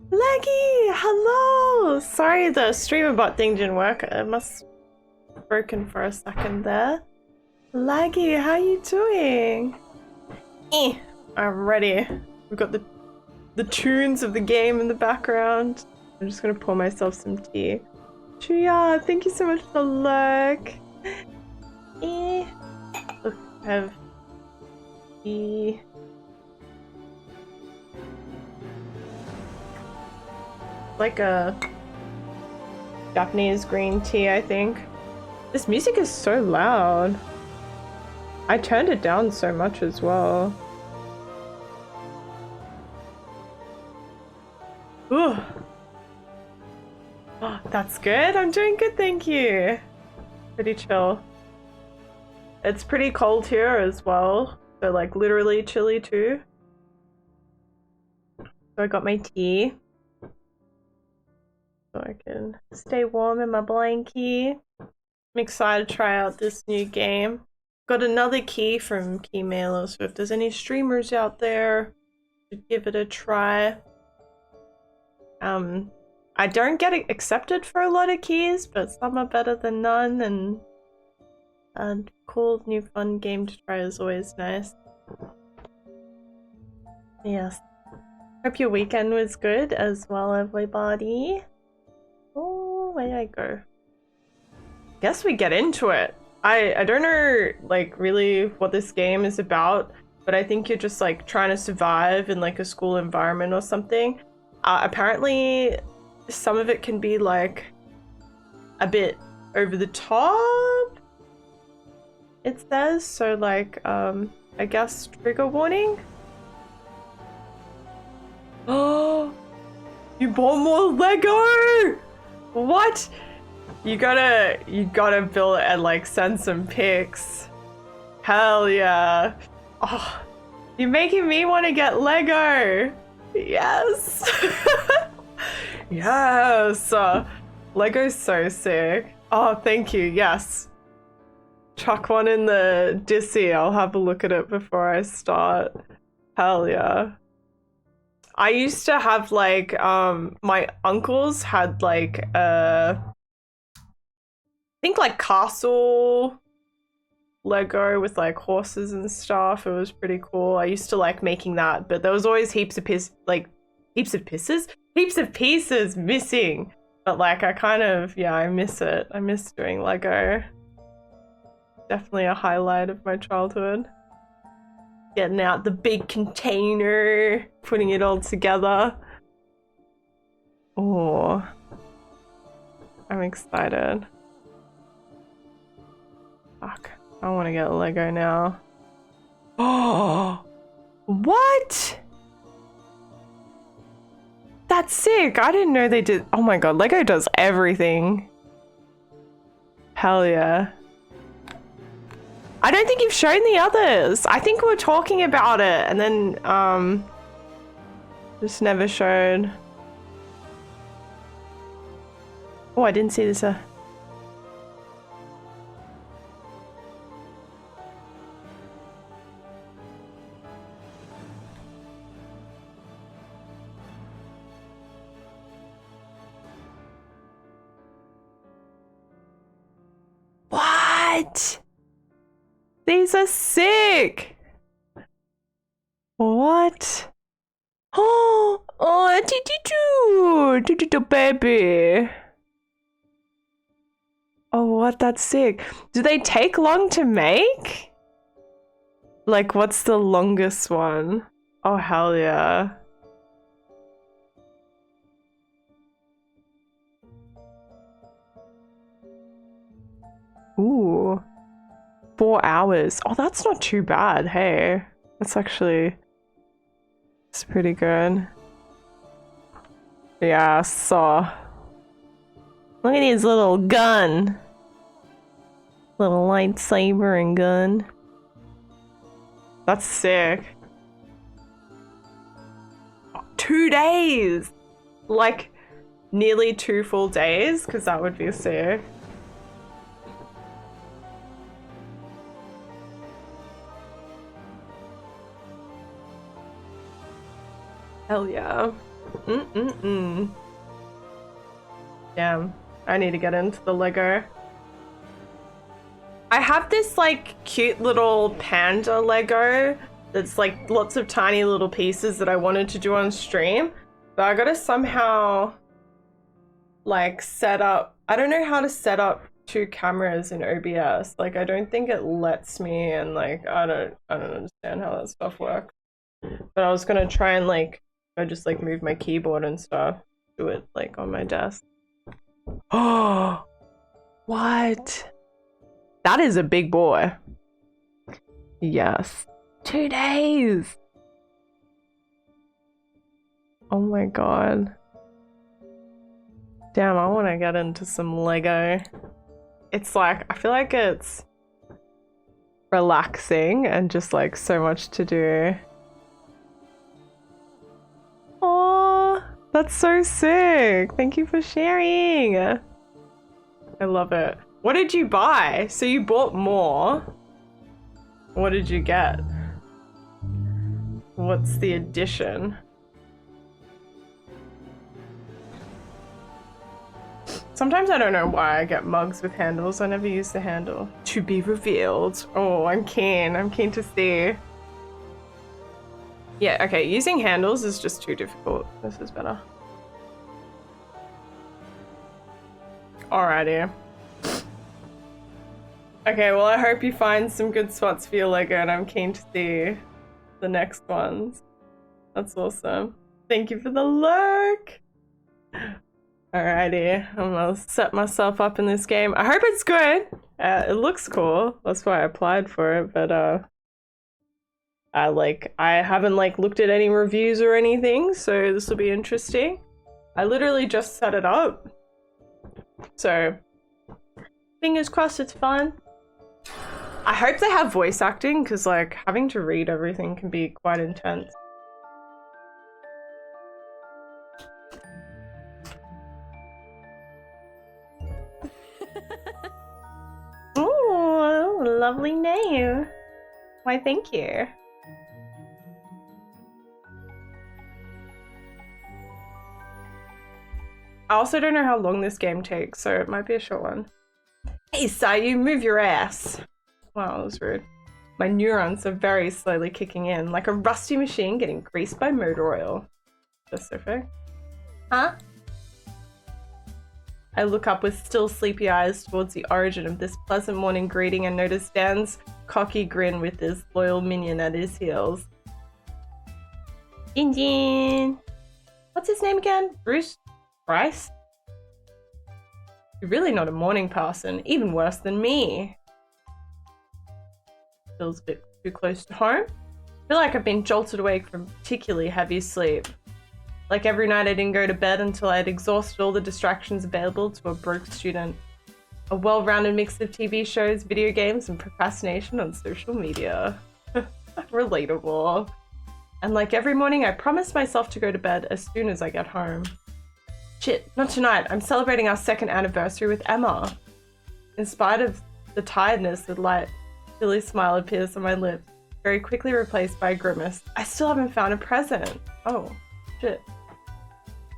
Leggy, hello! Sorry the streamer bot thing didn't work. It must have broken for a second there. Leggy, how you doing? I'm ready. We've got the tunes of the game in the background. I'm just gonna pour myself some tea. Chuya, thank you so much for the lurk. Look, I have tea. Like a Japanese green tea, I think. This music is so loud. I turned it down so much as well. Ooh. Oh, that's good. I'm doing good, thank you. Pretty chill. It's pretty cold here as well. So like literally chilly too. So I got my tea. So I can stay warm in my blankie. I'm excited to try out this new game. Got another key from Keymailer, so if there's any streamers out there, should give it a try. I don't get accepted for a lot of keys, but some are better than none, and a cool new fun game to try is always nice. Yes. Hope your weekend was good as well, everybody. Oh, where did I go? Guess we get into it. I don't know like really what this game is about, but I think you're just like trying to survive in like a school environment or something. Apparently some of it can be like a bit over the top, it says, so like I guess trigger warning. Oh, you bought more Lego! What? You gotta build it and like send some pics. Hell yeah. Oh, you're making me want to get Lego. Yes. Yes. Lego's so sick. Oh, thank you. Yes. Chuck one in the Dissy. I'll have a look at it before I start. Hell yeah. I used to have like my uncles had like I think like castle Lego with like horses and stuff. It was pretty cool. I used to like making that, but there was always heaps of pieces missing. But like I kind of, yeah, I miss it. I miss doing Lego. Definitely a highlight of my childhood. Getting out the big container, putting it all together. Oh, I'm excited. Fuck, I want to get Lego now. Oh, what? That's sick. I didn't know they did. Oh my god, Lego does everything. Hell yeah. I don't think you've shown the others. I think we were talking about it and then just never showed. Oh, I didn't see this. What? These are sick. What? Oh, do baby. Oh, what? That's sick. Do they take long to make? Like, what's the longest one? Oh, hell yeah. Ooh. 4 hours. Oh, that's not too bad. Hey, that's actually... It's pretty good. Yeah, so... Look at his little gun. Little lightsaber and gun. That's sick. 2 days! Like, nearly 2 full days, because that would be sick. Hell yeah. Damn, I need to get into the Lego. I have this like cute little panda Lego that's like lots of tiny little pieces that I wanted to do on stream, but I gotta somehow like set up, I don't know how to set up 2 cameras in OBS. Like I don't think it lets me, and like I don't understand how that stuff works. But I was gonna try and like I just like move my keyboard and stuff, do it like on my desk. Oh, what? That is a big boy. Yes. 2 days. Oh my god. Damn, I want to get into some Lego. It's like, I feel like it's relaxing and just like so much to do. Oh, that's so sick. Thank you for sharing. I love it. What did you buy? So you bought more. What did you get? What's the addition? Sometimes I don't know why I get mugs with handles. I never use the handle. To be revealed. Oh, I'm keen. I'm keen to see. Yeah, okay, using handles is just too difficult. This is better. Alrighty. Okay, well I hope you find some good spots for your Lego, and I'm keen to see the next ones. That's awesome. Thank you for the lurk! Alrighty, I'm gonna set myself up in this game. I hope it's good! It looks cool. That's why I applied for it, but I haven't like looked at any reviews or anything, so this will be interesting. I literally just set it up. So, fingers crossed it's fun. I hope they have voice acting, because like having to read everything can be quite intense. Oh, lovely name. Why, thank you. I also don't know how long this game takes, so it might be a short one. Hey, Sayu, move your ass. Wow, that was rude. My neurons are very slowly kicking in, like a rusty machine getting greased by motor oil. Specific. Huh? I look up with still sleepy eyes towards the origin of this pleasant morning greeting and notice Dan's cocky grin with his loyal minion at his heels. Jin. What's his name again? Bruce? Bryce? You're really not a morning person, even worse than me. Feels a bit too close to home. I feel like I've been jolted awake from particularly heavy sleep. Like every night I didn't go to bed until I had exhausted all the distractions available to a broke student. A well-rounded mix of TV shows, video games, and procrastination on social media. Relatable. And like every morning I promised myself to go to bed as soon as I get home. Shit, not tonight. I'm celebrating our 2nd anniversary with Emma. In spite of the tiredness, the light, silly smile appears on my lips, very quickly replaced by a grimace. I still haven't found a present. Oh, shit.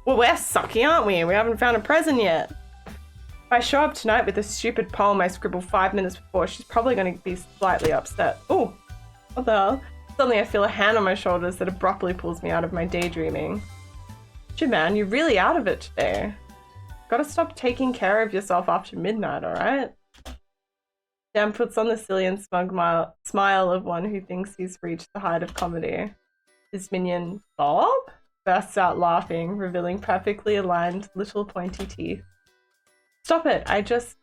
Well, we're sucky, aren't we? We haven't found a present yet. If I show up tonight with a stupid poem I scribbled 5 minutes before, she's probably going to be slightly upset. Oh, what the hell? Suddenly I feel a hand on my shoulders that abruptly pulls me out of my daydreaming. Shit, man, you're really out of it today. Gotta stop taking care of yourself after midnight, alright? Dan puts on the silly and smug smile of one who thinks he's reached the height of comedy. His minion, Bob, bursts out laughing, revealing perfectly aligned little pointy teeth. Stop it, I just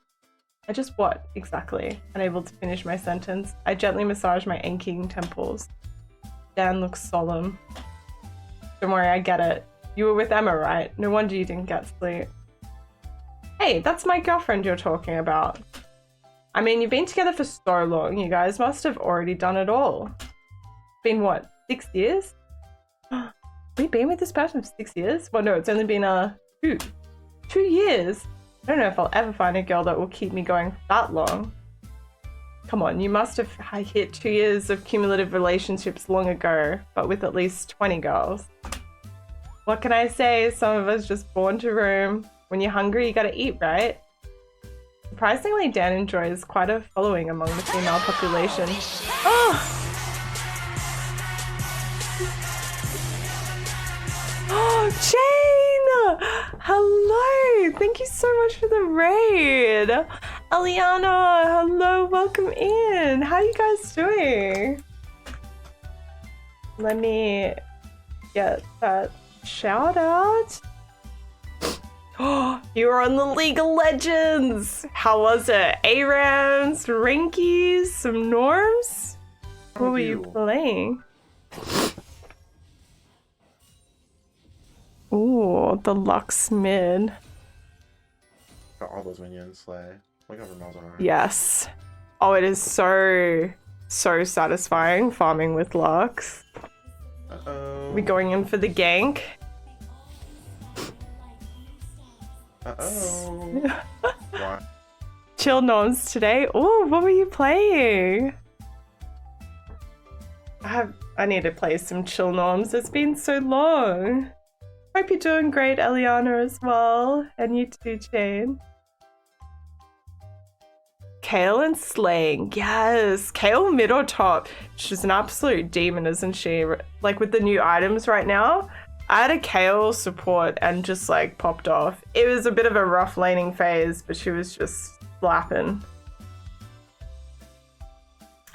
what, exactly? Unable to finish my sentence, I gently massage my aching temples. Dan looks solemn. Don't worry, I get it. You were with Emma, right? No wonder you didn't get sleep. Hey, that's my girlfriend you're talking about. I mean, you've been together for so long, you guys must have already done it all. It's been what, 6 years? We've been with this person for 6 years? Well, no, it's only been 2 years. I don't know if I'll ever find a girl that will keep me going for that long. Come on, you must have hit 2 years of cumulative relationships long ago, but with at least 20 girls. What can I say? Some of us just born to roam. When you're hungry, you gotta eat, right? Surprisingly, Dan enjoys quite a following among the female population. Oh! Oh, Jane! Hello! Thank you so much for the raid! Eliana, hello, welcome in! How are you guys doing? Let me get that shout out. Oh, you were on the League of Legends! How was it? ARAMs, Rankies, some norms? What were you playing? Ooh, the Lux mid. Got all those minions, slay. Look over Malzahar. Yes. Oh, it is so satisfying farming with Lux. Uh-oh. We going in for the gank? Uh-oh. Why? Chill noms today. Oh, what were you playing? I need to play some chill noms. It's been so long. Hope you're doing great, Eliana, as well. And you too, Jane. Kale and Slaying. Yes. Kale mid or top. She's an absolute demon, isn't she? Like with the new items right now. I had a Kale support and just like popped off. It was a bit of a rough laning phase, but she was just slapping.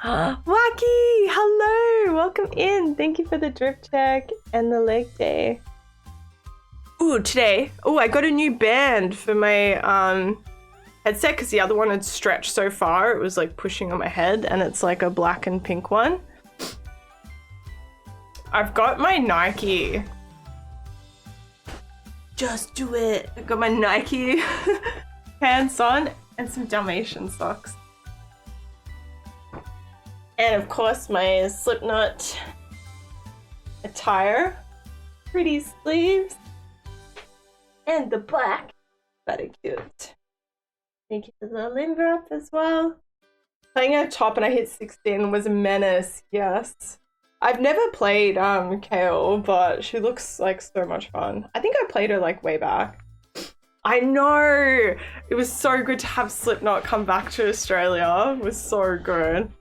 Wacky! Hello! Welcome in. Thank you for the drip check and the leg day. Ooh, today. Oh, I got a new band for my headset because the other one had stretched so far. It was like pushing on my head, and it's like a black and pink one. I've got my Nike. Just do it. I got my Nike pants on and some Dalmatian socks. And of course my Slipknot attire. Pretty sleeves. And the black. Very cute. Thank you for the limber up as well. Playing a top and I hit 16 was a menace, yes. I've never played Kale, but she looks like so much fun. I think I played her like way back. I know! It was so good to have Slipknot come back to Australia. It was so good.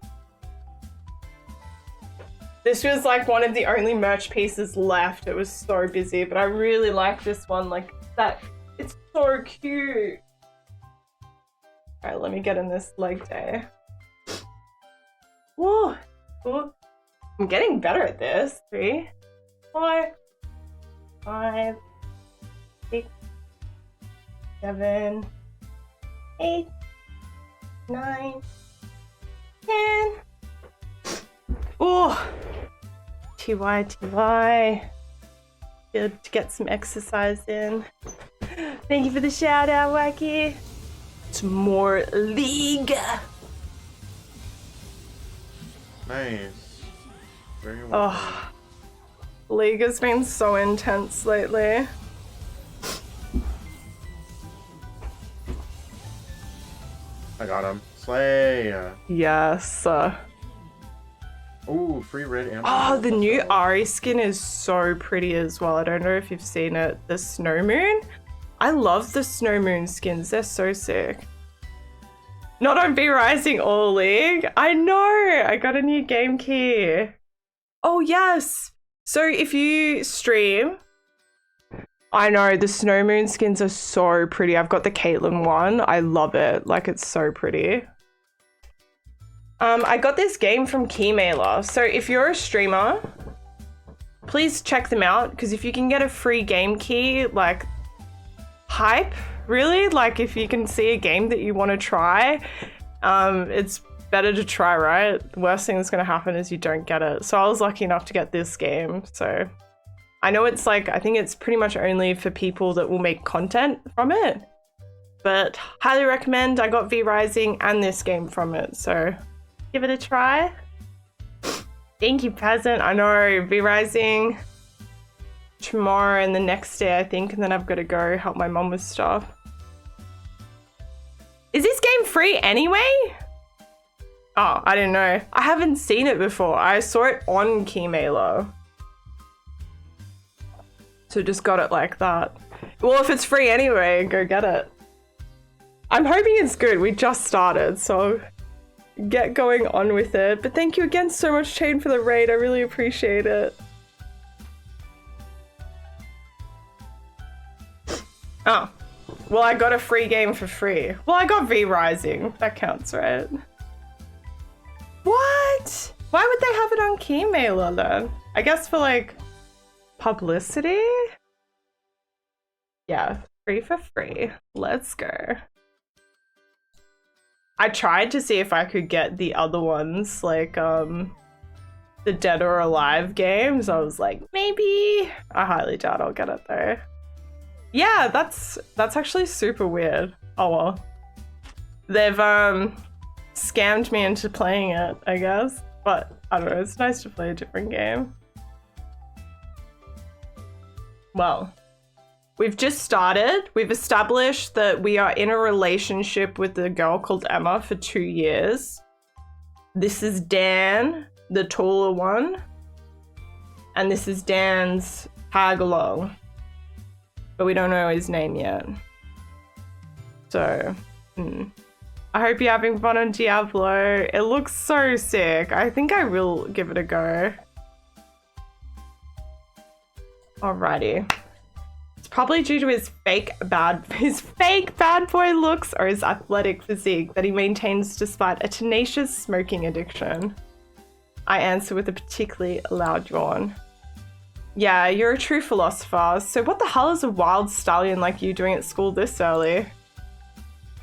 This was like one of the only merch pieces left. It was so busy, but I really like this one. Like that, it's so cute. All right, let me get in this leg day. Whoa, whoa. I'm getting better at this. 3, 4, 5, 6, 7, 8, 9, 10. Oh, TY. Good to get some exercise in. Thank you for the shout out, Wacky. It's more League. Nice. Very well. Oh, League has been so intense lately. I got him. Slay. Yes. Ooh, free red and Oh, the new Ari skin is so pretty as well. I don't know if you've seen it. The Snow Moon. I love the Snow Moon skins. They're so sick. Not on V Rising All League. I know. I got a new game key. Oh, yes. So if you stream, I know the Snow Moon skins are so pretty. I've got the Caitlyn one. I love it. Like, it's so pretty. I got this game from Keymailer. So if you're a streamer, please check them out, because if you can get a free game key, like, hype, really. Like, if you can see a game that you want to try, it's better to try, right? The worst thing that's going to happen is you don't get it. So I was lucky enough to get this game. So I know it's like, I think it's pretty much only for people that will make content from it, but highly recommend. I got V Rising and this game from it, so give it a try. Thank you, Peasant. I know, V Rising tomorrow and the next day, I think, and then I've got to go help my mom with stuff. Is this game free anyway? Oh, I didn't know. I haven't seen it before. I saw it on Keymailer, so just got it like that. Well, if it's free anyway, go get it. I'm hoping it's good. We just started, so get going on with it. But thank you again so much, Chain, for the raid. I really appreciate it. Oh, well, I got a free game for free. Well, I got V Rising. That counts, right? What? Why would they have it on Keymailer then? I guess for like publicity? Yeah, free for free. Let's go. I tried to see if I could get the other ones, like the Dead or Alive games. I was like, maybe. I highly doubt I'll get it though. Yeah, that's actually super weird. Oh well. They've scammed me into playing it, I guess. But I don't know, it's nice to play a different game. Well, we've just started. We've established that we are in a relationship with a girl called Emma for 2 years. This is Dan, the taller one. And this is Dan's tag along. But we don't know his name yet. So, I hope you're having fun on Diablo. It looks so sick. I think I will give it a go. Alrighty. It's probably due to his fake bad boy looks or his athletic physique that he maintains despite a tenacious smoking addiction. I answer with a particularly loud yawn. Yeah, you're a true philosopher. So what the hell is a wild stallion like you doing at school this early?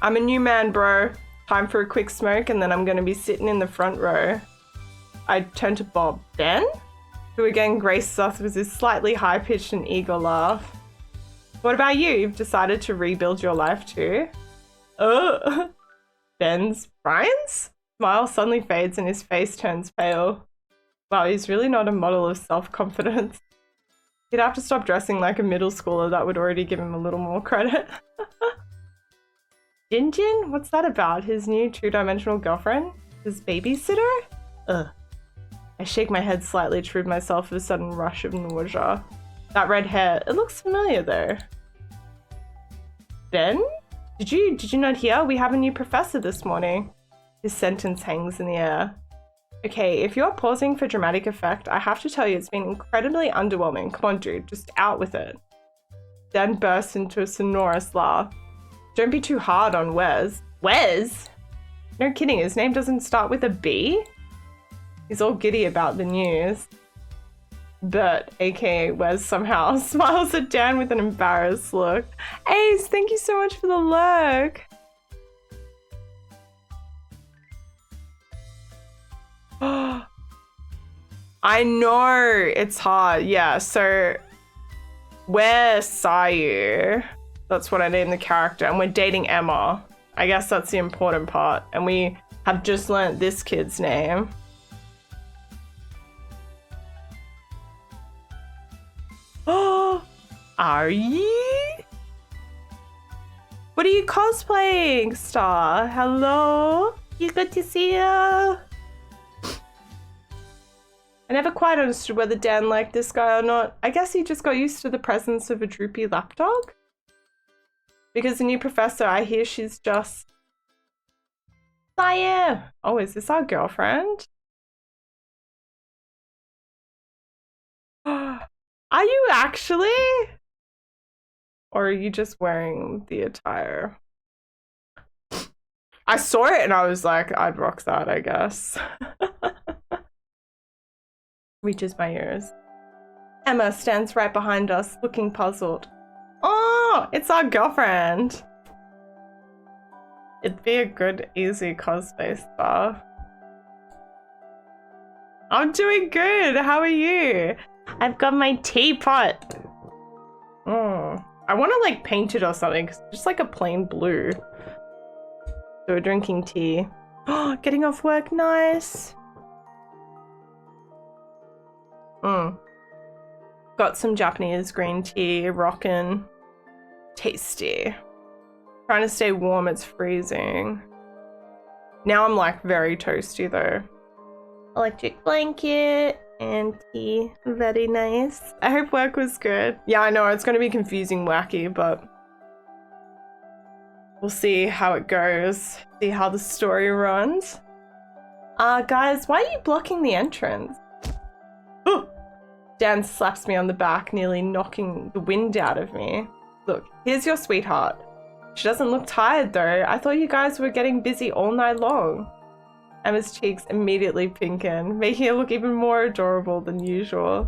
I'm a new man, bro. Time for a quick smoke and then I'm gonna be sitting in the front row. I turn to Bob. Ben? Who again graces us with his slightly high-pitched and eager laugh. What about you? You've decided to rebuild your life too? Brian's smile suddenly fades and his face turns pale. Wow, he's really not a model of self-confidence. He'd have to stop dressing like a middle schooler. That would already give him a little more credit. Jinjin? What's that about? His new two-dimensional girlfriend? His babysitter? Ugh. I shake my head slightly to rid myself of a sudden rush of nausea. That red hair, it looks familiar though. Ben? Did you not hear? We have a new professor this morning. His sentence hangs in the air. Okay, if you're pausing for dramatic effect, I have to tell you it's been incredibly underwhelming. Come on, dude, just out with it. Dan bursts into a sonorous laugh. Don't be too hard on Wes. Wes? No kidding, his name doesn't start with a B? He's all giddy about the news. Bert, aka Wes, somehow smiles at Dan with an embarrassed look. Ace, thank you so much for the lurk. I know, it's hard. Yeah, so we're Sayu. That's what I named the character. And we're dating Emma. I guess that's the important part. And we have just learnt this kid's name. Oh, are you? What are you cosplaying, Star? Hello? You good to see you? I never quite understood whether Dan liked this guy or not. I guess he just got used to the presence of a droopy lapdog. Because the new professor, I hear she's just... Sayu! Oh, is this our girlfriend? Are you actually? Or are you just wearing the attire? I saw it and I was like, I'd rock that, I guess. Reaches my ears. Emma stands right behind us, looking puzzled. Oh, it's our girlfriend. It'd be a good, easy cosplay spa. I'm doing good. How are you? I've got my teapot. Oh, I want to like paint it or something. Cause it's just like a plain blue. So we're drinking tea. Oh, getting off work, nice. Got some Japanese green tea, rockin'. Tasty. Trying to stay warm, it's freezing. Now I'm like very toasty though. Electric blanket and tea, very nice. I hope work was good. Yeah, I know, it's gonna be confusing, wacky, but we'll see how it goes. See how the story runs. Guys, why are you blocking the entrance? Oh! Dan slaps me on the back, nearly knocking the wind out of me. Look, here's your sweetheart. She doesn't look tired though. I thought you guys were getting busy all night long. Emma's cheeks immediately pinken, making her look even more adorable than usual.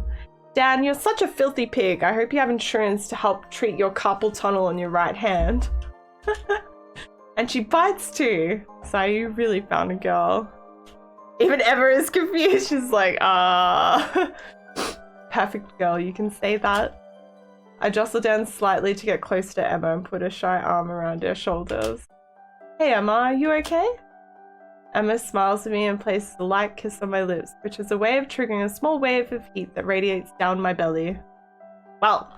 Dan, you're such a filthy pig. I hope you have insurance to help treat your carpal tunnel on your right hand. And she bites too. So you really found a girl. Even Emma is confused. She's like, perfect girl, you can say that. I jostle down slightly to get close to Emma and put a shy arm around her shoulders. Hey Emma, are you okay? Emma smiles at me and places a light kiss on my lips, which is a way of triggering a small wave of heat that radiates down my belly. Well,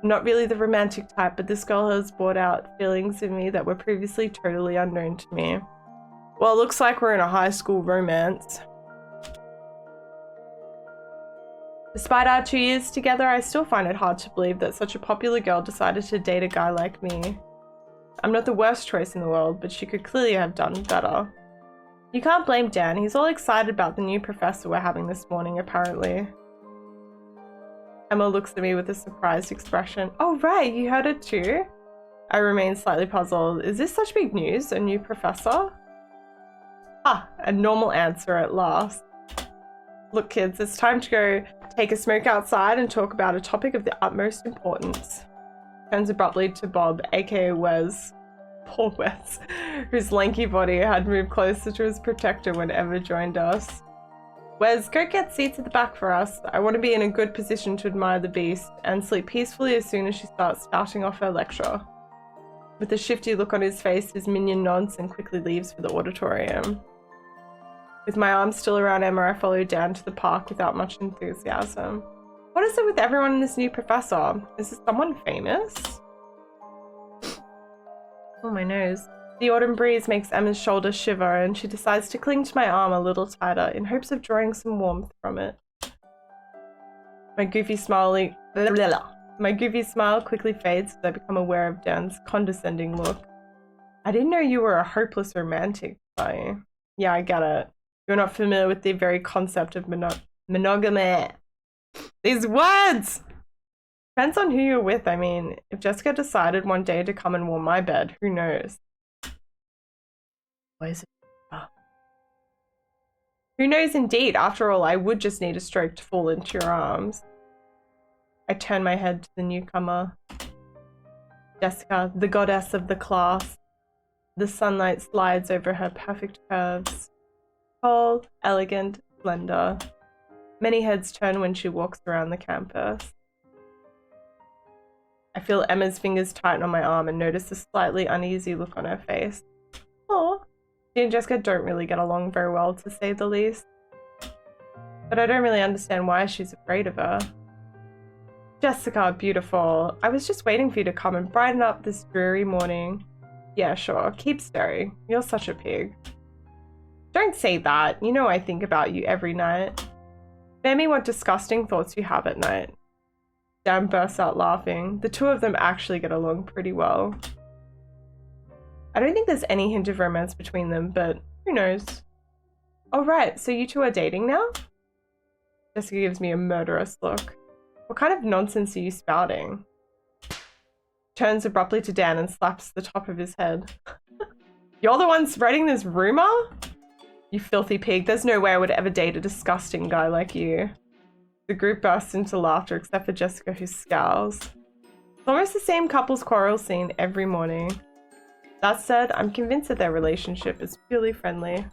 I'm not really the romantic type, but this girl has brought out feelings in me that were previously totally unknown to me. Well, it looks like we're in a high school romance. Despite our 2 years together, I still find it hard to believe that such a popular girl decided to date a guy like me. I'm not the worst choice in the world, but she could clearly have done better. You can't blame Dan, he's all excited about the new professor we're having this morning, apparently. Emma looks at me with a surprised expression. Oh right, you heard it too? I remain slightly puzzled. Is this such big news, a new professor? Ah, a normal answer at last. Look kids, it's time to go take a smoke outside and talk about a topic of the utmost importance. Turns abruptly to Bob, aka Wes. Poor Wes, whose lanky body had moved closer to his protector when Emma joined us. Wes, go get seats at the back for us. I want to be in a good position to admire the beast and sleep peacefully as soon as she starts spouting off her lecture. With a shifty look on his face, his minion nods and quickly leaves for the auditorium. With my arm still around Emma, I follow down to the park without much enthusiasm. What is it with everyone and this new professor? Is this someone famous? Oh, my nose. The autumn breeze makes Emma's shoulder shiver and she decides to cling to my arm a little tighter in hopes of drawing some warmth from it. My goofy smile quickly fades as I become aware of Dan's condescending look. I didn't know you were a hopeless romantic, Sayu. Yeah, I get it. You're not familiar with the very concept of monogamy. These words! Depends on who you're with, I mean. If Jessica decided one day to come and warm my bed, who knows? Why is it? Oh. Who knows indeed? After all, I would just need a stroke to fall into your arms. I turn my head to the newcomer. Jessica, the goddess of the class. The sunlight slides over her perfect curves. Tall, elegant, slender. Many heads turn when she walks around the campus. I feel Emma's fingers tighten on my arm and notice a slightly uneasy look on her face. Oh, she and Jessica don't really get along very well, to say the least. But I don't really understand why she's afraid of her. Jessica, beautiful. I was just waiting for you to come and brighten up this dreary morning. Yeah, sure. Keep staring. You're such a pig. Don't say that. You know I think about you every night. Spare me what disgusting thoughts you have at night. Dan bursts out laughing. The two of them actually get along pretty well. I don't think there's any hint of romance between them, but who knows? Oh, right, so you two are dating now? Jessica gives me a murderous look. What kind of nonsense are you spouting? Turns abruptly to Dan and slaps the top of his head. You're the one spreading this rumor? You filthy pig, there's no way I would ever date a disgusting guy like you. The group bursts into laughter except for Jessica, who scowls. It's almost the same couple's quarrel scene every morning. That said, I'm convinced that their relationship is purely friendly.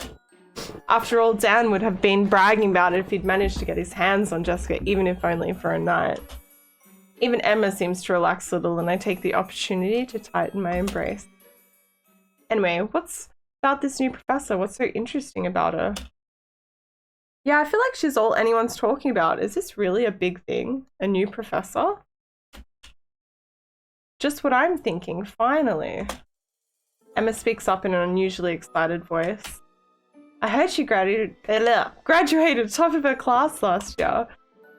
After all, Dan would have been bragging about it if he'd managed to get his hands on Jessica, even if only for a night. Even Emma seems to relax a little, and I take the opportunity to tighten my embrace. Anyway, what's about this new professor? What's so interesting about her? Yeah, I feel like she's all anyone's talking about. Is this really a big thing? A new professor? Just what I'm thinking, finally. Emma speaks up in an unusually excited voice. I heard she graduated top of her class last year.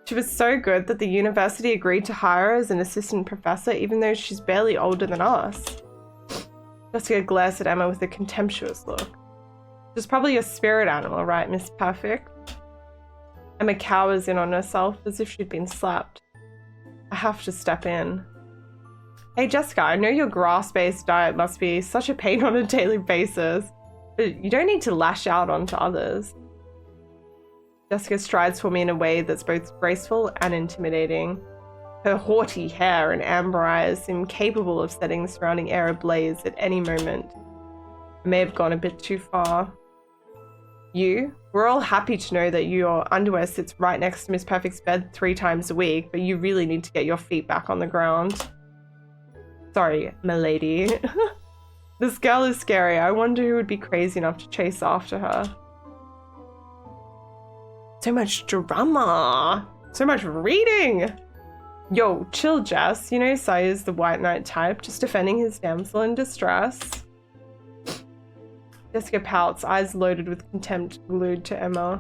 She was so good that the university agreed to hire her as an assistant professor, even though she's barely older than us. Jessica glares at Emma with a contemptuous look. She's probably a spirit animal, right, Miss Perfect? Emma cowers in on herself as if she'd been slapped. I have to step in. Hey Jessica, I know your grass-based diet must be such a pain on a daily basis, but you don't need to lash out onto others. Jessica strides for me in a way that's both graceful and intimidating. Her haughty hair and amber eyes seem capable of setting the surrounding air ablaze at any moment. I may have gone a bit too far. We're all happy to know that your underwear sits right next to Miss Perfect's bed 3 times a week, but you really need to get your feet back on the ground. Sorry, milady. This girl is scary. I wonder who would be crazy enough to chase after her. So much drama. So much reading. Yo, chill, Jess. You know Sayu's the white knight type, just defending his damsel in distress. Jessica pouts, eyes loaded with contempt, glued to Emma.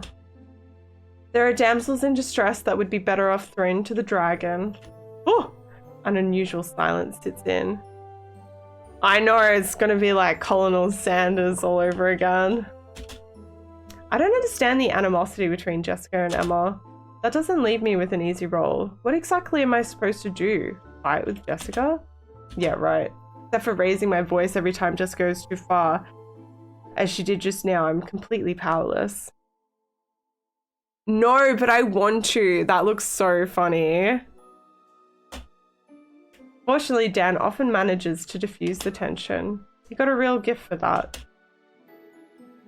There are damsels in distress that would be better off thrown to the dragon. Oh! An unusual silence sits in. I know, it's gonna be like Colonel Sanders all over again. I don't understand the animosity between Jessica and Emma. That doesn't leave me with an easy role. What exactly am I supposed to do? Fight with Jessica? Yeah, right. Except for raising my voice every time Jessica goes too far. As she did just now, I'm completely powerless. No, but I want to. That looks so funny. Fortunately, Dan often manages to diffuse the tension. He got a real gift for that.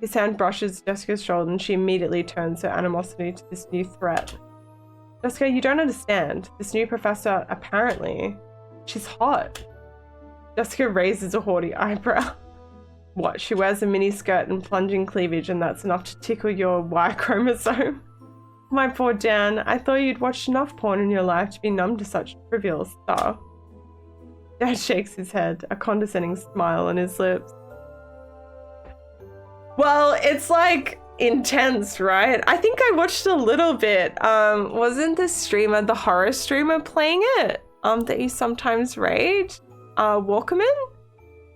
His hand brushes Jessica's shoulder and she immediately turns her animosity to this new threat. Jessica, you don't understand. This new professor, apparently, she's hot. Jessica raises a haughty eyebrow. What, she wears a miniskirt and plunging cleavage and that's enough to tickle your Y chromosome? My poor Dan, I thought you'd watched enough porn in your life to be numb to such trivial stuff. Dad shakes his head, a condescending smile on his lips. Well, it's like intense, right? I think I watched a little bit. Wasn't the streamer, the horror streamer, playing it? That you sometimes raid? Walkerman?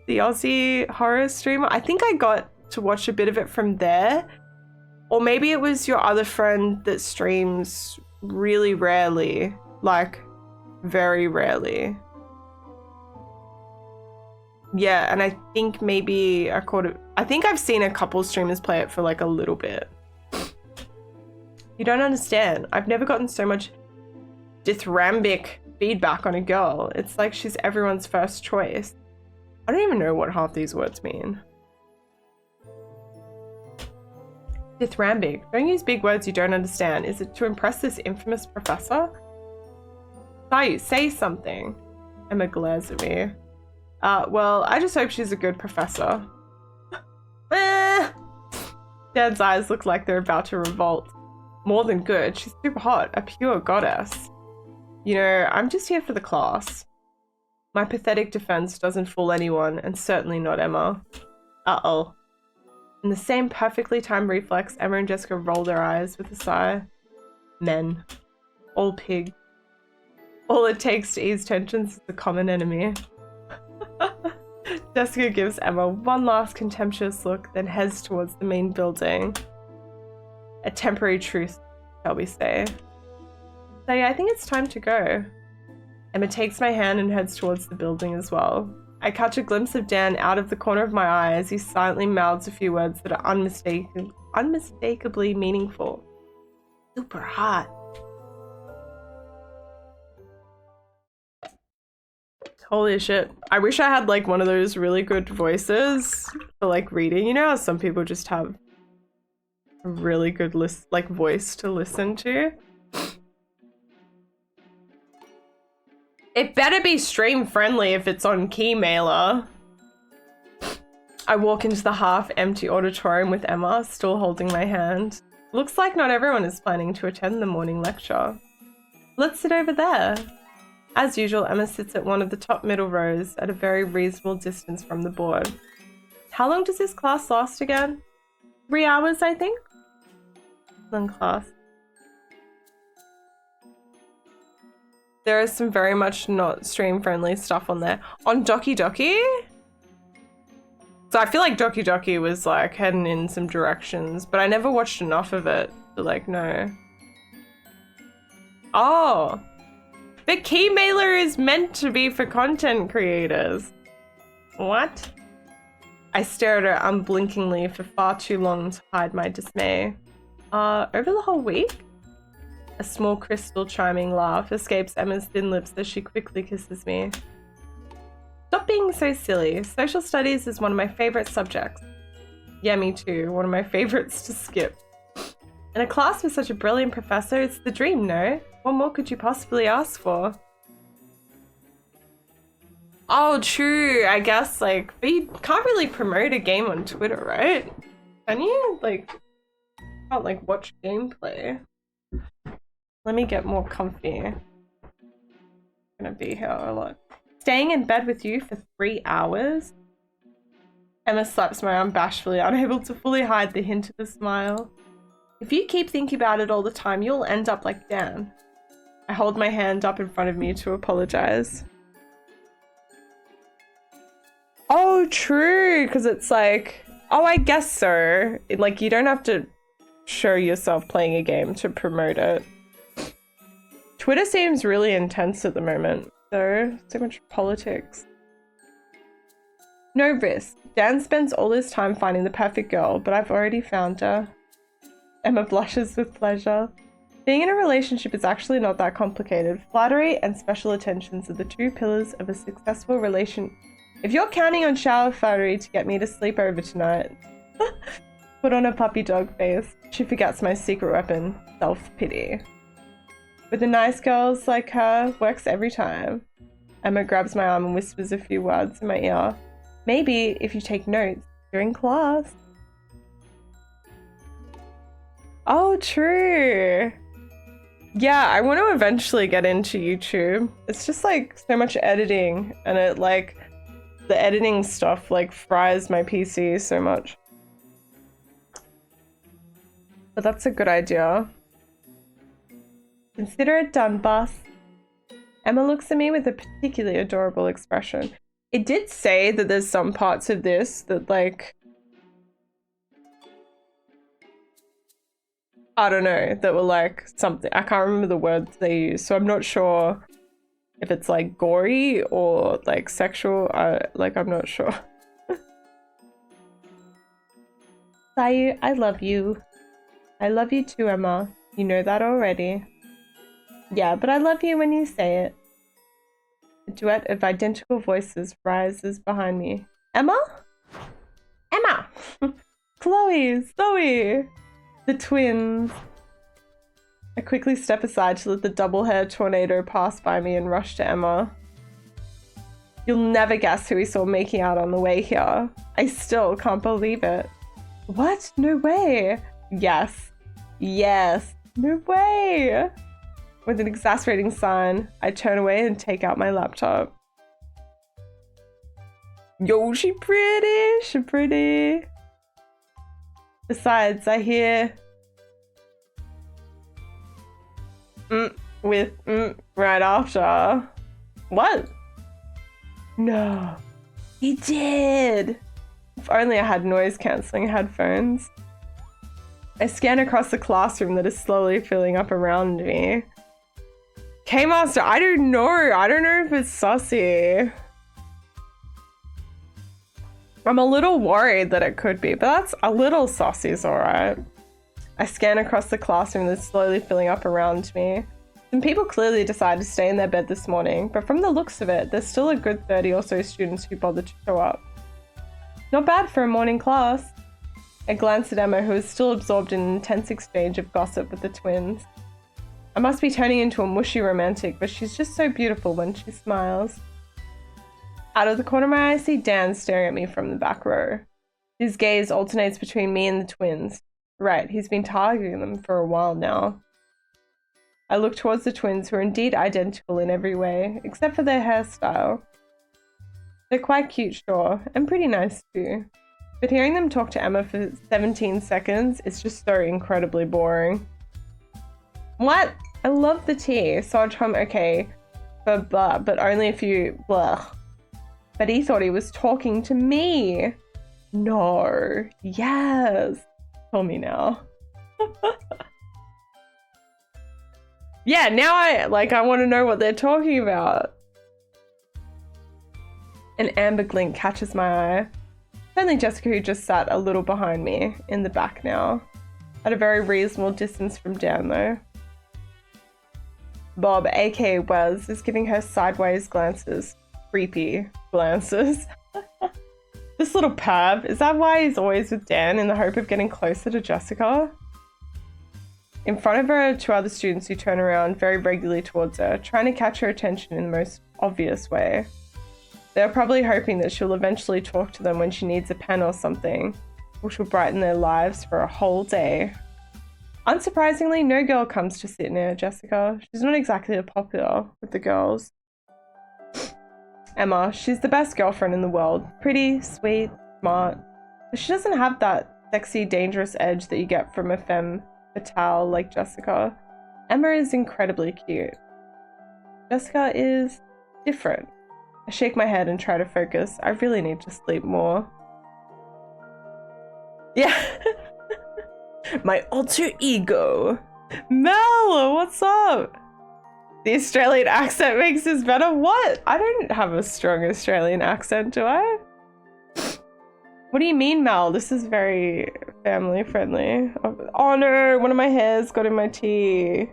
The Aussie horror streamer? I think I got to watch a bit of it from there. Or maybe it was your other friend that streams really rarely. Like, very rarely. Yeah, and I think maybe I think I've seen a couple streamers play it for like a little bit. You don't understand. I've never gotten so much dithyrambic feedback on a girl. It's like she's everyone's first choice. I don't even know what half these words mean. Dithyrambic. Don't use big words you don't understand. Is it to impress this infamous professor? Sayu, say something. Emma glares at me. Well, I just hope she's a good professor. Dad's eyes look like they're about to revolt. More than good, she's super hot, a pure goddess. You know, I'm just here for the class. My pathetic defense doesn't fool anyone, and certainly not Emma. Uh-oh. In the same perfectly timed reflex, Emma and Jessica roll their eyes with a sigh. Men. All pig. All it takes to ease tensions is the common enemy. Jessica gives Emma one last contemptuous look, then heads towards the main building. A temporary truce, shall we say. So yeah, I think it's time to go. Emma takes my hand and heads towards the building as well. I catch a glimpse of Dan out of the corner of my eye as he silently mouths a few words that are unmistakably meaningful. Super hot. Holy shit. I wish I had like one of those really good voices for like reading. You know how some people just have a really good voice to listen to? It better be stream friendly if it's on Keymailer. I walk into the half-empty auditorium with Emma, still holding my hand. Looks like not everyone is planning to attend the morning lecture. Let's sit over there. As usual, Emma sits at one of the top middle rows at a very reasonable distance from the board. How long does this class last again? 3 hours, I think? Long class. There is some very much not stream-friendly stuff on there. On Doki Doki? So I feel like Doki Doki was like heading in some directions, but I never watched enough of it to like know. Oh! The Keymailer is meant to be for content creators. What? I stare at her unblinkingly for far too long to hide my dismay. Over the whole week? A small crystal chiming laugh escapes Emma's thin lips as she quickly kisses me. Stop being so silly. Social studies is one of my favorite subjects. Yeah, me too. One of my favorites to skip. In a class with such a brilliant professor, it's the dream, no? What more could you possibly ask for? Oh, true. I guess, like, but you can't really promote a game on Twitter, right? Can you? Like, can't, like, watch gameplay. Let me get more comfy. I'm gonna be here a lot. Staying in bed with you for 3 hours? Emma slaps my arm bashfully, unable to fully hide the hint of a smile. If you keep thinking about it all the time, you'll end up like Dan. I hold my hand up in front of me to apologize. Oh, true, because it's like, oh, I guess so. Like, you don't have to show yourself playing a game to promote it. Twitter seems really intense at the moment, though. So much politics. No risk. Dan spends all his time finding the perfect girl, but I've already found her. Emma blushes with pleasure. Being in a relationship is actually not that complicated. Flattery and special attentions are the 2 pillars of a successful relation. If you're counting on shower flattery to get me to sleep over tonight, put on a puppy dog face. She forgets my secret weapon, self-pity. With the nice girls like her, works every time. Emma grabs my arm and whispers a few words in my ear. Maybe if you take notes during class. Oh, true. Yeah, I want to eventually get into YouTube. It's just like so much editing, and it like the editing stuff like fries my PC so much. But that's a good idea. Consider it done, boss. Emma looks at me with a particularly adorable expression. It did say that there's some parts of this that like, I don't know, that were like something, I can't remember the words they used, so I'm not sure if it's like gory or like sexual. I'm not sure. Sayu, I love you. I love you too, Emma. You know that already. Yeah, but I love you when you say it. A duet of identical voices rises behind me. Emma? Emma! Chloe! Zoe! The twins. I quickly step aside to let the double-hair tornado pass by me and rush to Emma. You'll never guess who we saw making out on the way here. I still can't believe it. What? No way! Yes. Yes. No way! With an exasperating sign, I turn away and take out my laptop. Yo, she pretty! She pretty! Besides, I hear... with right after. What? No. He did! If only I had noise cancelling headphones. I scan across the classroom that is slowly filling up around me. K-Master, I don't know. I don't know if it's sussy. I'm a little worried that it could be, but that's a little sussy's alright. I scan across the classroom that's slowly filling up around me. Some people clearly decided to stay in their bed this morning, but from the looks of it, there's still a good 30 or so students who bothered to show up. Not bad for a morning class. I glanced at Emma, who was still absorbed in an intense exchange of gossip with the twins. I must be turning into a mushy romantic, but she's just so beautiful when she smiles. Out of the corner of my eye, I see Dan staring at me from the back row. His gaze alternates between me and the twins. Right, he's been targeting them for a while now. I look towards the twins, who are indeed identical in every way, except for their hairstyle. They're quite cute, sure, and pretty nice too. But hearing them talk to Emma for 17 seconds is just so incredibly boring. What? I love the tea. Sodom, okay, but only if you blah. But he thought he was talking to me. No. Yes. Tell me now. Yeah, now I want to know what they're talking about. An amber glint catches my eye. It's only Jessica, who just sat a little behind me, in the back now. At a very reasonable distance from Dan, though. Bob, aka Wes, is giving her sideways glances. Creepy glances. This little perv, is that why he's always with Dan in the hope of getting closer to Jessica? In front of her are two other students who turn around very regularly towards her, trying to catch her attention in the most obvious way. They're probably hoping that she'll eventually talk to them when she needs a pen or something, which will brighten their lives for a whole day. Unsurprisingly, no girl comes to sit near Jessica. She's not exactly popular with the girls. Emma, she's the best girlfriend in the world. Pretty, sweet, smart. But she doesn't have that sexy, dangerous edge that you get from a femme fatale like Jessica. Emma is incredibly cute. Jessica is different. I shake my head and try to focus. I really need to sleep more. Yeah. My alter ego. Mel, what's up? The Australian accent makes this better. What? I don't have a strong Australian accent, do I? What do you mean, Mel? This is very family friendly. Oh no, one of my hairs got in my tea.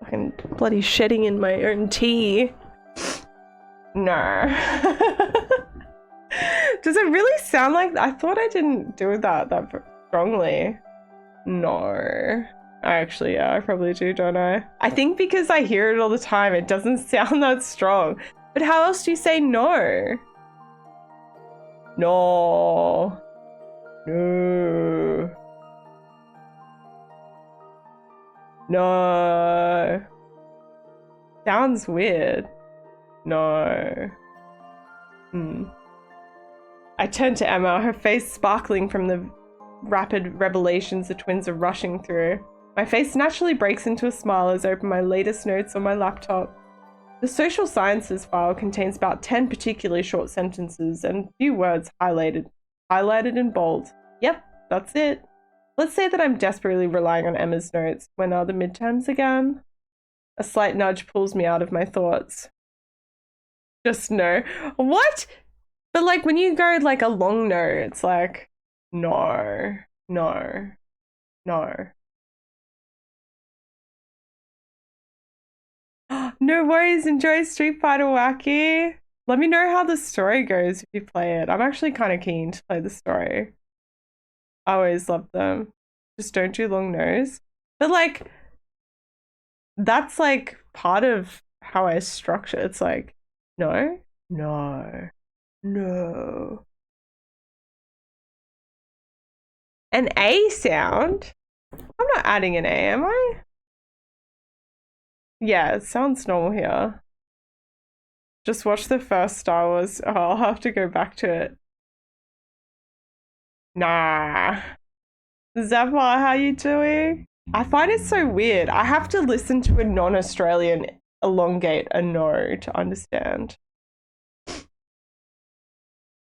Fucking bloody shedding in my own tea. No. Does it really sound like I thought I didn't do that strongly. No. Yeah, I probably do, don't I? I think because I hear it all the time, it doesn't sound that strong. But how else do you say no? No. No. No. Sounds weird. No. I turn to Emma, her face sparkling from the rapid revelations the twins are rushing through. My face naturally breaks into a smile as I open my latest notes on my laptop. The social sciences file contains about 10 particularly short sentences and a few words highlighted in bold. Yep, that's it. Let's say that I'm desperately relying on Emma's notes. When are the midterms again? A slight nudge pulls me out of my thoughts. Just no. What? But like when you go like a long no, it's like no, no, no. No worries, enjoy Street Fighter Wacky. Let me know how the story goes if you play it. I'm actually kind of keen to play the story. I always love them. Just don't do long nose. But like, that's like part of how I structure. It's like, no, no, no. An A sound? I'm not adding an A, am I? Yeah, it sounds normal here. Just watch the first Star Wars. Oh, I'll have to go back to it. Nah. Zephyr, how you doing? I find it so weird. I have to listen to a non-Australian elongate a no to understand.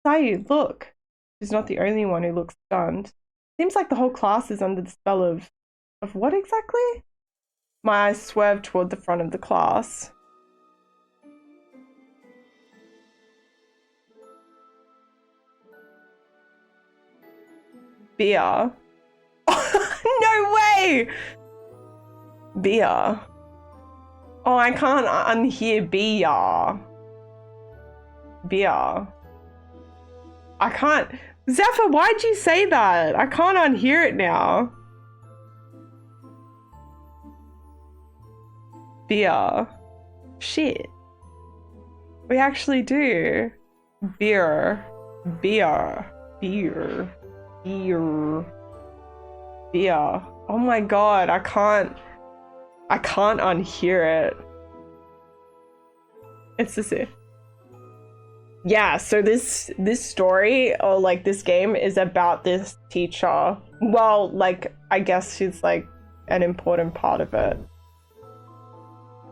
Sayu, look. She's not the only one who looks stunned. Seems like the whole class is under the spell of what exactly? My eyes swerved toward the front of the class. Beer. No way! Beer. Oh, I can't unhear beer. Beer. I can't. Zephyr, why'd you say that? I can't unhear it now. Beer. Shit. We actually do. Beer. Beer. Beer. Beer. Beer. Oh my god, I can't unhear it. It's just it. Yeah, so this story, or like this game, is about this teacher. Well, like, I guess she's like an important part of it.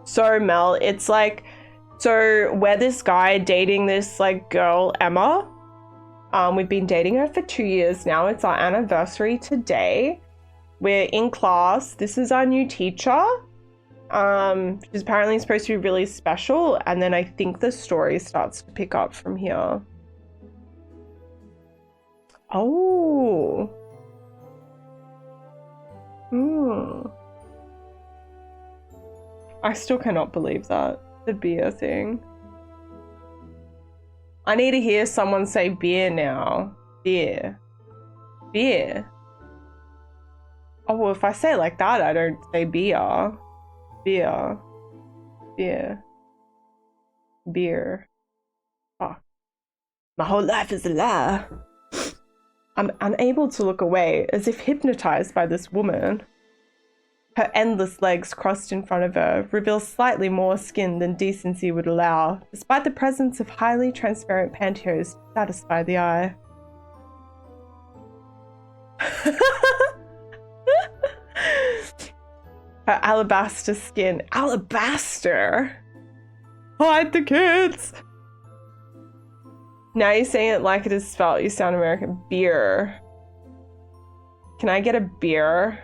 So Mel, it's like, so we're this guy dating this like girl, Emma. We've been dating her for 2 years now. It's our anniversary today. We're in class. This is our new teacher. She's apparently supposed to be really special, and then I think the story starts to pick up from here. Oh. I still cannot believe that. The beer thing. I need to hear someone say beer now. Beer. Beer. Oh, well, if I say it like that, I don't say beer. Beer. Beer. Beer. Fuck. My whole life is a lie. I'm unable to look away, as if hypnotized by this woman. Her endless legs crossed in front of her reveal slightly more skin than decency would allow, despite the presence of highly transparent pantyhose to satisfy the eye. Her alabaster skin. Alabaster? Hide the kids! Now you're saying it like it is spelled. You sound American. Beer. Can I get a beer?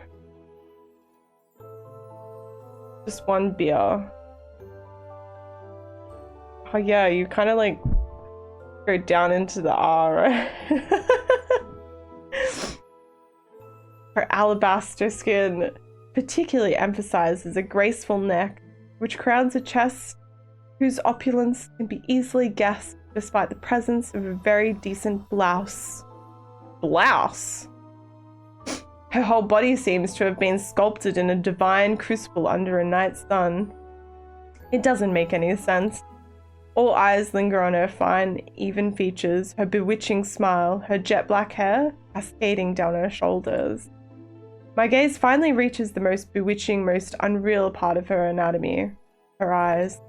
Just one beer. Oh yeah, you kind of like go down into the R, right? Her alabaster skin particularly emphasizes a graceful neck, which crowns a chest whose opulence can be easily guessed despite the presence of a very decent blouse. Blouse? Her whole body seems to have been sculpted in a divine crucible under a night sun. It doesn't make any sense. All eyes linger on her fine, even features, her bewitching smile, her jet black hair cascading down her shoulders. My gaze finally reaches the most bewitching, most unreal part of her anatomy, her eyes.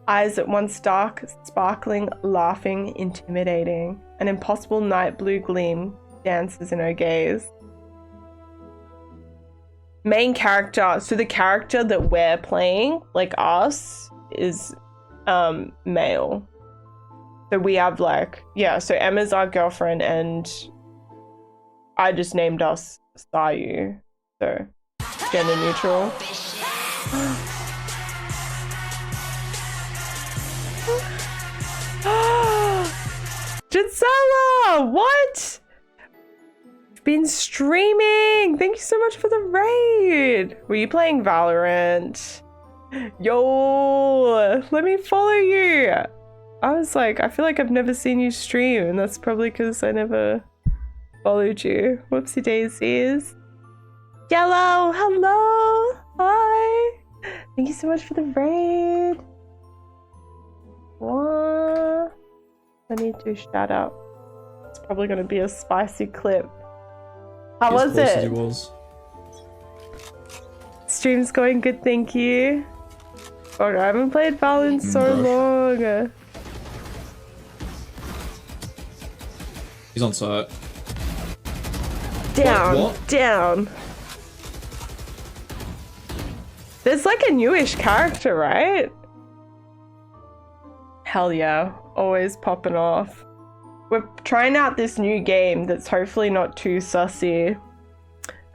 Eyes at once dark, sparkling, laughing, intimidating. An impossible night blue gleam dances in her gaze. Main character, so the character that we're playing, like us, is male. So we have like, yeah, so Emma's our girlfriend and I just named us Sayu, so gender neutral. Gisela, what? You've been streaming. Thank you so much for the raid. Were you playing Valorant? Yo, let me follow you. I was like, I feel like I've never seen you stream, and that's probably because I never followed you. Whoopsie daisies. Yellow, hello. Hi. Thank you so much for the raid. What? I need to shout out. It's probably going to be a spicy clip. How was it? It was. Stream's going good, thank you. Oh, I haven't played Val in so long. He's on site. Down, What? down. There's like a newish character, right? Hell yeah, always popping off. We're trying out this new game that's hopefully not too sussy.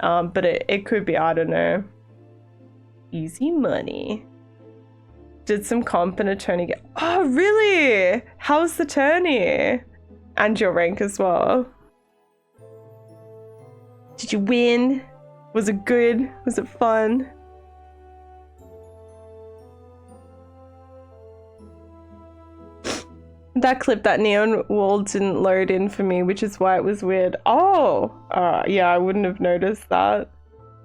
But it could be, I don't know. Easy money. Did some comp and a tourney get... Oh, really? How's the tourney? And your rank as well. Did you win? Was it good? Was it fun? That clip, that neon wall didn't load in for me, which is why it was weird. Oh! Yeah, I wouldn't have noticed that.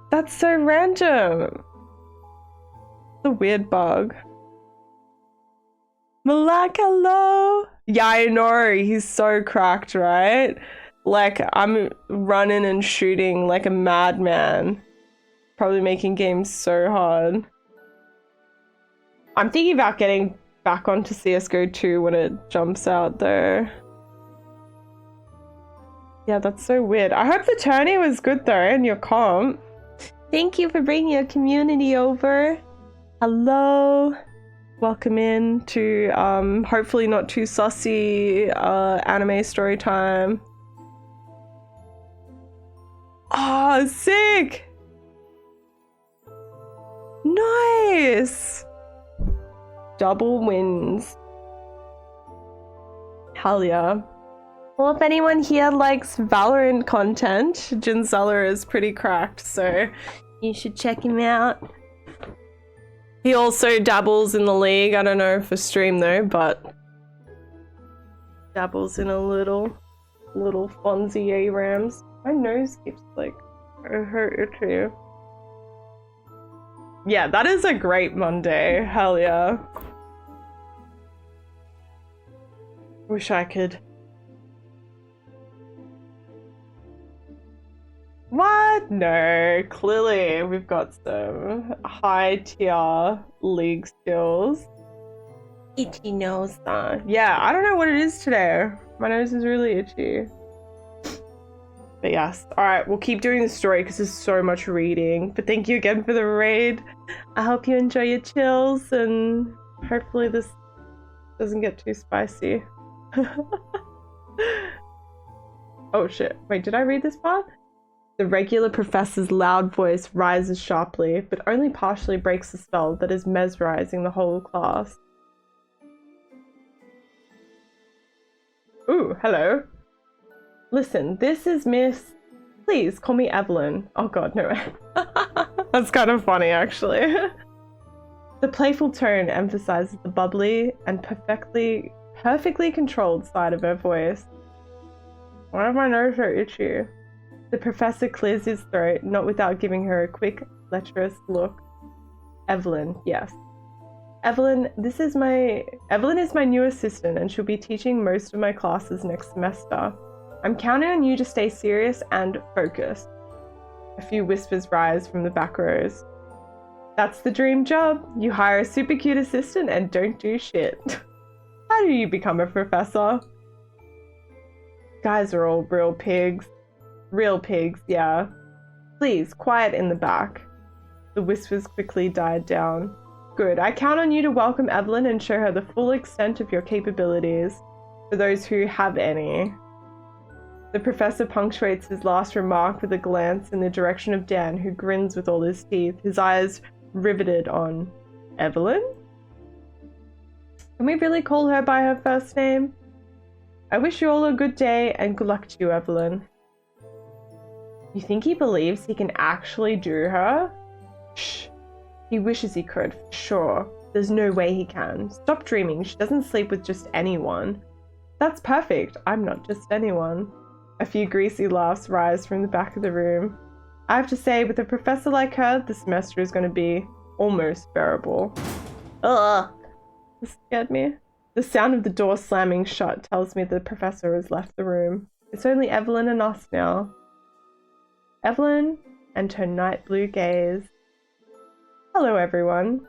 That's so random. It's a weird bug. Malak, hello! Yeah, I know. He's so cracked, right? Like, I'm running and shooting like a madman. Probably making games so hard. I'm thinking about getting back onto CSGO 2 when it jumps out there. Yeah, that's so weird. I hope the tourney was good though, and your comp. Thank you for bringing your community over. Hello. Welcome in to hopefully not too sussy anime story time. Oh, sick! Nice! Double wins. Hell yeah. Well, if anyone here likes Valorant content, Jinzella is pretty cracked, so you should check him out. He also dabbles in the league. I don't know for stream though, but dabbles in a little Fonzie ARAMs. My nose keeps like hurting. Yeah, that is a great Monday. Hell yeah. Wish I could. What? No, clearly we've got some high tier league skills. Itchy nose though. Yeah, I don't know what it is today. My nose is really itchy. But yes, alright, we'll keep doing the story because there's so much reading. But thank you again for the raid. I hope you enjoy your chills and hopefully this doesn't get too spicy. Oh shit, wait, did I read this part? The regular professor's loud voice rises sharply, but only partially breaks the spell that is mesmerizing the whole class. Ooh, hello. Listen, this is Miss... Please, call me Evelyn. Oh god, no. That's kind of funny, actually. The playful tone emphasizes the bubbly and perfectly controlled side of her voice. Why is my nose so itchy? The professor clears his throat, not without giving her a quick, lecherous look. Evelyn, yes. Evelyn is my new assistant and she'll be teaching most of my classes next semester. I'm counting on you to stay serious and focused. A few whispers rise from the back rows. That's the dream job. You hire a super cute assistant and don't do shit. How do you become a professor? Guys are all real pigs. Real pigs, yeah. Please, quiet in the back. The whispers quickly died down. Good, I count on you to welcome Evelyn and show her the full extent of your capabilities, for those who have any. The professor punctuates his last remark with a glance in the direction of Dan, who grins with all his teeth, his eyes riveted on Evelyn? Can we really call her by her first name? I wish you all a good day and good luck to you, Evelyn. You think he believes he can actually do her? Shh. He wishes he could, for sure. There's no way he can. Stop dreaming. She doesn't sleep with just anyone. That's perfect. I'm not just anyone. A few greasy laughs rise from the back of the room. I have to say, with a professor like her, the semester is going to be almost bearable. Ugh. This scared me. The sound of the door slamming shut tells me the professor has left the room. It's only Evelyn and us now. Evelyn and her night blue gaze. Hello, everyone.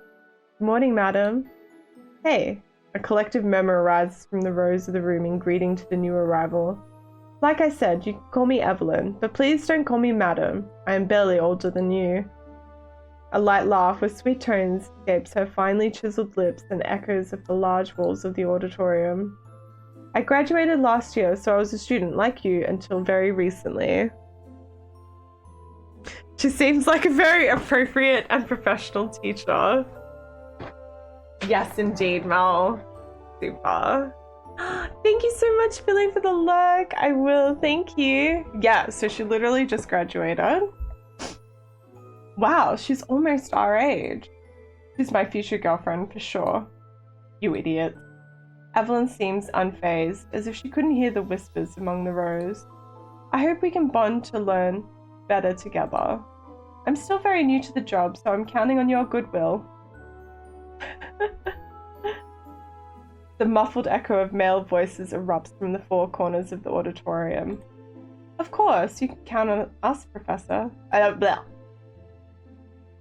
Good morning, madam. Hey. A collective murmur arises from the rows of the room in greeting to the new arrival. Like I said, you can call me Evelyn, but please don't call me madam. I am barely older than you. A light laugh with sweet tones escapes her finely chiseled lips and echoes of the large walls of the auditorium. I graduated last year, so I was a student like you until very recently. She seems like a very appropriate and professional teacher. Yes, indeed, Mel. Super. Thank you so much, Billy, for the lurk. I will, thank you. Yeah, so she literally just graduated. Wow, she's almost our age. She's my future girlfriend for sure. You idiot. Evelyn seems unfazed, as if she couldn't hear the whispers among the rows. I hope we can bond to learn better together. I'm still very new to the job, so I'm counting on your goodwill. The muffled echo of male voices erupts from the four corners of the auditorium. Of course, you can count on us, Professor.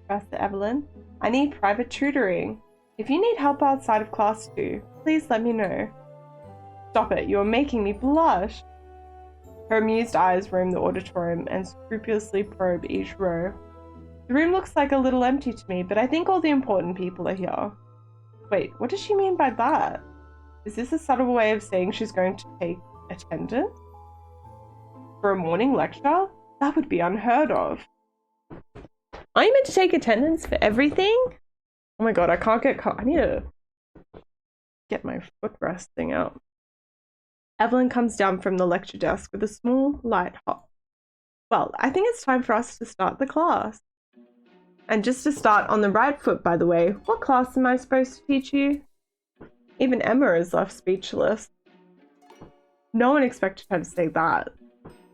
Professor Evelyn. I need private tutoring. If you need help outside of class too, please let me know. Stop it, you're making me blush. Her amused eyes roam the auditorium and scrupulously probe each row. The room looks like a little empty to me, but I think all the important people are here. Wait, what does she mean by that? Is this a subtle way of saying she's going to take attendance? For a morning lecture? That would be unheard of. Are you meant to take attendance for everything? Oh my god, I can't get caught. I need to get my footrest thing out. Evelyn comes down from the lecture desk with a small, light hop. Well, I think it's time for us to start the class. And just to start on the right foot, by the way, what class am I supposed to teach you? Even Emma is left speechless. No one expected her to say that.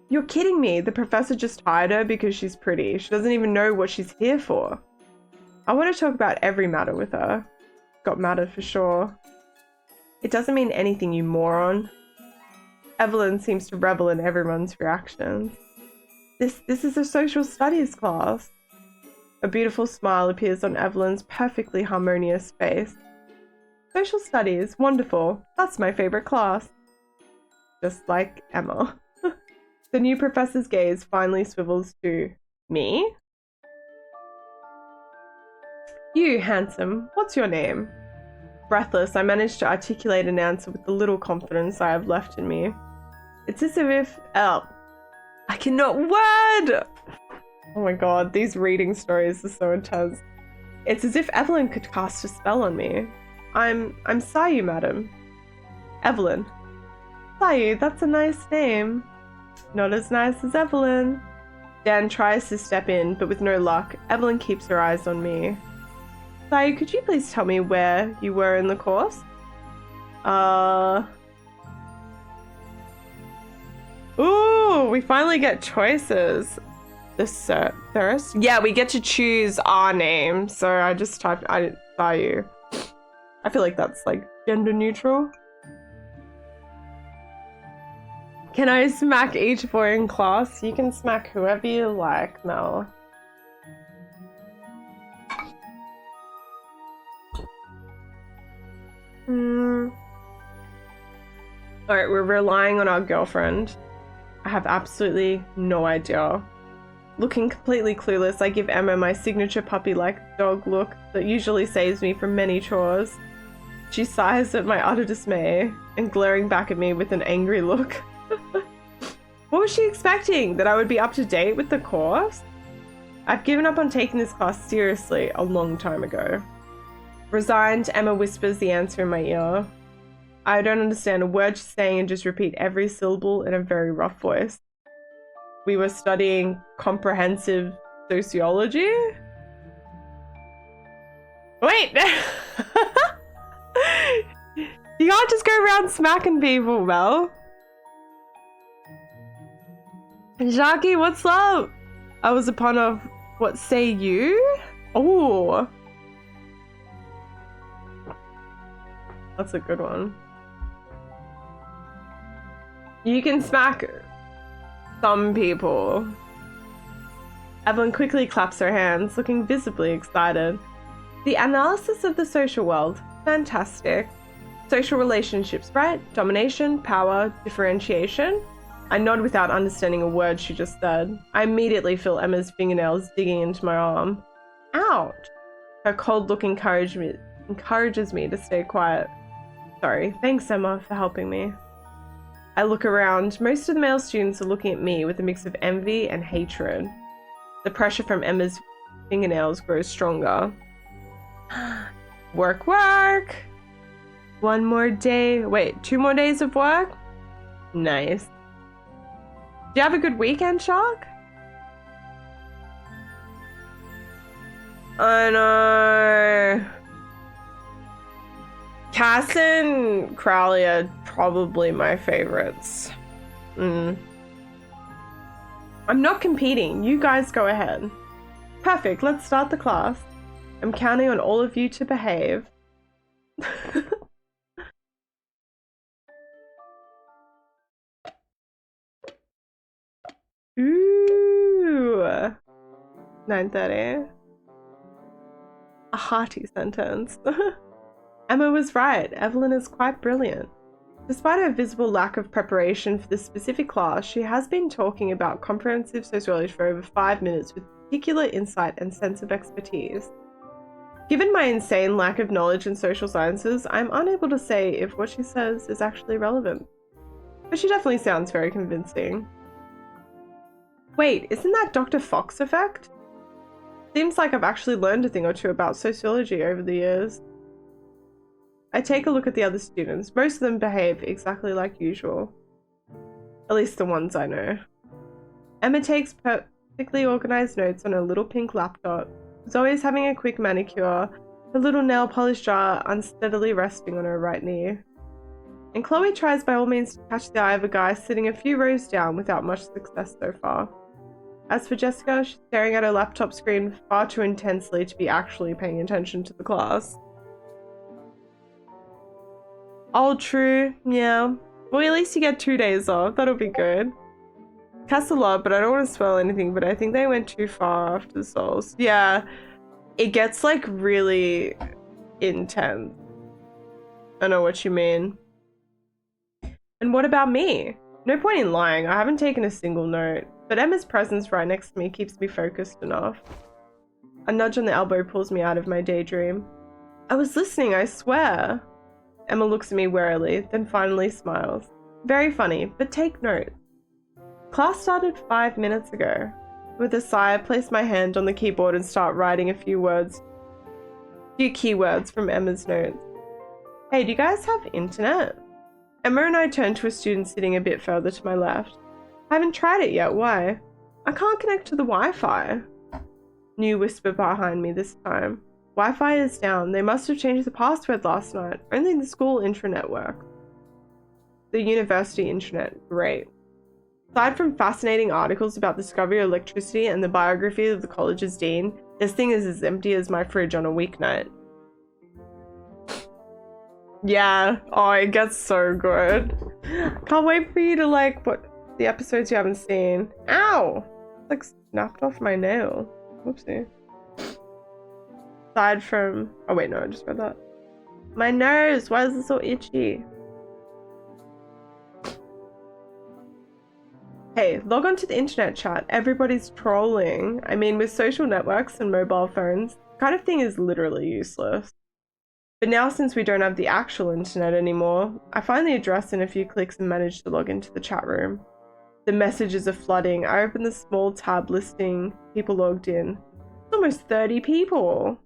You're kidding me. The professor just hired her because she's pretty. She doesn't even know what she's here for. I want to talk about every matter with her. Got matter for sure. It doesn't mean anything, you moron. Evelyn seems to revel in everyone's reactions. This is a social studies class. A beautiful smile appears on Evelyn's perfectly harmonious face. Social studies, wonderful. That's my favorite class. Just like Emma. The new professor's gaze finally swivels to me. You, handsome, what's your name? Breathless, I manage to articulate an answer with the little confidence I have left in me. It's as if, I cannot word! Oh my god, these reading stories are so intense. It's as if Evelyn could cast a spell on me. I'm Sayu, madam. Evelyn. Sayu, that's a nice name. Not as nice as Evelyn. Dan tries to step in, but with no luck, Evelyn keeps her eyes on me. Sayu, could you please tell me where you were in the course? Ooh, we finally get choices. The Thirst? Yeah, we get to choose our name. So I just typed Sayu. I feel like that's like gender neutral. Can I smack each boy in class? You can smack whoever you like, Mel. Alright, we're relying on our girlfriend. I have absolutely no idea. Looking completely clueless, I give Emma my signature puppy-like dog look that usually saves me from many chores. She sighs at my utter dismay and glaring back at me with an angry look. What was she expecting? That I would be up to date with the course? I've given up on taking this class seriously a long time ago. Resigned, Emma whispers the answer in my ear. I don't understand a word she's saying and just repeat every syllable in a very rough voice. We were studying comprehensive sociology? Wait! You can't just go around smacking people, Mel. Jackie, what's up? I was upon a... What say you? Oh. That's a good one. You can smack some people. Evelyn quickly claps her hands, looking visibly excited. The analysis of the social world. Fantastic. Social relationships, right? Domination, power, differentiation. I nod without understanding a word she just said. I immediately feel Emma's fingernails digging into my arm. Ouch. Her cold look encourages me to stay quiet. Sorry. Thanks, Emma, for helping me. I look around. Most of the male students are looking at me with a mix of envy and hatred. The pressure from Emma's fingernails grows stronger. Work, work! One more day. Wait, 2 more days of work? Nice. Did you have a good weekend, Shark? I know. Cass and Crowley are probably my favorites. I'm not competing. You guys go ahead. Perfect. Let's start the class. I'm counting on all of you to behave. Ooh. 9:30. A hearty sentence. Emma was right. Evelyn is quite brilliant. Despite her visible lack of preparation for this specific class, she has been talking about comprehensive sociology for over 5 minutes with particular insight and sense of expertise. Given my insane lack of knowledge in social sciences, I'm unable to say if what she says is actually relevant. But she definitely sounds very convincing. Wait, isn't that Dr. Fox effect? Seems like I've actually learned a thing or two about sociology over the years. I take a look at the other students. Most of them behave exactly like usual. At least the ones I know. Emma takes perfectly organized notes on her little pink laptop. She's always having a quick manicure, her little nail polish jar unsteadily resting on her right knee. And Chloe tries by all means to catch the eye of a guy sitting a few rows down without much success so far. As for Jessica, she's staring at her laptop screen far too intensely to be actually paying attention to the class. All true, yeah. Well, at least you get 2 days off. That'll be good. Cuss a lot, but I don't want to spoil anything, but I think they went too far after the souls. Yeah, it gets like really intense. I know what you mean. And what about me? No point in lying, I haven't taken a single note, but Emma's presence right next to me keeps me focused enough. A nudge on the elbow pulls me out of my daydream. I was listening, I swear. Emma looks at me warily, then finally smiles. Very funny, but take note. Class started 5 minutes ago. With a sigh, I place my hand on the keyboard and start writing a few keywords from Emma's notes. Hey, do you guys have internet? Emma and I turn to a student sitting a bit further to my left. I haven't tried it yet, why? I can't connect to the Wi-Fi. New whisper behind me this time. Wi-Fi is down. They must have changed the password last night. Only the school intranet works. The university intranet, great. Aside from fascinating articles about the discovery of electricity and the biography of the college's dean, this thing is as empty as my fridge on a weeknight. Yeah, oh, it gets so good. Can't wait for you to like what the episodes you haven't seen. Ow! Like snapped off my nail. Whoopsie. Aside from, oh wait, no, I just read that. My nose, why is it so itchy? Hey, log on to the internet chat. Everybody's trolling. I mean, with social networks and mobile phones, the kind of thing is literally useless. But now, since we don't have the actual internet anymore, I find the address in a few clicks and manage to log into the chat room. The messages are flooding. I open the small tab listing people logged in. It's almost 30 people.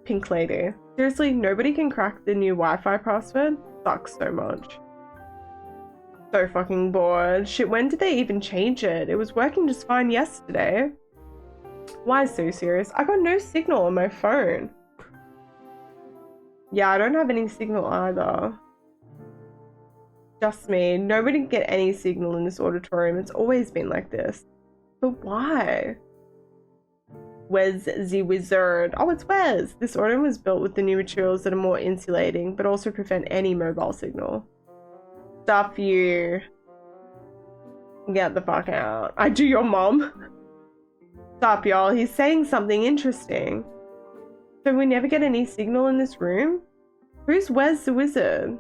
Pink lady. Seriously, nobody can crack the new Wi-Fi password? Sucks so much. So fucking bored. Shit, when did they even change it? It was working just fine yesterday. Why so serious? I got no signal on my phone. Yeah, I don't have any signal either. Just me. Nobody can get any signal in this auditorium. It's always been like this. But why? Where's the wizard? Oh, it's Wes. This auditorium was built with the new materials that are more insulating, but also prevent any mobile signal. Stuff you. Get the fuck out. I do your mom. Stop, y'all. He's saying something interesting. So we never get any signal in this room? Who's Wes the wizard?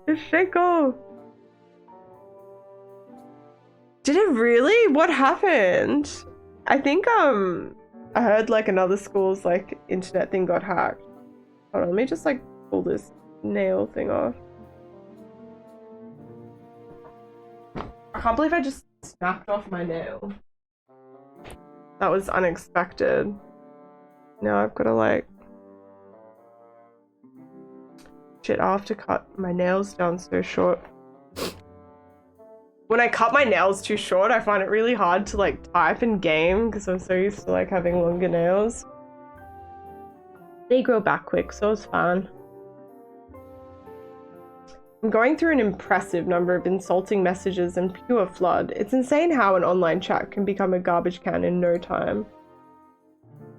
It's Shaco. Did it really? What happened? I think I heard like another school's like internet thing got hacked. Hold on, let me just like pull this nail thing off. I can't believe I just snapped off my nail. That was unexpected. Now I've got to like... Shit, I'll have to cut my nails down so short. When I cut my nails too short, I find it really hard to like type and game because I'm so used to like having longer nails. They grow back quick, so it's fine. I'm going through an impressive number of insulting messages and pure flood. It's insane how an online chat can become a garbage can in no time.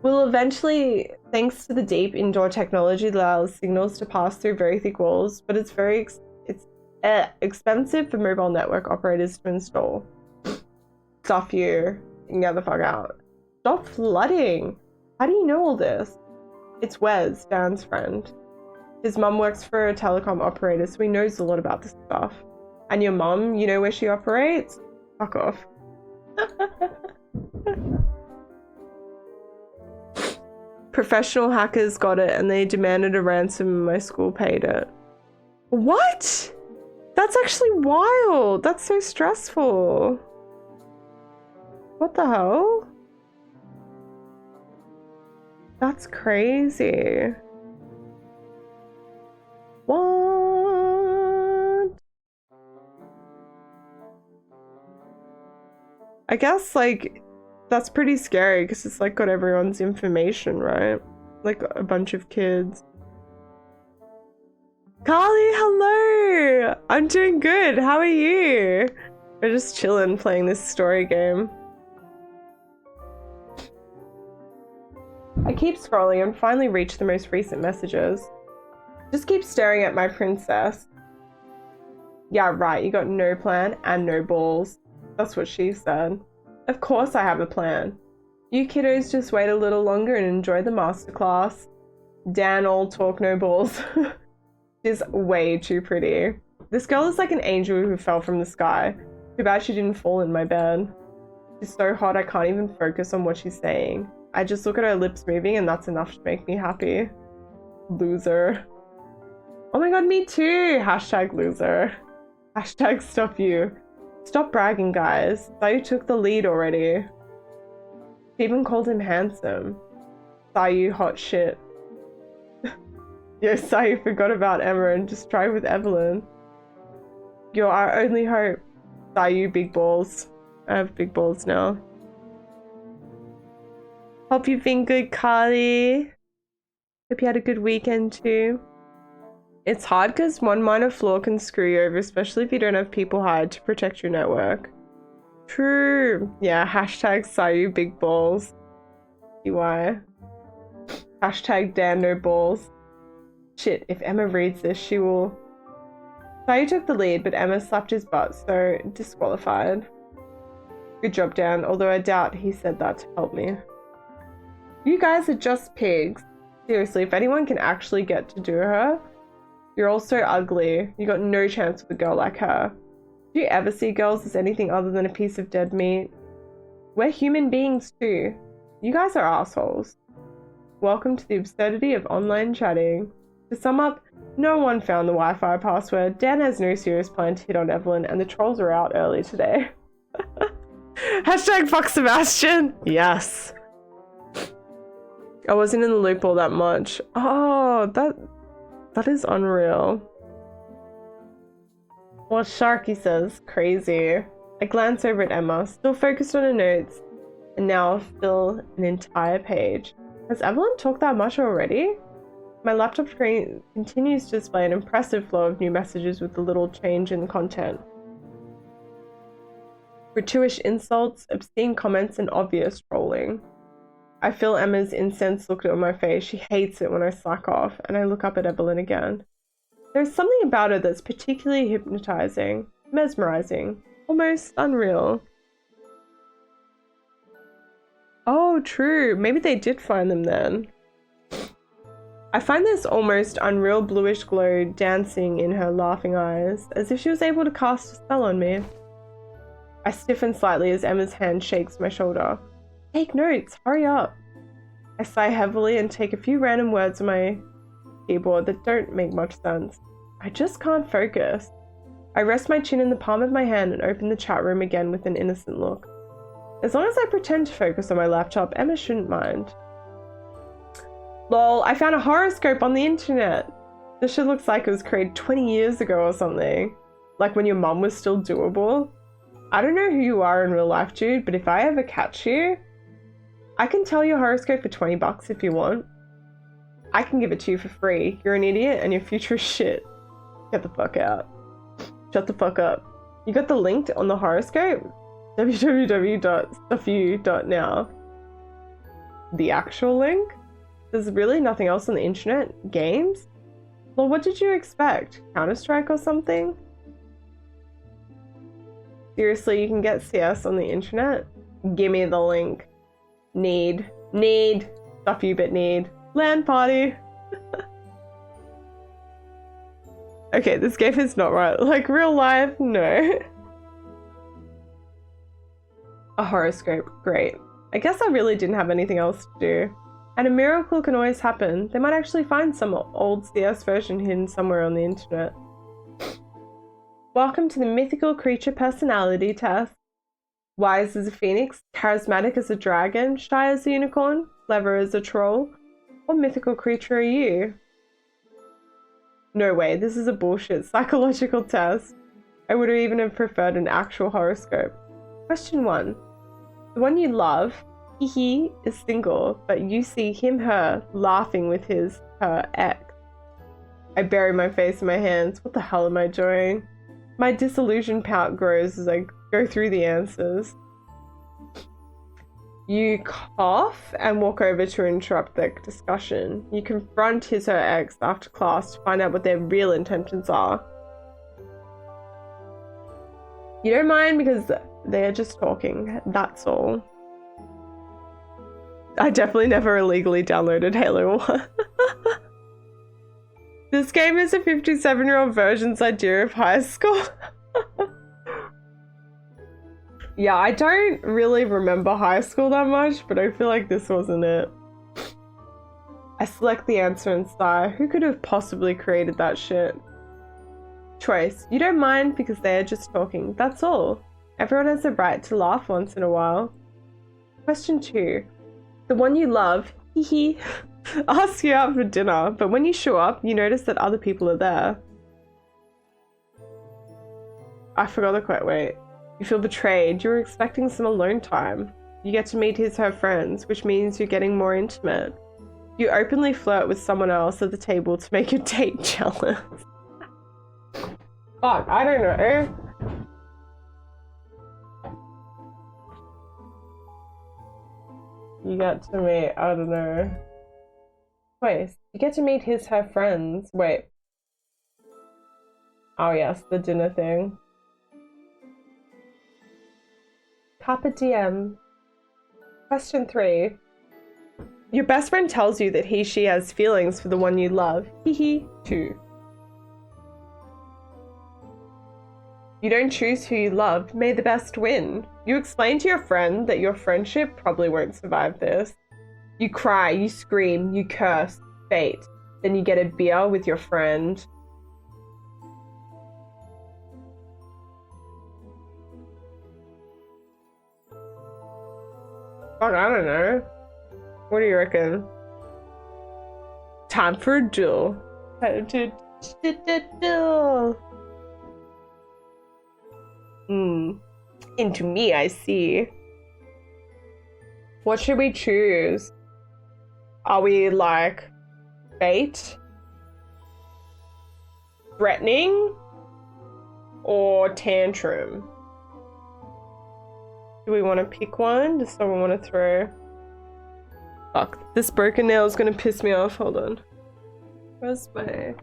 We'll eventually, thanks to the deep indoor technology that allows signals to pass through very thick walls, but it's very expensive for mobile network operators to install. Stuff you can get the fuck out. Stop flooding. How do you know all this? It's Wes, Dan's friend. His mum works for a telecom operator, so he knows a lot about this stuff. And your mum, you know where she operates? Fuck off. Professional hackers got it and they demanded a ransom and my school paid it. What? That's actually wild. That's so stressful. What the hell? That's crazy. What? I guess, like, that's pretty scary because it's, like, got everyone's information, right? Like, a bunch of kids. Carly, hello! I'm doing good. How are you? We're just chilling playing this story game. I keep scrolling and finally reach the most recent messages. Just keep staring at my princess. Yeah, right, you got no plan and no balls. That's what she said. Of course I have a plan. You kiddos just wait a little longer and enjoy the masterclass. Dan all talk no balls. She's way too pretty. This girl is like an angel who fell from the sky. Too bad she didn't fall in my bed. She's so hot I can't even focus on what she's saying. I just look at her lips moving and that's enough to make me happy. Loser. Oh my god, me too! Hashtag loser. Hashtag stop you. Stop bragging, guys. Sayu took the lead already. She even called him handsome. Sayu, hot shit. Yo, Sayu forgot about Emma and just tried with Evelyn. You're our only hope. Sayu, big balls. I have big balls now. Hope you've been good, Carly. Hope you had a good weekend too. It's hard because one minor flaw can screw you over, especially if you don't have people hired to protect your network. True. Yeah, hashtag Sayu big balls. EY. Hashtag Dan no balls. Shit, if Emma reads this, she will... Sayu took the lead, but Emma slapped his butt, so disqualified. Good job, Dan, although I doubt he said that to help me. You guys are just pigs. Seriously, if anyone can actually get to do her, you're all so ugly. You got no chance with a girl like her. Do you ever see girls as anything other than a piece of dead meat? We're human beings too. You guys are assholes. Welcome to the absurdity of online chatting. To sum up, no one found the Wi-Fi password, Dan has no serious plan to hit on Evelyn, and the trolls are out early today. Hashtag fuck Sebastian! Yes. I wasn't in the loop all that much. Oh, that is unreal. Well, Sharky says, crazy. I glance over at Emma, still focused on her notes, and now fill an entire page. Has Evelyn talked that much already? My laptop screen continues to display an impressive flow of new messages with a little change in content. Gratuitous insults, obscene comments, and obvious trolling. I feel Emma's incensed look on my face. She hates it when I slack off, and I look up at Evelyn again. There's something about her that's particularly hypnotizing, mesmerizing, almost unreal. Oh, true. Maybe they did find them then. I find this almost unreal bluish glow dancing in her laughing eyes, as if she was able to cast a spell on me. I stiffen slightly as Emma's hand shakes my shoulder. Take notes, hurry up. I sigh heavily and take a few random words on my keyboard that don't make much sense. I just can't focus. I rest my chin in the palm of my hand and open the chat room again with an innocent look. As long as I pretend to focus on my laptop, Emma shouldn't mind. Lol, I found a horoscope on the internet. This shit looks like it was created 20 years ago or something. Like when your mum was still doable. I don't know who you are in real life, dude, but if I ever catch you, I can tell your horoscope for 20 bucks if you want. I can give it to you for free. You're an idiot and your future is shit. Get the fuck out. Shut the fuck up. You got the link on the horoscope? www.stuffu.now. The actual link? There's really nothing else on the internet? Games? Well, what did you expect? Counter-Strike or something? Seriously, you can get CS on the internet? Gimme the link. Need. Stuffu bit need. LAN party. Okay, this game is not right. Like real life, no. A horoscope, great. I guess I really didn't have anything else to do. And a miracle can always happen. They might actually find some old CS version hidden somewhere on the internet. Welcome to the mythical creature personality test. Wise as a phoenix, charismatic as a dragon, shy as a unicorn, clever as a troll. What mythical creature are you? No way, this is a bullshit psychological test. I would even have preferred an actual horoscope. Question 1. The one you love, he is single, but you see him, her, laughing with her ex. I bury my face in my hands. What the hell am I doing? My disillusion pout grows as I go through the answers. You cough and walk over to interrupt the discussion. You confront his, her ex after class to find out what their real intentions are. You don't mind because they're just talking, that's all. I definitely never illegally downloaded Halo 1. This game is a 57-year-old version's idea of high school. Yeah, I don't really remember high school that much, but I feel like this wasn't it. I select the answer and sigh. Who could have possibly created that shit? Choice. You don't mind because they are just talking. That's all. Everyone has a right to laugh once in a while. Question 2. The one you love, asks you out for dinner, but when you show up, you notice that other people are there. I forgot the quote, wait. You feel betrayed. You were expecting some alone time. You get to meet his, her friends, which means you're getting more intimate. You openly flirt with someone else at the table to make your date jealous. Fuck, I don't know. You get to meet, I don't know. Wait, you get to meet his, her friends. Wait. Oh yes, the dinner thing. Carpe diem. Question 3. Your best friend tells you that he, she has feelings for the one you love. 2. You don't choose who you love. May the best win. You explain to your friend that your friendship probably won't survive this. You cry, you scream, you curse. Fate. Then you get a beer with your friend. Fuck, I don't know. What do you reckon? Time for a duel. Duel. Into me, I see. What should we choose? Are we like fate, threatening, or tantrum? Do we want to pick one? Does someone want to throw? Fuck, this broken nail is gonna piss me off. Hold on. Where's my...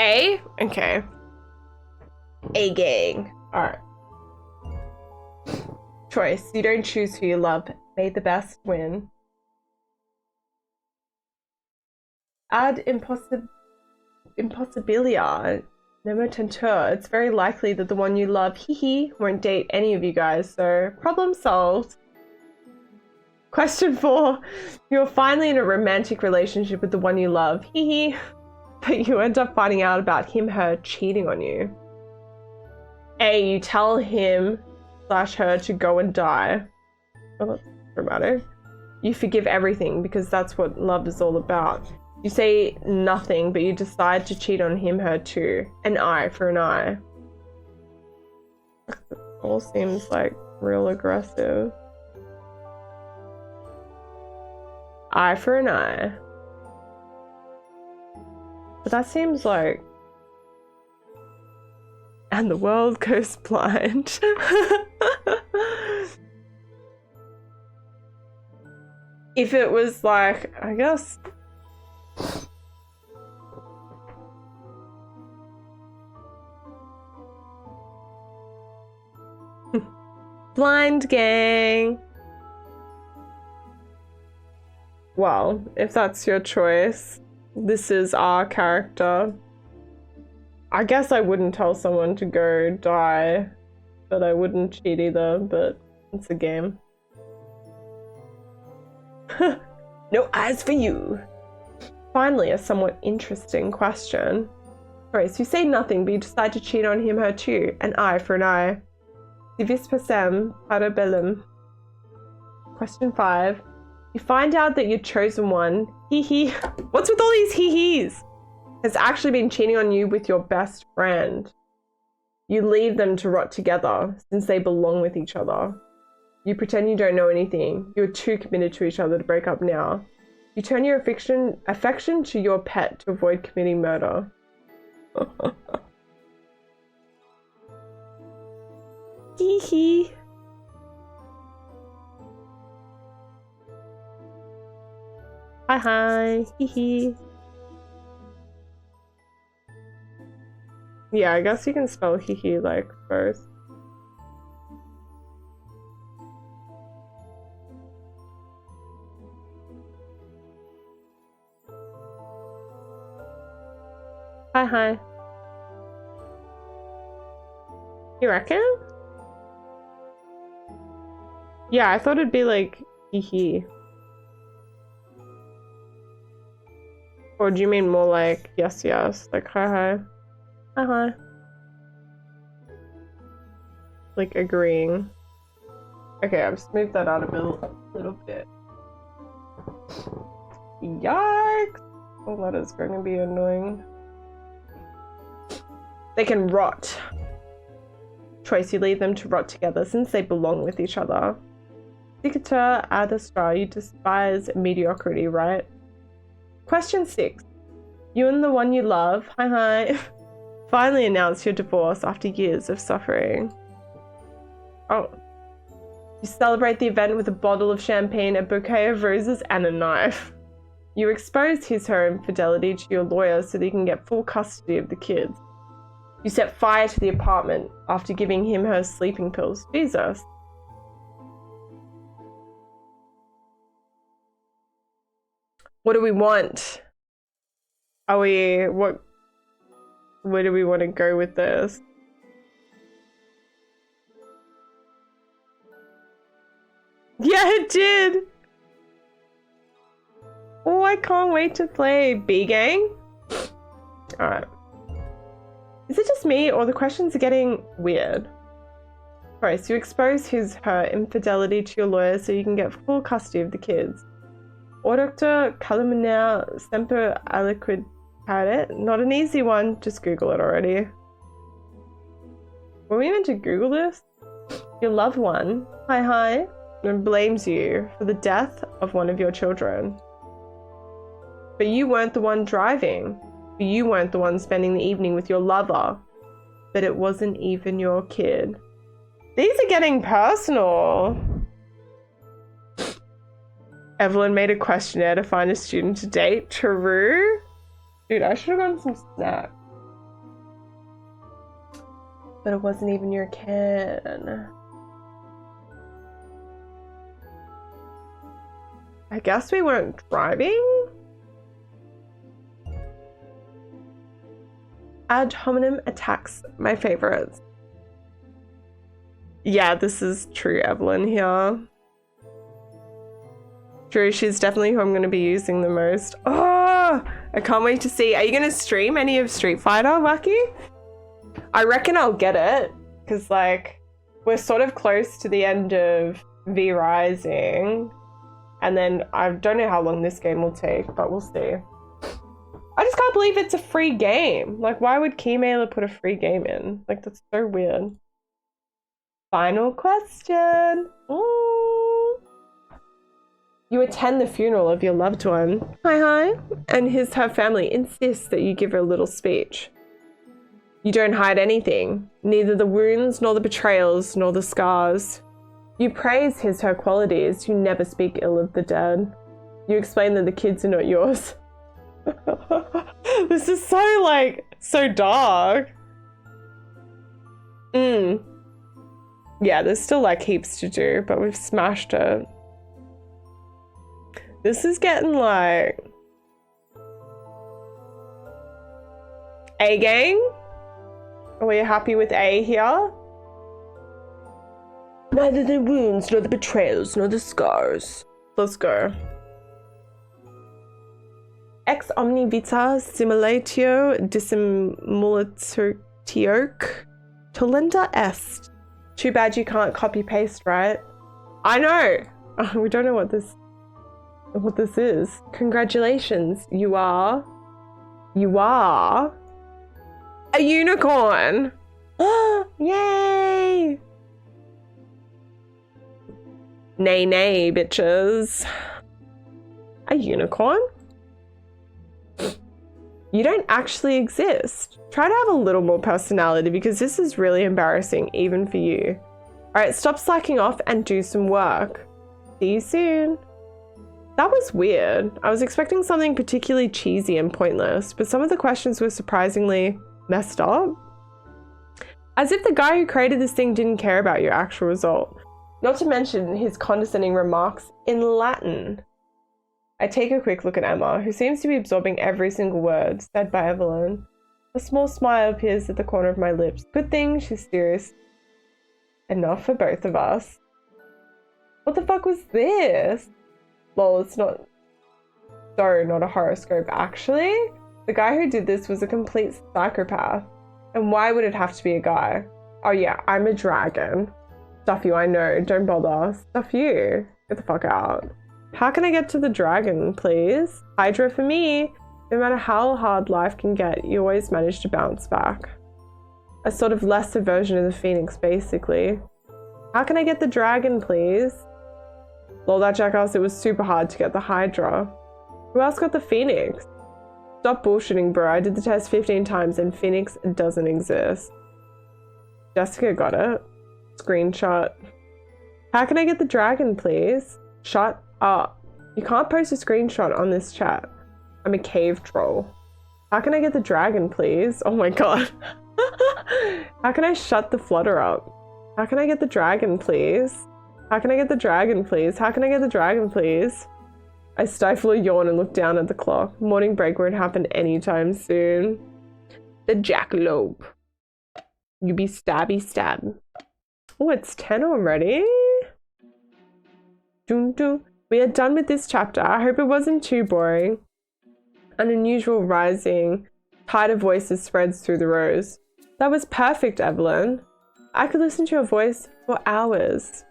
A? Okay. A gang. Alright. Choice. You don't choose who you love. May the best win. Ad impossibilia. Nemo tentur. It's very likely that the one you love, won't date any of you guys, so problem solved. Question 4. You're finally in a romantic relationship with the one you love, but you end up finding out about her cheating on you. A. You tell him/her to go and die. Oh, that's dramatic. You forgive everything because that's what love is all about. You say nothing, but you decide to cheat on her too. An eye for an eye. It all seems like real aggressive. Eye for an eye. But that seems like... And the world goes blind. If it was like, I guess... Blind gang. Well, if that's your choice, this is our character. I guess I wouldn't tell someone to go die, but I wouldn't cheat either, but it's a game. No eyes for you. Finally, a somewhat interesting question. Choice. You say nothing, but you decide to cheat on her too. An eye for an eye. Civis pacem, para bellum. Question 5. You find out that your chosen one, what's with all these hee-hees? Has actually been cheating on you with your best friend. You leave them to rot together since they belong with each other. You pretend you don't know anything. You're too committed to each other to break up now. You turn your affection to your pet to avoid committing murder. Hee. Hi. Hee. Yeah, I guess you can spell hee like first. Hi. You reckon? Yeah, I thought it'd be like hee. Or do you mean more like yes, like hi? Like agreeing. Okay, I've smoothed that out a little bit. Yikes! Oh, that is going to be annoying. They can rot. Choice, you leave them to rot together since they belong with each other. Dictator Adastra, you despise mediocrity, right? Question 6. You and the one you love, finally announce your divorce after years of suffering. Oh. You celebrate the event with a bottle of champagne, a bouquet of roses, and a knife. You expose her infidelity to your lawyer so that you can get full custody of the kids. You set fire to the apartment after giving her sleeping pills. Jesus. What do we want? Where do we want to go with this? Yeah, it did! Oh, I can't wait to play B-Gang. Alright. Is it just me, or the questions are getting weird? Sorry, so you expose her infidelity to your lawyer so you can get full custody of the kids. Auditor caluminar semper aliquid it. Not an easy one, just Google it already. Were we meant to Google this? Your loved one, and blames you for the death of one of your children. But you weren't the one driving. You weren't the one spending the evening with your lover. But it wasn't even your kid. These are getting personal. Evelyn made a questionnaire to find a student to date. True? Dude, I should have gotten some snacks. but it wasn't even your kid. I guess we weren't driving? Ad hominem attacks, my favorites. Yeah, this is true, Evelyn here. True, she's definitely who I'm going to be using the most. Oh, I can't wait to see. Are you going to stream any of Street Fighter, Wacky? I reckon I'll get it, because, like, we're sort of close to the end of V Rising, and then I don't know how long this game will take, but we'll see. I just can't believe it's a free game. Like, why would Keymailer put a free game in? Like, that's so weird. Final question. Ooh. You attend the funeral of your loved one. Hi. And her family insists that you give her a little speech. You don't hide anything. Neither the wounds, nor the betrayals, nor the scars. You praise her qualities. You never speak ill of the dead. You explain that the kids are not yours. This is so, like, so dark. Yeah, there's still, like, heaps to do, but we've smashed it. This is getting, like... A gang? Are we happy with A here? Neither the wounds, nor the betrayals, nor the scars. Let's go. Ex omni vita simulatio dissimulatoque tolenda est. Too bad you can't copy paste, right? I know. We don't know what this is. Congratulations, you are a unicorn. Yay! Nay, bitches. A unicorn? You don't actually exist. Try to have a little more personality because this is really embarrassing, even for you. Alright, stop slacking off and do some work. See you soon. That was weird. I was expecting something particularly cheesy and pointless, but some of the questions were surprisingly messed up. As if the guy who created this thing didn't care about your actual result. Not to mention his condescending remarks in Latin. I take a quick look at Emma, who seems to be absorbing every single word said by Evelyn. A small smile appears at the corner of my lips. Good thing she's serious enough for both of us. What the fuck was this? Lol, it's not... Sorry, not a horoscope, actually. The guy who did this was a complete psychopath. And why would it have to be a guy? Oh yeah, I'm a dragon. Stuff you, I know. Don't bother. Stuff you. Get the fuck out. How can I get to the dragon, please? Hydra for me. No matter how hard life can get, you always manage to bounce back. A sort of lesser version of the phoenix, basically. How can I get the dragon, please? Lol, that jackass, it was super hard to get the Hydra. Who else got the phoenix? Stop bullshitting, bro. I did the test 15 times and phoenix doesn't exist. Jessica got it. Screenshot. How can I get the dragon, please? Shut up. You can't post a screenshot on this chat. I'm a cave troll. How can I get the dragon, please? Oh my god. How can I shut the flutter up? How can I get the dragon, please? How can I get the dragon, please? How can I get the dragon, please? I stifle a yawn and look down at the clock. Morning break won't happen anytime soon. The jackalope. You be stabby stab. Oh, it's 10 already. Dun dun. We are done with this chapter. I hope it wasn't too boring. An unusual rising tide of voices spreads through the rows. That was perfect, Evelyn. I could listen to your voice for hours.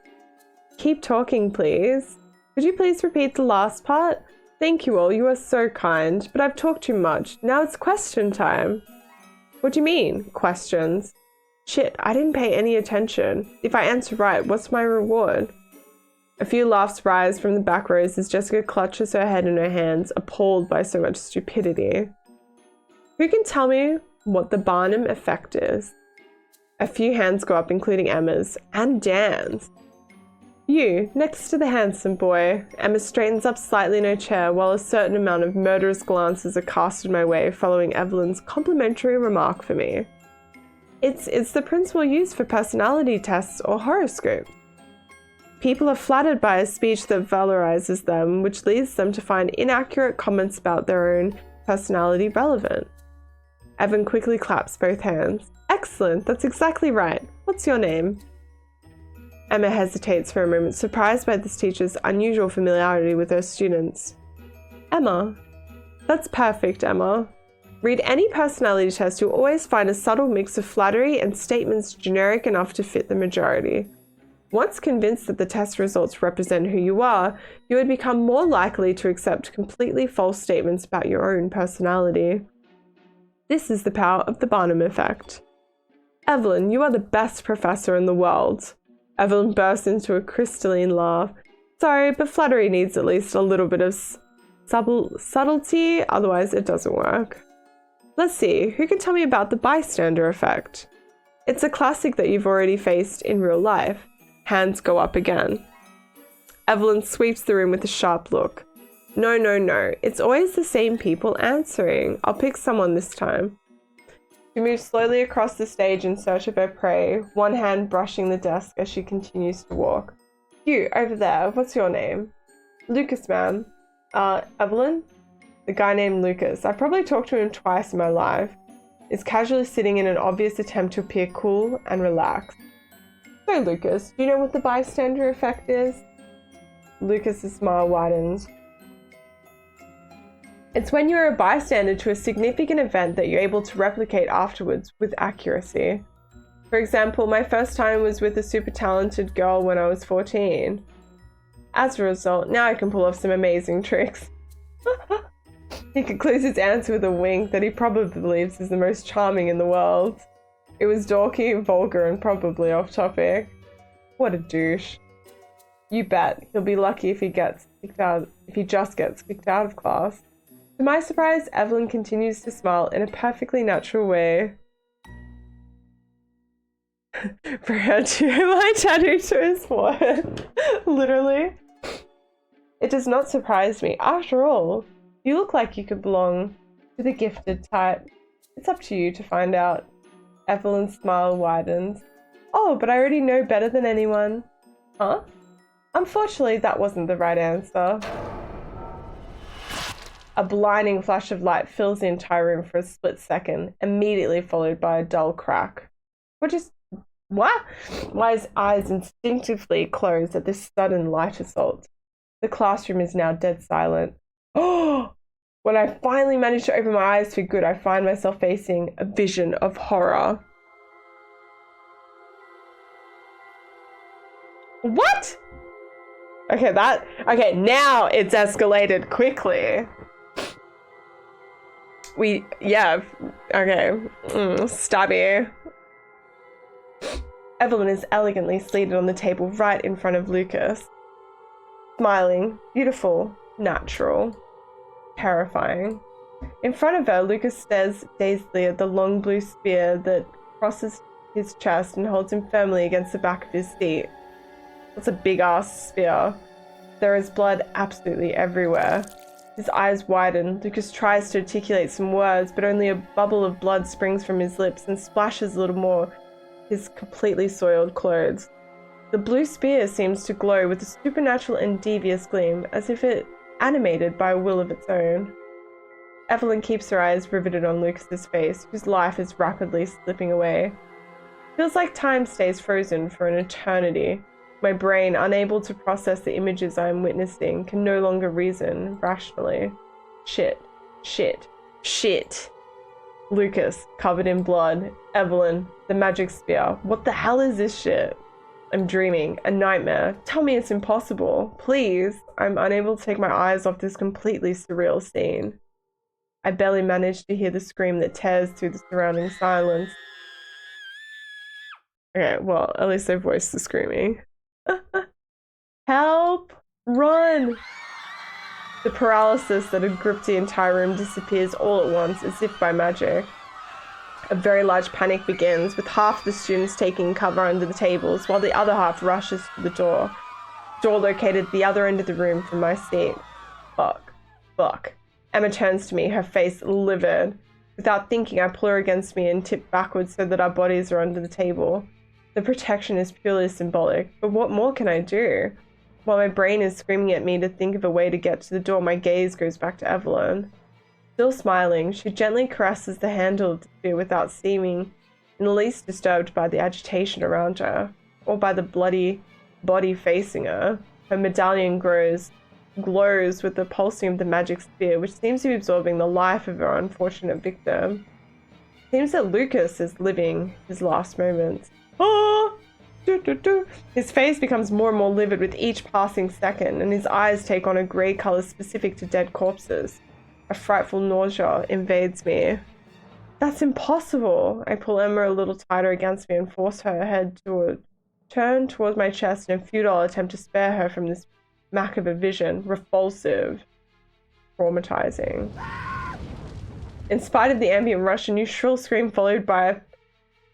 Keep talking, please. Could you please repeat the last part? Thank you all, you are so kind, but I've talked too much. Now it's question time. What do you mean, questions? Shit, I didn't pay any attention. If I answer right, what's my reward? A few laughs rise from the back rows as Jessica clutches her head in her hands, appalled by so much stupidity. Who can tell me what the Barnum effect is? A few hands go up, including Emma's, and Dan's. You, next to the handsome boy. Emma straightens up slightly in her chair while a certain amount of murderous glances are casted my way following Evelyn's complimentary remark for me. It's the principle used for personality tests or horoscopes. People are flattered by a speech that valorizes them, which leads them to find inaccurate comments about their own personality relevant. Evan quickly claps both hands. Excellent, that's exactly right. What's your name? Emma hesitates for a moment, surprised by this teacher's unusual familiarity with her students. Emma. That's perfect, Emma. Read any personality test, you'll always find a subtle mix of flattery and statements generic enough to fit the majority. Once convinced that the test results represent who you are, you would become more likely to accept completely false statements about your own personality. This is the power of the Barnum effect. Evelyn, you are the best professor in the world. Evelyn burst into a crystalline laugh. Sorry, but flattery needs at least a little bit of subtlety, otherwise it doesn't work. Let's see, who can tell me about the bystander effect? It's a classic that you've already faced in real life. Hands go up again. Evelyn sweeps the room with a sharp look. No, it's always the same people answering. I'll pick someone this time. She moves slowly across the stage in search of her prey, one hand brushing the desk as she continues to walk. You, over there, what's your name? Lucas, ma'am. Evelyn? The guy named Lucas. I've probably talked to him twice in my life. Is casually sitting in an obvious attempt to appear cool and relaxed. So, Lucas, do you know what the bystander effect is? Lucas's smile widens. It's when you're a bystander to a significant event that you're able to replicate afterwards with accuracy. For example, my first time was with a super talented girl when I was 14. As a result, now I can pull off some amazing tricks. He concludes his answer with a wink that he probably believes is the most charming in the world. It was dorky, vulgar, and probably off topic. What a douche. You bet, he'll be lucky if he just gets kicked out of class. To my surprise, Evelyn continues to smile in a perfectly natural way. For her to my tattoo to his forehead. Literally. It does not surprise me. After all, you look like you could belong to the gifted type. It's up to you to find out. Evelyn's smile widens. Oh, but I already know better than anyone. Huh? Unfortunately, that wasn't the right answer. A blinding flash of light fills the entire room for a split second, immediately followed by a dull crack. What? Why's eyes instinctively closed at this sudden light assault. The classroom is now dead silent. Oh! When I finally manage to open my eyes for good, I find myself facing a vision of horror. What? Okay, now it's escalated quickly. Stabby. Evelyn is elegantly seated on the table right in front of Lucas. Smiling, beautiful, natural, terrifying. In front of her, Lucas stares dazedly at the long blue spear that crosses his chest and holds him firmly against the back of his seat. That's a big-ass spear. There is blood absolutely everywhere. His eyes widen. Lucas tries to articulate some words, but only a bubble of blood springs from his lips and splashes a little more his completely soiled clothes. The blue spear seems to glow with a supernatural and devious gleam, as if it animated by a will of its own. Evelyn keeps her eyes riveted on Lucas's face, whose life is rapidly slipping away. Feels like time stays frozen for an eternity. My brain, unable to process the images I am witnessing, can no longer reason rationally. Shit. Lucas, covered in blood. Evelyn, the magic spear. What the hell is this shit? I'm dreaming. A nightmare. Tell me it's impossible. Please. I'm unable to take my eyes off this completely surreal scene. I barely manage to hear the scream that tears through the surrounding silence. Okay, well, at least I voiced the screaming. Help! Run! The paralysis that had gripped the entire room disappears all at once, as if by magic. A very large panic begins, with half the students taking cover under the tables, while the other half rushes to the door. Door located at the other end of the room from my seat. Fuck. Emma turns to me, her face livid. Without thinking, I pull her against me and tip backwards so that our bodies are under the table. The protection is purely symbolic, but what more can I do? While my brain is screaming at me to think of a way to get to the door, my gaze goes back to Evelyn. Still smiling, she gently caresses the handle of the spear without seeming in the least disturbed by the agitation around her, or by the bloody body facing her. Her medallion glows with the pulsing of the magic spear, which seems to be absorbing the life of her unfortunate victim. It seems that Lucas is living his last moments. Oh! His face becomes more and more livid with each passing second, and his eyes take on a grey colour specific to dead corpses. A frightful nausea invades me. That's impossible! I pull Emma a little tighter against me and force her head to turn towards my chest in a futile attempt to spare her from this macabre vision. Repulsive. Traumatizing. In spite of the ambient rush, a new shrill scream followed by a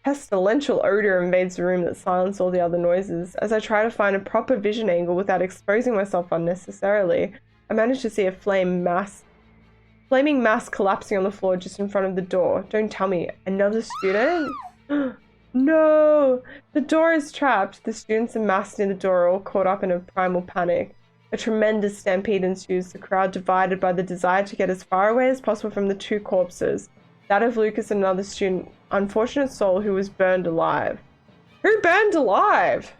pestilential odor invades the room that silences all the other noises. As I try to find a proper vision angle without exposing myself unnecessarily, I manage to see a flaming mass collapsing on the floor just in front of the door. Don't tell me, another student? No! The door is trapped. The students amassed near the door are all caught up in a primal panic. A tremendous stampede ensues, the crowd divided by the desire to get as far away as possible from the two corpses. That of Lucas and another student, unfortunate soul who was burned alive. Who burned alive?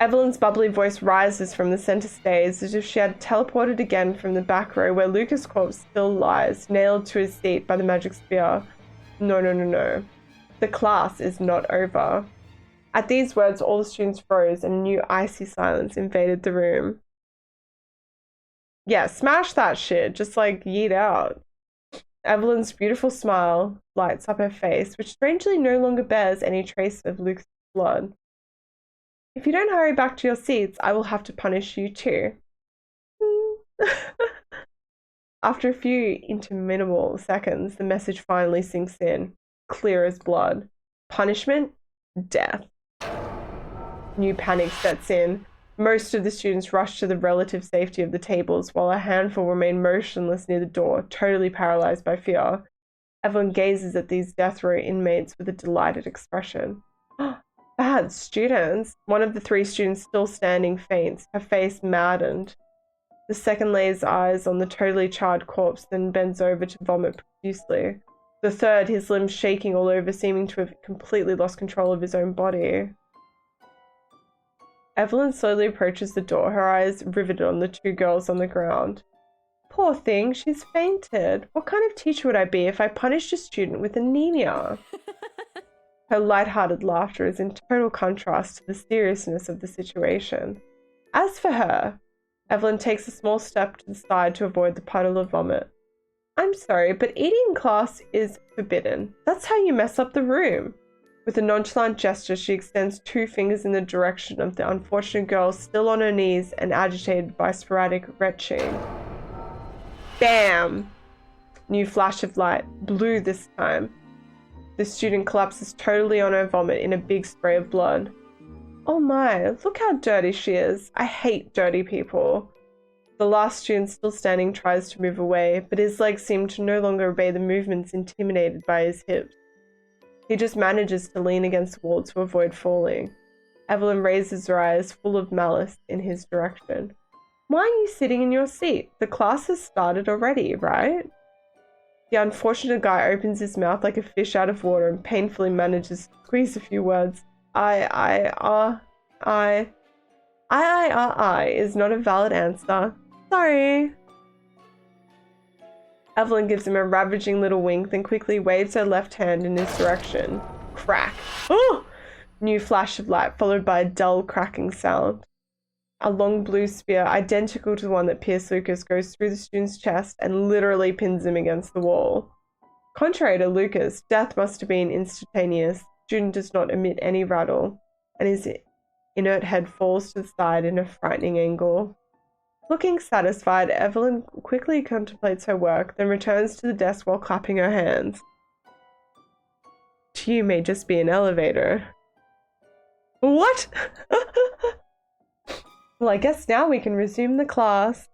Evelyn's bubbly voice rises from the center stage as if she had teleported again from the back row where Lucas' corpse still lies, nailed to his seat by the magic spear. No. The class is not over. At these words, all the students froze and a new icy silence invaded the room. Yeah, smash that shit. Just like yeet out. Evelyn's beautiful smile lights up her face, which strangely no longer bears any trace of Luke's blood. If you don't hurry back to your seats, I will have to punish you too. After a few interminable seconds, the message finally sinks in, clear as blood. Punishment? Death. New panic sets in. Most of the students rush to the relative safety of the tables, while a handful remain motionless near the door, totally paralyzed by fear. Evelyn gazes at these death row inmates with a delighted expression. Bad students. One of the three students still standing faints, her face maddened. The second lays eyes on the totally charred corpse, then bends over to vomit profusely. The third, his limbs shaking all over, seeming to have completely lost control of his own body. Evelyn slowly approaches the door, her eyes riveted on the two girls on the ground. Poor thing, she's fainted. What kind of teacher would I be if I punished a student with anemia? Her light-hearted laughter is in total contrast to the seriousness of the situation. As for her, Evelyn takes a small step to the side to avoid the puddle of vomit. I'm sorry, but eating in class is forbidden. That's how you mess up the room. With a nonchalant gesture, she extends two fingers in the direction of the unfortunate girl still on her knees and agitated by sporadic retching. Bam! New flash of light, blue this time. The student collapses totally on her vomit in a big spray of blood. Oh my, look how dirty she is. I hate dirty people. The last student still standing tries to move away, but his legs seem to no longer obey the movements intimidated by his hips. He just manages to lean against the wall to avoid falling. Evelyn raises her eyes full of malice in his direction. Why are you sitting in your seat? The class has started already, right? The unfortunate guy opens his mouth like a fish out of water and painfully manages to squeeze a few words. I is not a valid answer. Sorry. Evelyn gives him a ravaging little wink, then quickly waves her left hand in his direction. Crack. Oh! New flash of light, followed by a dull cracking sound. A long blue spear, identical to the one that pierced Lucas, goes through the student's chest and literally pins him against the wall. Contrary to Lucas, death must have been instantaneous. The student does not emit any rattle, and his inert head falls to the side in a frightening angle. Looking satisfied, Evelyn quickly contemplates her work, then returns to the desk while clapping her hands. To you may just be an elevator. What? Well, I guess now we can resume the class.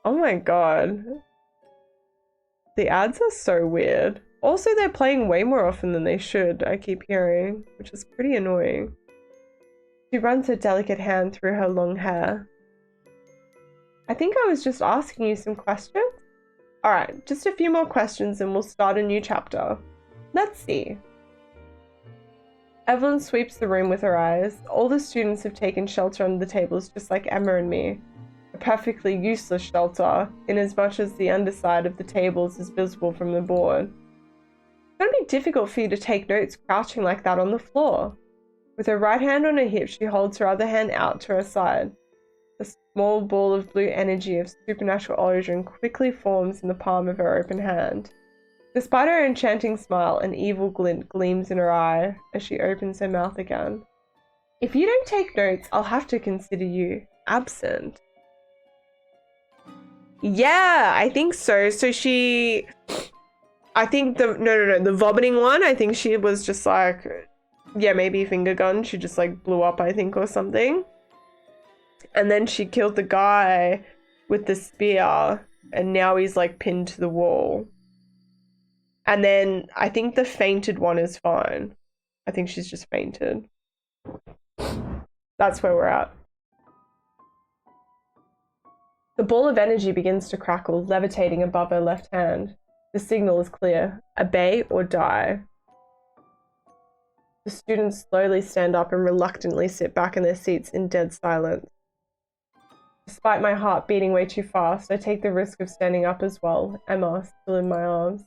Oh my god. The ads are so weird. Also, they're playing way more often than they should, I keep hearing, which is pretty annoying. She runs her delicate hand through her long hair. I think I was just asking you some questions. Alright, just a few more questions and we'll start a new chapter. Let's see. Evelyn sweeps the room with her eyes. All the students have taken shelter under the tables just like Emma and me. A perfectly useless shelter, in as much as the underside of the tables is visible from the board. It's going to be difficult for you to take notes crouching like that on the floor. With her right hand on her hip, she holds her other hand out to her side. A small ball of blue energy of supernatural origin quickly forms in the palm of her open hand. Despite her enchanting smile, an evil glint gleams in her eye as she opens her mouth again. If you don't take notes, I'll have to consider you absent. Yeah, I think so. I think the vomiting one, I think she was just like, yeah, maybe finger gun. She just like blew up, I think, or something. And then she killed the guy with the spear, and now he's like pinned to the wall. And then I think the fainted one is fine. I think she's just fainted. That's where we're at. The ball of energy begins to crackle, levitating above her left hand. The signal is clear. Obey or die. The students slowly stand up and reluctantly sit back in their seats in dead silence. Despite my heart beating way too fast, I take the risk of standing up as well, Emma still in my arms.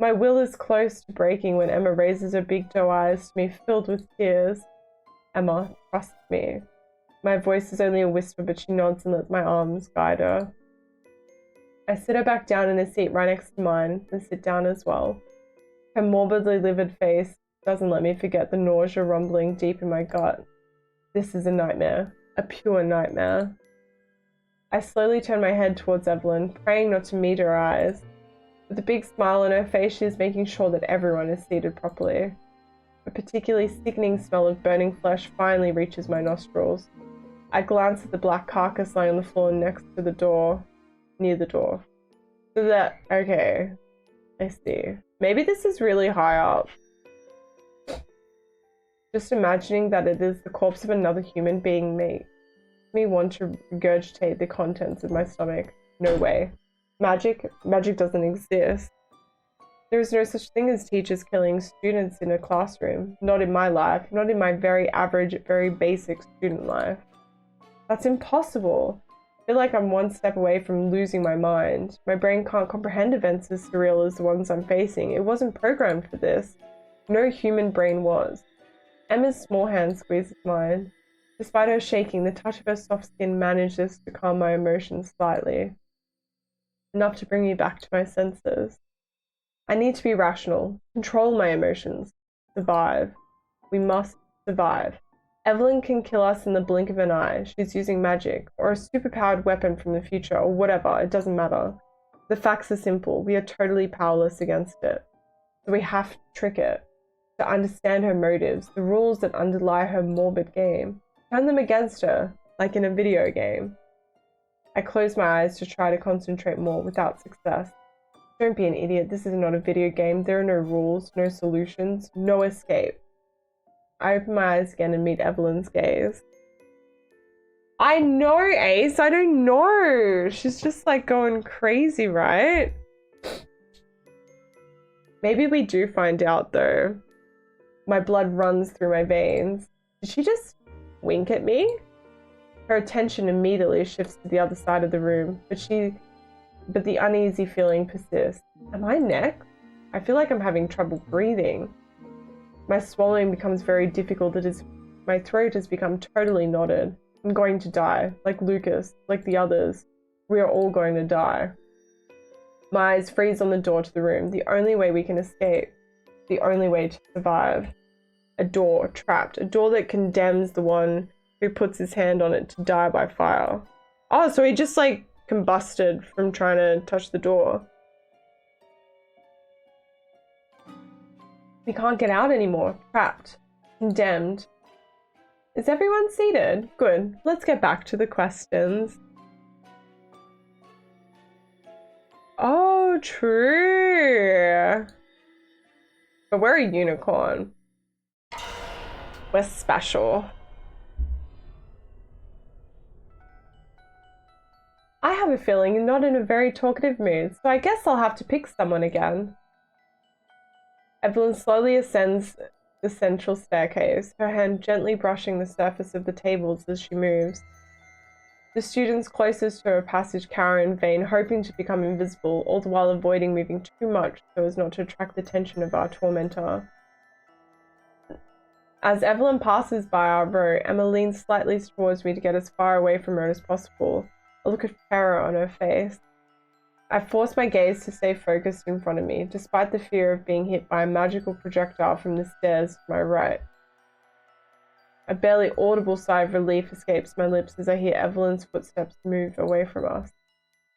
My will is close to breaking when Emma raises her big doe eyes to me filled with tears. Emma, trust me. My voice is only a whisper, but she nods and lets my arms guide her. I sit her back down in the seat right next to mine and sit down as well. Her morbidly livid face doesn't let me forget the nausea rumbling deep in my gut. This is a nightmare. A pure nightmare. I slowly turn my head towards Evelyn, praying not to meet her eyes. With a big smile on her face, she is making sure that everyone is seated properly. A particularly sickening smell of burning flesh finally reaches my nostrils. I glance at the black carcass lying on the floor next to the door, near the door. So that, okay, I see. Maybe this is really high up. Just imagining that it is the corpse of another human being makes me want to regurgitate the contents of my stomach. No way. Magic doesn't exist. There is no such thing as teachers killing students in a classroom. Not in my life. Not in my very average, very basic student life. That's impossible. I feel like I'm one step away from losing my mind. My brain can't comprehend events as surreal as the ones I'm facing. It wasn't programmed for this. No human brain was. Emma's small hand squeezes mine. Despite her shaking, the touch of her soft skin manages to calm my emotions slightly. Enough to bring me back to my senses. I need to be rational, control my emotions, survive. We must survive. Evelyn can kill us in the blink of an eye. She's using magic, or a superpowered weapon from the future, or whatever, it doesn't matter. The facts are simple. We are totally powerless against it. So we have to trick it, to understand her motives, the rules that underlie her morbid game. Turn them against her, like in a video game. I close my eyes to try to concentrate more without success. Don't be an idiot, this is not a video game. There are no rules, no solutions, no escape. I open my eyes again and meet Evelyn's gaze. I know, Ace, I don't know. She's just like going crazy, right? Maybe we do find out though. My blood runs through my veins. Did she just wink at me? Her attention immediately shifts to the other side of the room, but the uneasy feeling persists. Am I next? I feel like I'm having trouble breathing. My swallowing becomes very difficult. My throat has become totally knotted. I'm going to die, like Lucas, like the others. We are all going to die. My eyes freeze on the door to the room. The only way we can escape. The only way to survive. A door, trapped. A door that condemns the one who puts his hand on it to die by fire. Oh, so he just like combusted from trying to touch the door. We can't get out anymore. Trapped. Condemned. Is everyone seated? Good. Let's get back to the questions. Oh, true. But we're a unicorn. We're special. I have a feeling you're not in a very talkative mood, so I guess I'll have to pick someone again. Evelyn slowly ascends the central staircase, her hand gently brushing the surface of the tables as she moves. The students closest to her passage cower in vain, hoping to become invisible, all the while avoiding moving too much so as not to attract the attention of our tormentor. As Evelyn passes by our row, Emma leans slightly towards me to get as far away from her as possible, a look of terror on her face. I force my gaze to stay focused in front of me, despite the fear of being hit by a magical projectile from the stairs to my right. A barely audible sigh of relief escapes my lips as I hear Evelyn's footsteps move away from us.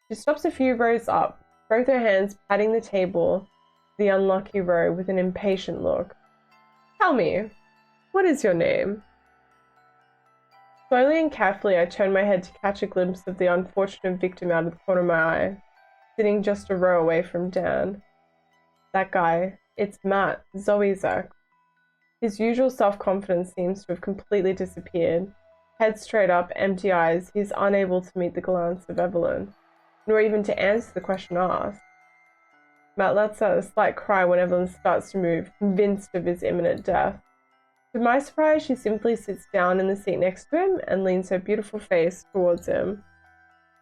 She stops a few rows up, both her hands patting the table, the unlucky row, with an impatient look. Tell me, what is your name? Slowly and carefully I turn my head to catch a glimpse of the unfortunate victim out of the corner of my eye, sitting just a row away from Dan. That guy, it's Matt, Zoe's ex. His usual self-confidence seems to have completely disappeared. Head straight up, empty eyes, he is unable to meet the glance of Evelyn, nor even to answer the question asked. Matt lets out a slight cry when Evelyn starts to move, convinced of his imminent death. To my surprise, she simply sits down in the seat next to him and leans her beautiful face towards him.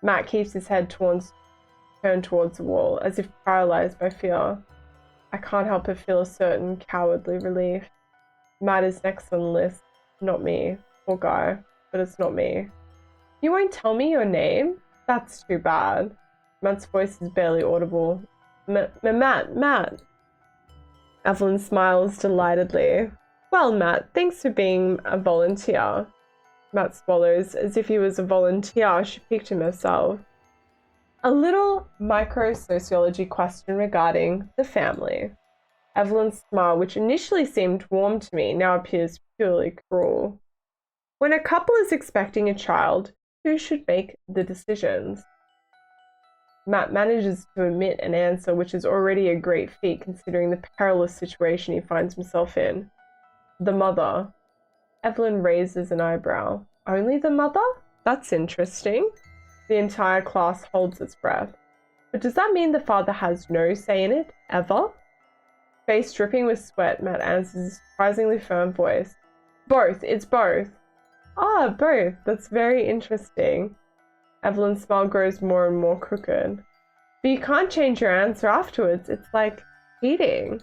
Matt keeps his head turned towards the wall, as if paralyzed by fear. I can't help but feel a certain cowardly relief. Matt is next on the list, not me. Poor guy, but it's not me. You won't tell me your name? That's too bad. Matt's voice is barely audible. Matt. Evelyn smiles delightedly. Well, Matt, thanks for being a volunteer. Matt swallows. As if he was a volunteer, she picked him herself. A little micro-sociology question regarding the family. Evelyn's smile, which initially seemed warm to me, now appears purely cruel. When a couple is expecting a child, who should make the decisions? Matt manages to omit an answer, which is already a great feat considering the perilous situation he finds himself in. The mother. Evelyn raises an eyebrow. Only the mother? That's interesting. The entire class holds its breath. But does that mean the father has no say in it, ever? Face dripping with sweat, Matt answers in a surprisingly firm voice. Both, it's both. Ah, both. That's very interesting. Evelyn's smile grows more and more crooked. But you can't change your answer afterwards. It's like cheating.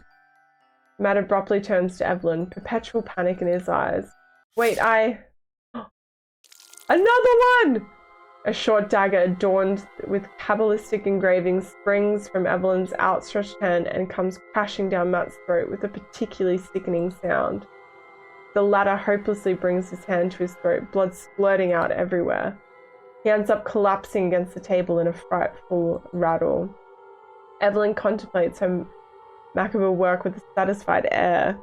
Matt abruptly turns to Evelyn, perpetual panic in his eyes. Wait, Another one! A short dagger adorned with Kabbalistic engravings springs from Evelyn's outstretched hand and comes crashing down Matt's throat with a particularly sickening sound. The latter hopelessly brings his hand to his throat, blood splurting out everywhere. He ends up collapsing against the table in a frightful rattle. Evelyn contemplates her macabre work with a satisfied air,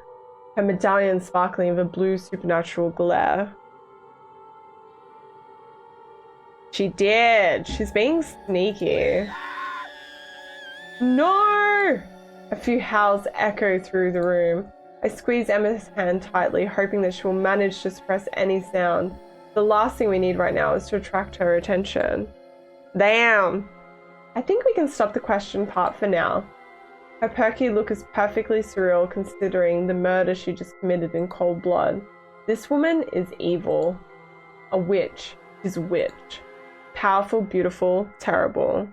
her medallion sparkling with a blue supernatural glare. She did! She's being sneaky. No! A few howls echo through the room. I squeeze Emma's hand tightly, hoping that she will manage to suppress any sound. The last thing we need right now is to attract her attention. Damn! I think we can stop the question part for now. Her perky look is perfectly surreal considering the murder she just committed in cold blood. This woman is evil. A witch. She's a witch. Powerful, beautiful, terrible.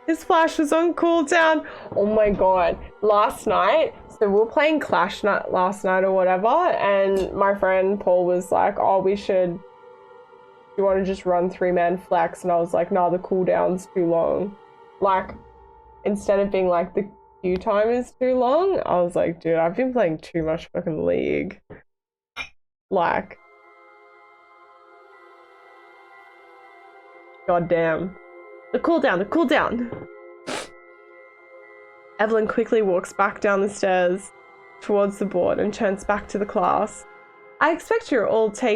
His flash was on cooldown. Oh my god. Last night, so we were playing Clash last night or whatever, and my friend Paul was like, oh, do you want to just run 3-man flex? And I was like, nah, the cooldown's too long. Like, instead of being like, the queue time is too long, I was like, dude, I've been playing too much fucking League. Like, god damn. The cooldown. Evelyn quickly walks back down the stairs towards the board and turns back to the class. I expect you're all take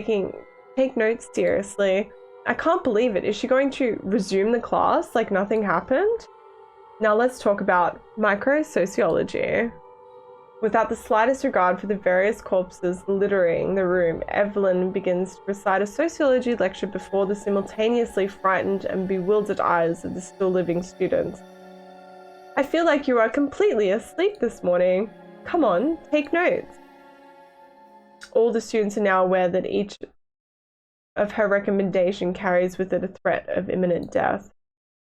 notes seriously. I can't believe it. Is she going to resume the class like nothing happened? Now let's talk about microsociology. Without the slightest regard for the various corpses littering the room, Evelyn begins to recite a sociology lecture before the simultaneously frightened and bewildered eyes of the still living students. I feel like you are completely asleep this morning. Come on, take notes. All the students are now aware that each of her recommendation carries with it a threat of imminent death.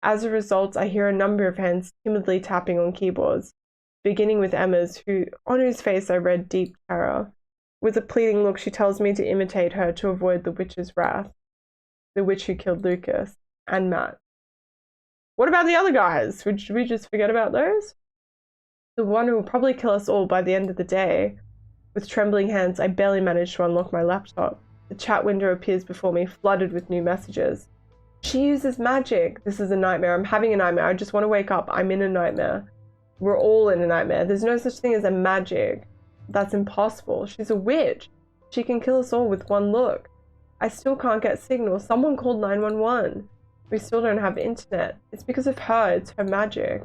As a result, I hear a number of hands timidly tapping on keyboards, beginning with Emma's, on whose face I read deep terror. With a pleading look, she tells me to imitate her to avoid the witch's wrath. The witch who killed Lucas and Matt. What about the other guys? Should we just forget about those? The one who will probably kill us all by the end of the day. With trembling hands, I barely manage to unlock my laptop. The chat window appears before me, flooded with new messages. She uses magic. This is a nightmare. I'm having a nightmare. I just want to wake up. I'm in a nightmare. We're all in a nightmare. There's no such thing as a magic. That's impossible. She's a witch. She can kill us all with one look. I still can't get signal. Someone called 911. We still don't have internet. It's because of her. It's her magic.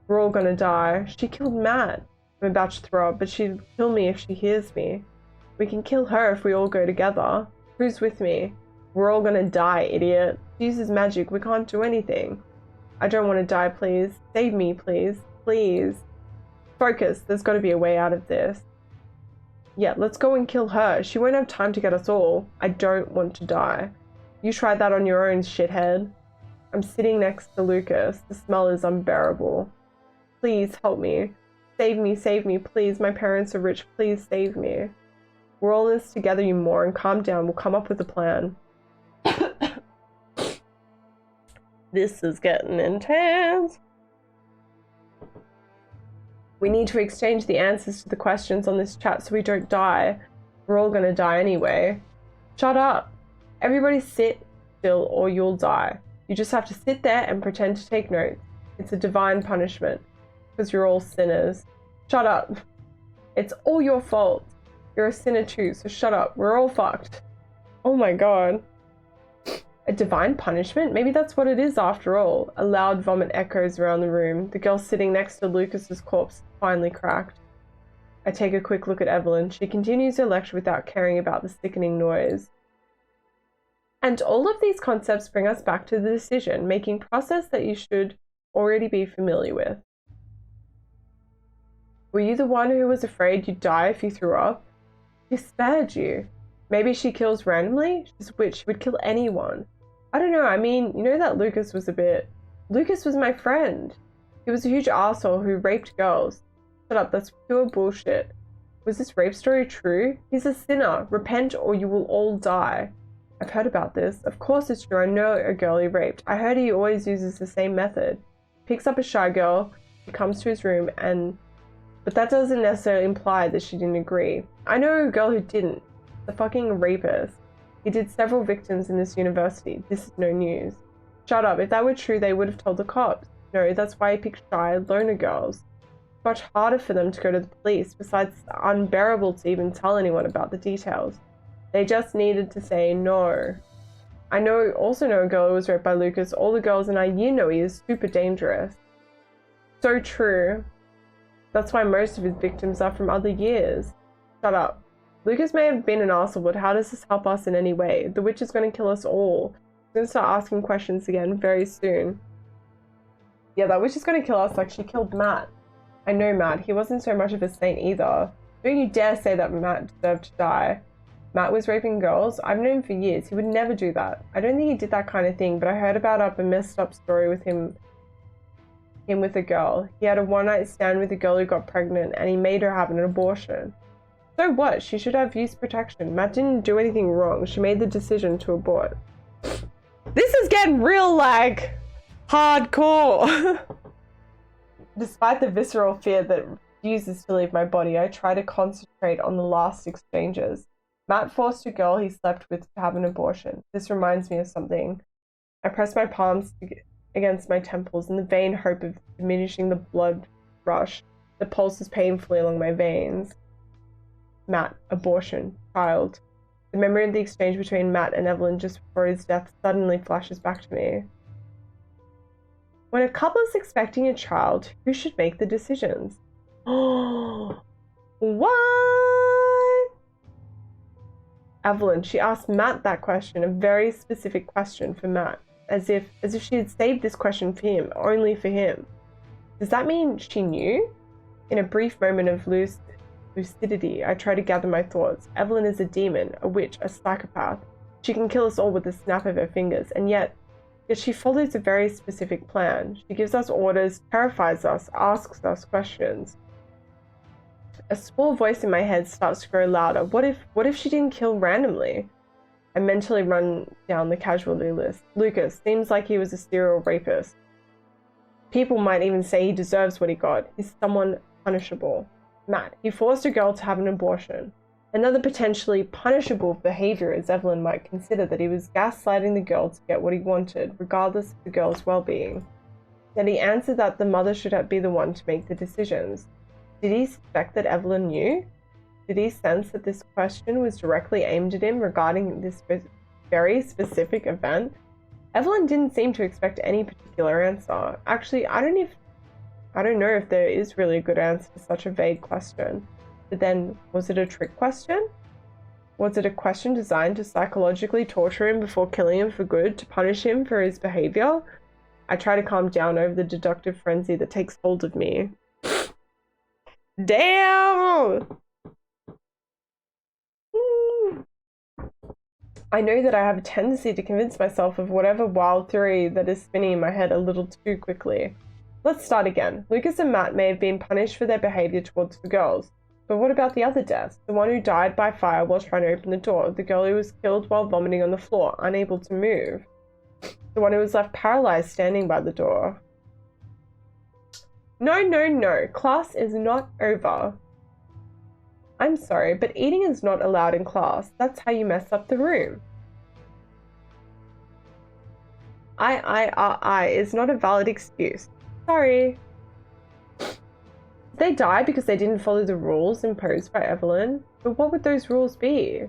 We're all gonna die. She killed Matt. I'm about to throw up, but she'd kill me if she hears me. We can kill her if we all go together. Who's with me? We're all gonna die, idiot. She uses magic. We can't do anything. I don't want to die, please. Save me, please. Please. Focus. There's got to be a way out of this. Yeah, let's go and kill her. She won't have time to get us all. I don't want to die. You tried that on your own, shithead. I'm sitting next to Lucas. The smell is unbearable. Please help me. Save me, please. My parents are rich. Please save me. We're all in this together, you moron. Calm down. We'll come up with a plan. This is getting intense. We need to exchange the answers to the questions on this chat so we don't die. We're all gonna die anyway. Shut up. Everybody sit still or you'll die. You just have to sit there and pretend to take notes. It's a divine punishment. Because you're all sinners. Shut up. It's all your fault. You're a sinner too, so shut up. We're all fucked. Oh my god. A divine punishment? Maybe that's what it is after all. A loud vomit echoes around the room. The girl sitting next to Lucas's corpse finally cracked. I take a quick look at Evelyn. She continues her lecture without caring about the sickening noise. And all of these concepts bring us back to the decision-making process that you should already be familiar with. Were you the one who was afraid you'd die if you threw up? She spared you. Maybe she kills randomly? She's a witch. She would kill anyone. I don't know. I mean, you know that Lucas was my friend. He was a huge asshole who raped girls. Shut up. That's pure bullshit. Was this rape story true? He's a sinner. Repent or you will all die. I've heard about this. Of course it's true. I know a girl he raped. I heard he always uses the same method. Picks up a shy girl. She comes to his room but that doesn't necessarily imply that she didn't agree. I know a girl who didn't. The fucking rapist. He did several victims in this university. This is no news. Shut up. If that were true, they would have told the cops. No, that's why he picked shy, loner girls. It's much harder for them to go to the police. Besides, it's unbearable to even tell anyone about the details. They just needed to say no. I also know a girl who was raped by Lucas. All the girls in our year know he is super dangerous. So true. That's why most of his victims are from other years. Shut up. Lucas may have been an arsehole, but how does this help us in any way? The witch is going to kill us all. She's going to start asking questions again very soon. Yeah, that witch is going to kill us like she killed Matt. I know Matt. He wasn't so much of a saint either. Don't you dare say that Matt deserved to die. Matt was raping girls? I've known him for years. He would never do that. I don't think he did that kind of thing, but I heard about a messed up story with him with a girl. He had a one-night stand with a girl who got pregnant and he made her have an abortion. So what? She should have youth protection. Matt didn't do anything wrong. She made the decision to abort. This is getting real, like, hardcore. Despite the visceral fear that refuses to leave my body, I try to concentrate on the last exchanges. Matt forced a girl he slept with to have an abortion. This reminds me of something. I press my palms against my temples in the vain hope of diminishing the blood rush that pulses painfully along my veins. Matt, abortion, child. The memory of the exchange between Matt and Evelyn just before his death suddenly flashes back to me. When a couple is expecting a child, who should make the decisions? Oh, what? Evelyn, she asked Matt that question, a very specific question for Matt, as if she had saved this question for him, only for him. Does that mean she knew? In a brief moment of lucidity, I try to gather my thoughts. Evelyn is a demon, a witch, a psychopath. She can kill us all with a snap of her fingers, and yet she follows a very specific plan. She gives us orders, terrifies us, asks us questions. A small voice in my head starts to grow louder. What if she didn't kill randomly? I mentally run down the casualty list. Lucas seems like he was a serial rapist. People might even say he deserves what he got. He's someone punishable. Matt, he forced a girl to have an abortion. Another potentially punishable behavior, as Evelyn might consider, that he was gaslighting the girl to get what he wanted, regardless of the girl's well-being. Then he answered that the mother should be the one to make the decisions. Did he suspect that Evelyn knew? Did he sense that this question was directly aimed at him regarding this very specific event? Evelyn didn't seem to expect any particular answer. Actually, I don't know if there is really a good answer to such a vague question. But then, was it a trick question? Was it a question designed to psychologically torture him before killing him for good, to punish him for his behavior? I try to calm down over the deductive frenzy that takes hold of me. Damn! I know that I have a tendency to convince myself of whatever wild theory that is spinning in my head a little too quickly. Let's start again. Lucas and Matt may have been punished for their behavior towards the girls. But what about the other deaths? The one who died by fire while trying to open the door. The girl who was killed while vomiting on the floor, unable to move. The one who was left paralyzed standing by the door. No. Class is not over. I'm sorry, but eating is not allowed in class. That's how you mess up the room. I is not a valid excuse. Sorry. They died because they didn't follow the rules imposed by Evelyn. But what would those rules be?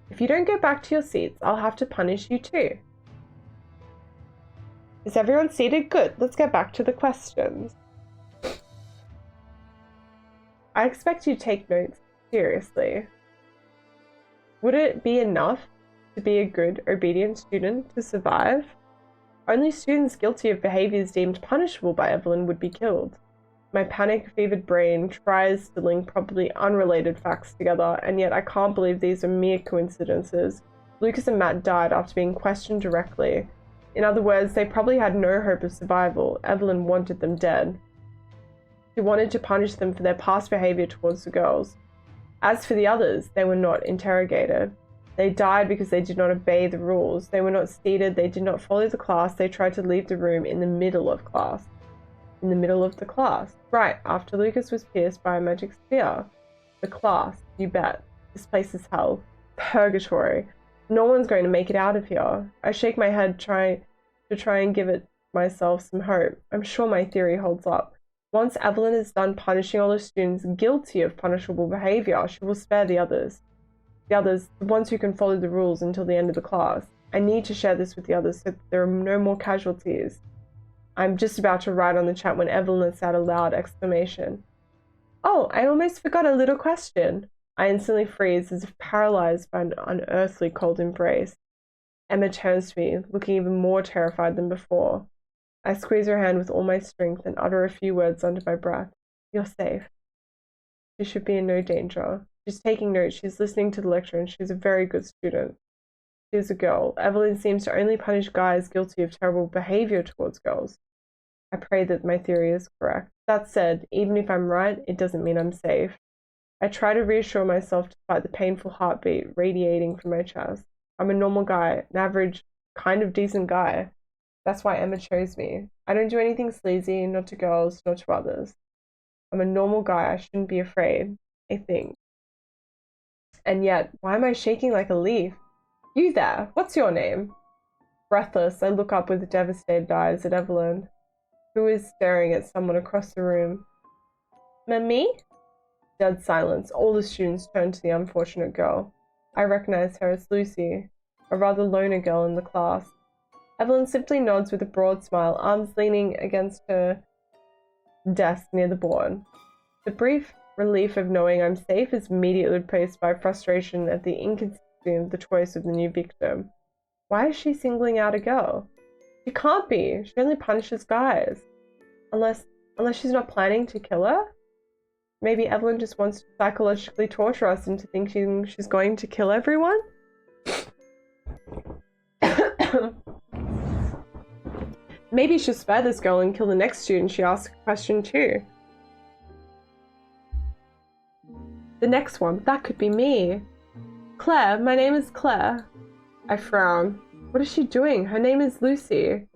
If you don't go back to your seats, I'll have to punish you too. Is everyone seated? Good. Let's get back to the questions. I expect you to take notes seriously. Would it be enough to be a good, obedient student to survive? Only students guilty of behaviors deemed punishable by Evelyn would be killed. My panic-fevered brain tries to link probably unrelated facts together, and yet I can't believe these are mere coincidences. Lucas and Matt died after being questioned directly. In other words, they probably had no hope of survival. Evelyn wanted them dead. She wanted to punish them for their past behavior towards the girls. As for the others, they were not interrogated. They died because they did not obey the rules. They were not seated, they did not follow the class, they tried to leave the room in the middle of class. In the middle of the class. Right, after Lucas was pierced by a magic spear. The class, you bet. This place is hell. Purgatory. No one's going to make it out of here. I shake my head try and give it myself some hope. I'm sure my theory holds up. Once Evelyn is done punishing all the students guilty of punishable behavior, she will spare the others. The ones who can follow the rules until the end of the class. I need to share this with the others so that there are no more casualties. I'm just about to write on the chat when Evelyn lets out a loud exclamation. Oh, I almost forgot a little question. I instantly freeze as if paralyzed by an unearthly cold embrace. Emma turns to me, looking even more terrified than before. I squeeze her hand with all my strength and utter a few words under my breath. You're safe. She should be in no danger. She's taking notes, she's listening to the lecture, and she's a very good student. She is a girl. Evelyn seems to only punish guys guilty of terrible behavior towards girls. I pray that my theory is correct. That said, even if I'm right, it doesn't mean I'm safe. I try to reassure myself despite the painful heartbeat radiating from my chest. I'm a normal guy, an average, kind of decent guy. That's why Emma chose me. I don't do anything sleazy, not to girls, not to others. I'm a normal guy, I shouldn't be afraid, I think. And yet, why am I shaking like a leaf? You there, what's your name? Breathless, I look up with devastated eyes at Evelyn, who is staring at someone across the room. Me? Dead silence. All the students turn to the unfortunate girl. I recognize her as Lucy, a rather loner girl in the class. Evelyn simply nods with a broad smile, arms leaning against her desk near the board. The brief relief of knowing I'm safe is immediately replaced by frustration at the inconsistency of the choice of the new victim. Why is she singling out a girl? She can't be. She only punishes guys. Unless she's not planning to kill her? Maybe Evelyn just wants to psychologically torture us into thinking she's going to kill everyone? Maybe she'll spare this girl and kill the next student she asks a question to. The next one, that could be me. Claire, my name is Claire. I frown. What is she doing? Her name is Lucy.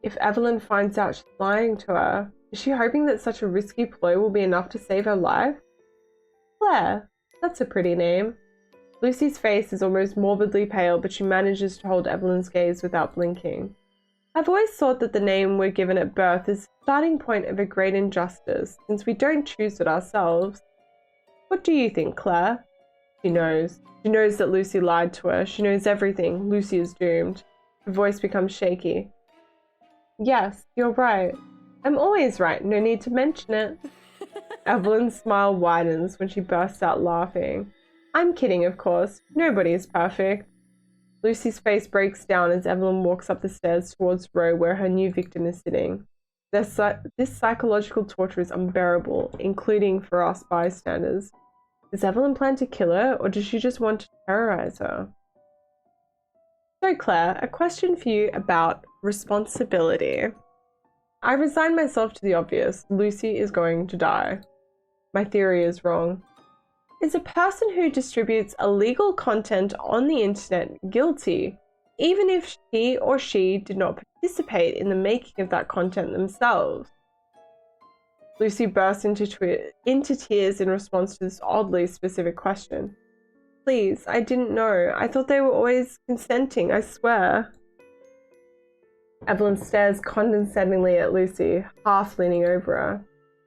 If Evelyn finds out she's lying to her, is she hoping that such a risky ploy will be enough to save her life? Claire, that's a pretty name. Lucy's face is almost morbidly pale, but she manages to hold Evelyn's gaze without blinking. I've always thought that the name we're given at birth is the starting point of a great injustice, since we don't choose it ourselves. What do you think, Claire? She knows. She knows that Lucy lied to her. She knows everything. Lucy is doomed. Her voice becomes shaky. Yes, you're right. I'm always right. No need to mention it. Evelyn's smile widens when she bursts out laughing. I'm kidding, of course. Nobody is perfect. Lucy's face breaks down as Evelyn walks up the stairs towards the row where her new victim is sitting. This psychological torture is unbearable, including for us bystanders. Does Evelyn plan to kill her, or does she just want to terrorize her? So Claire, a question for you about responsibility. I resign myself to the obvious. Lucy is going to die. My theory is wrong. Is a person who distributes illegal content on the internet guilty, even if he or she did not participate in the making of that content themselves? Lucy bursts into tears in response to this oddly specific question. Please, I didn't know. I thought they were always consenting, I swear. Evelyn stares condescendingly at Lucy, half leaning over her.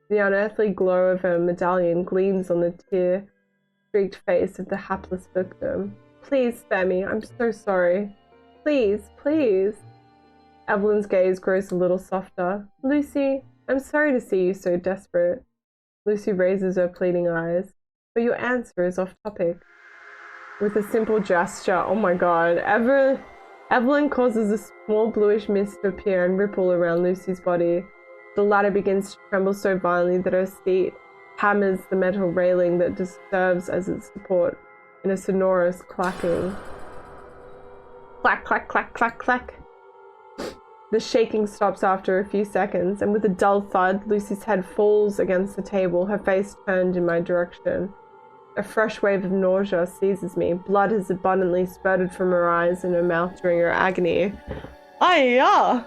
The unearthly glow of her medallion gleams on the tear-streaked face of the hapless victim. Please spare me. I'm so sorry. Please, please. Evelyn's gaze grows a little softer. Lucy, I'm sorry to see you so desperate. Lucy raises her pleading eyes. But your answer is off topic. With a simple gesture, oh my god, Evelyn causes a small bluish mist to appear and ripple around Lucy's body. The latter begins to tremble so violently that her seat hammers the metal railing that serves as its support in a sonorous clacking. Clack, clack, clack, clack, clack. The shaking stops after a few seconds, and with a dull thud, Lucy's head falls against the table, her face turned in my direction. A fresh wave of nausea seizes me. Blood has abundantly spurted from her eyes and her mouth during her agony. Ay-ya!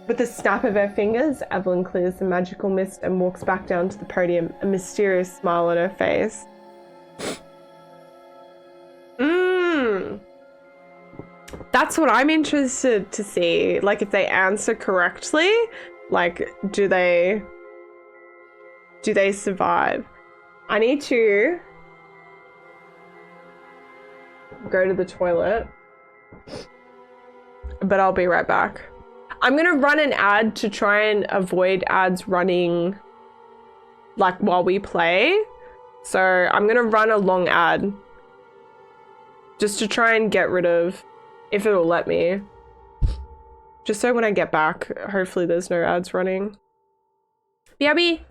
With a snap of her fingers, Evelyn clears the magical mist and walks back down to the podium, a mysterious smile on her face. That's what I'm interested to see. Like, if they answer correctly, like, do they survive? I need to go to the toilet, but I'll be right back. I'm gonna run an ad to try and avoid ads running like while we play. So I'm gonna run a long ad just to try and get rid of, if it'll let me. Just so when I get back, hopefully there's no ads running. BRB!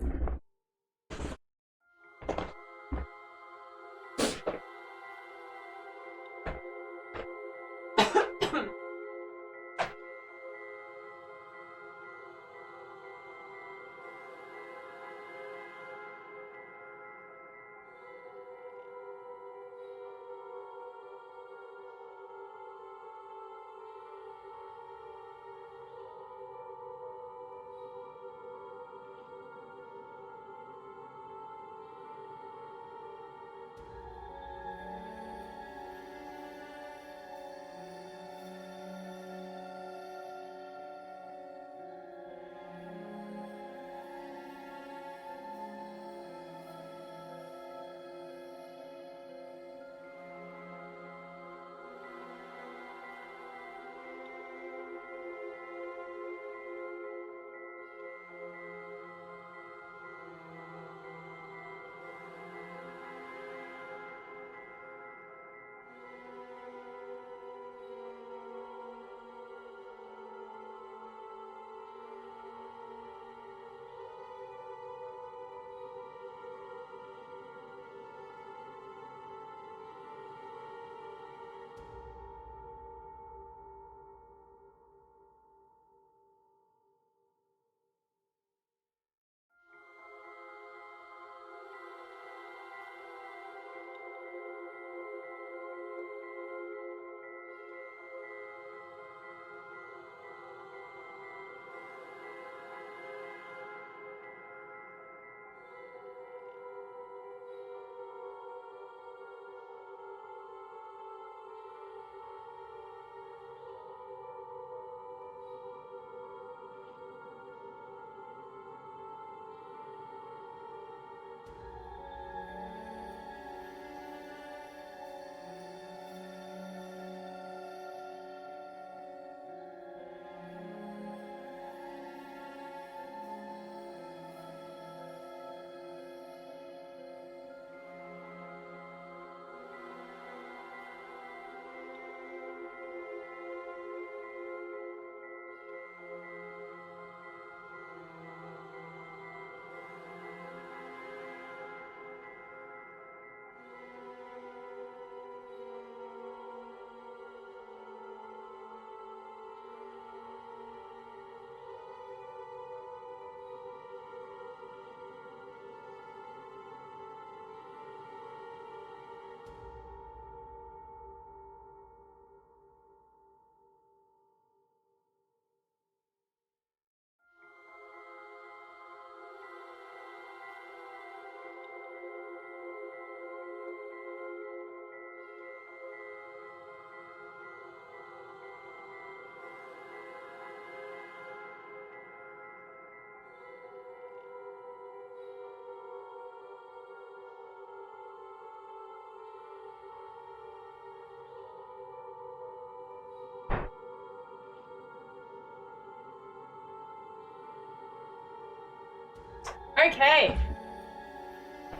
Okay.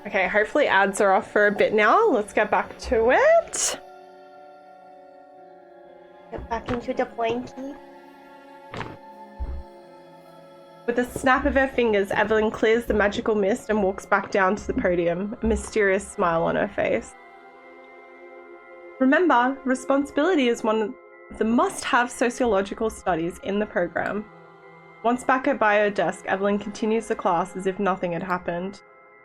Okay, hopefully ads are off for a bit now. Let's get back to it. Get back into the blankie. With a snap of her fingers, Evelyn clears the magical mist and walks back down to the podium, a mysterious smile on her face. Remember, responsibility is one of the must-have sociological studies in the program. Once back at bio desk, Evelyn continues the class as if nothing had happened.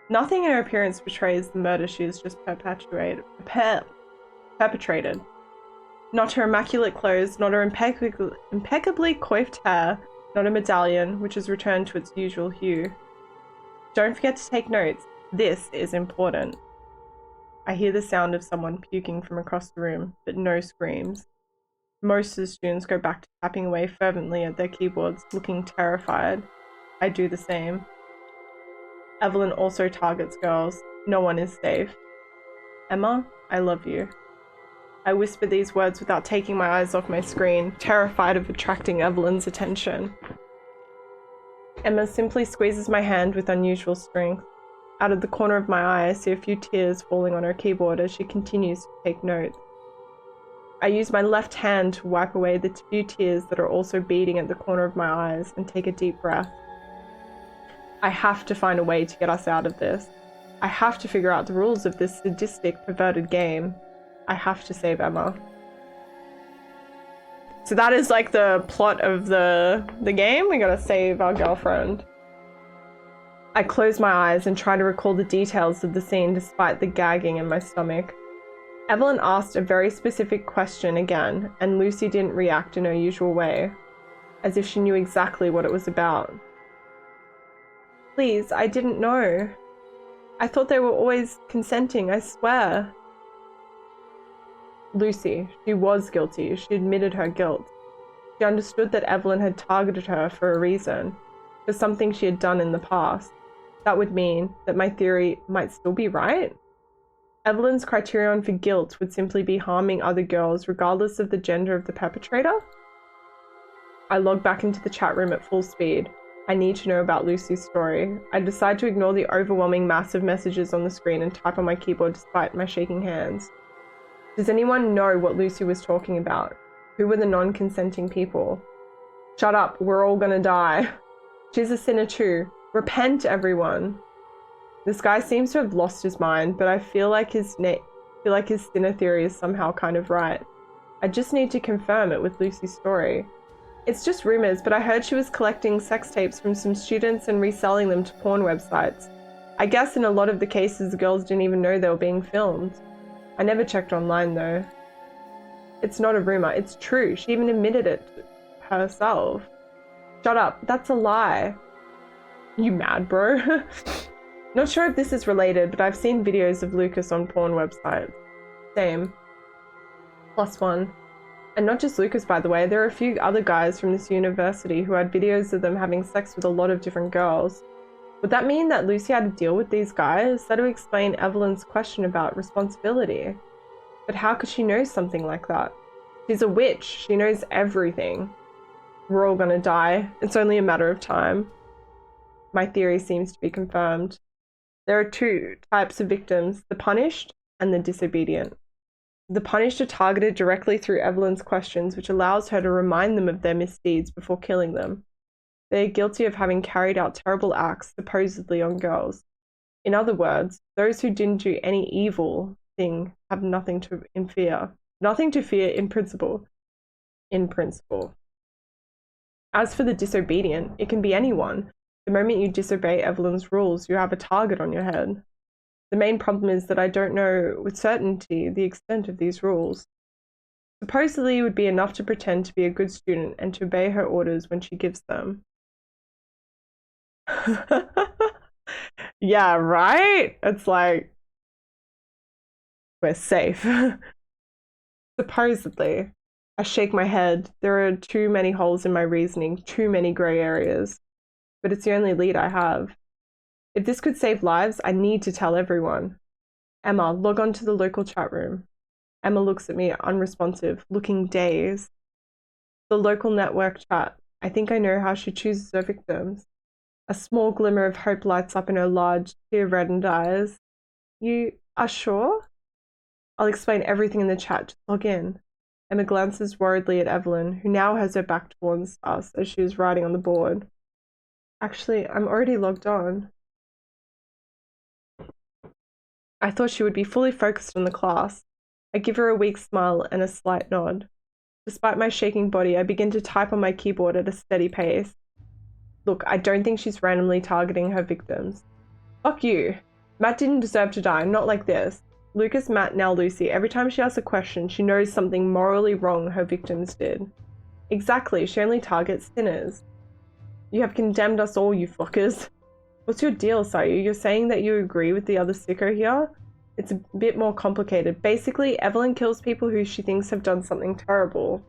Nothing in her appearance betrays the murder she has just perpetrated. Not her immaculate clothes, not her impeccably coiffed hair, not a medallion, which has returned to its usual hue. Don't forget to take notes. This is important. I hear the sound of someone puking from across the room, but no screams. Most of the students go back to tapping away fervently at their keyboards, looking terrified. I do the same. Evelyn also targets girls. No one is safe. Emma, I love you. I whisper these words without taking my eyes off my screen, terrified of attracting Evelyn's attention. Emma simply squeezes my hand with unusual strength. Out of the corner of my eye, I see a few tears falling on her keyboard as she continues to take notes. I use my left hand to wipe away the few tears that are also beating at the corner of my eyes and take a deep breath. I have to find a way to get us out of this. I have to figure out the rules of this sadistic, perverted game. I have to save Emma. So that is like the plot of the game. We gotta save our girlfriend. I close my eyes and try to recall the details of the scene despite the gagging in my stomach. Evelyn asked a very specific question again, and Lucy didn't react in her usual way, as if she knew exactly what it was about. Please, I didn't know. I thought they were always consenting, I swear. Lucy, she was guilty. She admitted her guilt. She understood that Evelyn had targeted her for a reason, for something she had done in the past. That would mean that my theory might still be right. Evelyn's criterion for guilt would simply be harming other girls regardless of the gender of the perpetrator. I log back into the chat room at full speed. I need to know about Lucy's story. I decide to ignore the overwhelming mass of messages on the screen and type on my keyboard despite my shaking hands. Does anyone know what Lucy was talking about? Who were the non-consenting people? Shut up, we're all gonna die. She's a sinner too. Repent, everyone. This guy seems to have lost his mind, but I feel like his sinner theory is somehow kind of right. I just need to confirm it with Lucy's story. It's just rumors, but I heard she was collecting sex tapes from some students and reselling them to porn websites. I guess in a lot of the cases, the girls didn't even know they were being filmed. I never checked online though. It's not a rumor, it's true. She even admitted it herself. Shut up, that's a lie. You mad, bro? Not sure if this is related, but I've seen videos of Lucas on porn websites. Same. +1. And not just Lucas, by the way, there are a few other guys from this university who had videos of them having sex with a lot of different girls. Would that mean that Lucy had to deal with these guys? That would explain Evelyn's question about responsibility. But how could she know something like that? She's a witch. She knows everything. We're all gonna die. It's only a matter of time. My theory seems to be confirmed. There are two types of victims, the punished and the disobedient. The punished are targeted directly through Evelyn's questions, which allows her to remind them of their misdeeds before killing them. They are guilty of having carried out terrible acts, supposedly on girls. In other words, those who didn't do any evil thing have nothing to fear. Nothing to fear in principle. In principle. As for the disobedient, it can be anyone. The moment you disobey Evelyn's rules, you have a target on your head. The main problem is that I don't know with certainty the extent of these rules. Supposedly, it would be enough to pretend to be a good student and to obey her orders when she gives them. Yeah, right? It's like, we're safe. Supposedly. I shake my head. There are too many holes in my reasoning, too many grey areas. But it's the only lead I have. If this could save lives, I need to tell everyone. Emma, log on to the local chat room. Emma looks at me unresponsive, looking dazed. The local network chat. I think I know how she chooses her victims. A small glimmer of hope lights up in her large, tear-reddened eyes. You are sure? I'll explain everything in the chat. Just log in. Emma glances worriedly at Evelyn, who now has her back towards us as she is writing on the board. Actually, I'm already logged on. I thought she would be fully focused on the class. I give her a weak smile and a slight nod. Despite my shaking body, I begin to type on my keyboard at a steady pace. Look, I don't think she's randomly targeting her victims. Fuck you. Matt didn't deserve to die, not like this. Lucas, Matt, now Lucy. Every time she asks a question, she knows something morally wrong her victims did. Exactly, she only targets sinners. You have condemned us all, you fuckers. What's your deal, Sayu? You're saying that you agree with the other sicko here? It's a bit more complicated. Basically, Evelyn kills people who she thinks have done something terrible.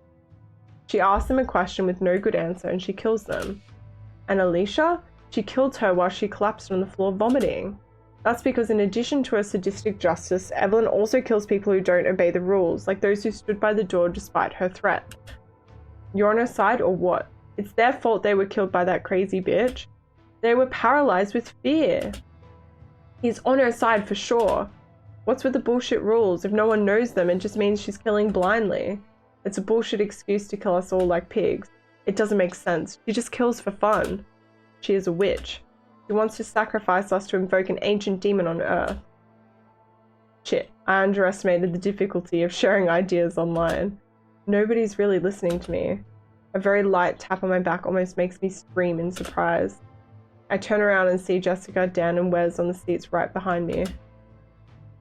She asks them a question with no good answer and she kills them. And Alicia? She killed her while she collapsed on the floor vomiting. That's because in addition to her sadistic justice, Evelyn also kills people who don't obey the rules, like those who stood by the door despite her threat. You're on her side or what? It's their fault they were killed by that crazy bitch. They were paralyzed with fear. He's on her side for sure. What's with the bullshit rules? If no one knows them, it just means she's killing blindly. It's a bullshit excuse to kill us all like pigs. It doesn't make sense. She just kills for fun. She is a witch. She wants to sacrifice us to invoke an ancient demon on Earth. Shit, I underestimated the difficulty of sharing ideas online. Nobody's really listening to me. A very light tap on my back almost makes me scream in surprise. I turn around and see Jessica, Dan, and Wes on the seats right behind me.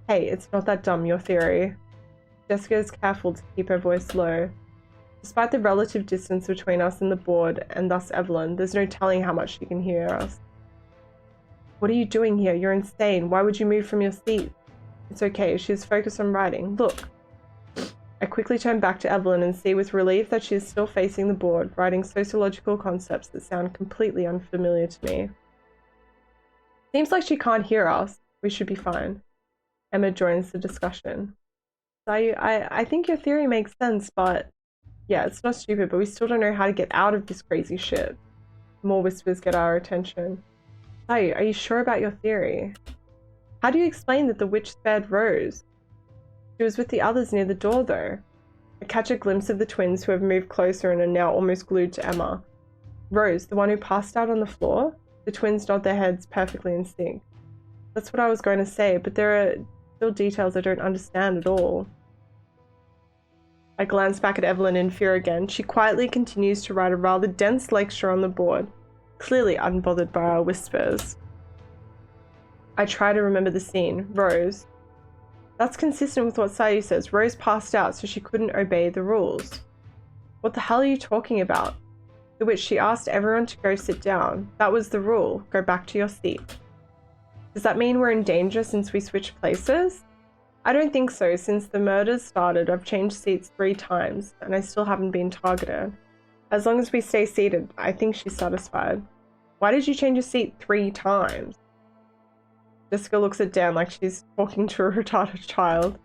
Hey, it's not that dumb, your theory. Jessica is careful to keep her voice low. Despite the relative distance between us and the board, and thus Evelyn, there's no telling how much she can hear us. What are you doing here? You're insane. Why would you move from your seat? It's okay, she is focused on writing. Look. I quickly turn back to Evelyn and see with relief that she is still facing the board, writing sociological concepts that sound completely unfamiliar to me. Seems like she can't hear us. We should be fine. Emma joins the discussion. I think your theory makes sense, but yeah, it's not stupid, but we still don't know how to get out of this crazy shit. More whispers get our attention. Sayu, are you sure about your theory? How do you explain that the witch spared Rose? She was with the others near the door, though. I catch a glimpse of the twins who have moved closer and are now almost glued to Emma. Rose, the one who passed out on the floor? The twins nod their heads perfectly in sync. That's what I was going to say, but there are still details I don't understand at all. I glance back at Evelyn in fear again. She quietly continues to write a rather dense lecture on the board, clearly unbothered by our whispers. I try to remember the scene. Rose. That's consistent with what Sayu says. Rose passed out so she couldn't obey the rules. What the hell are you talking about? To which she asked everyone to go sit down. That was the rule. Go back to your seat. Does that mean we're in danger since we switched places? I don't think so. Since the murders started, I've changed seats 3 times, and I still haven't been targeted. As long as we stay seated, I think she's satisfied. Why did you change your seat 3 times? Jessica looks at Dan like she's talking to a retarded child.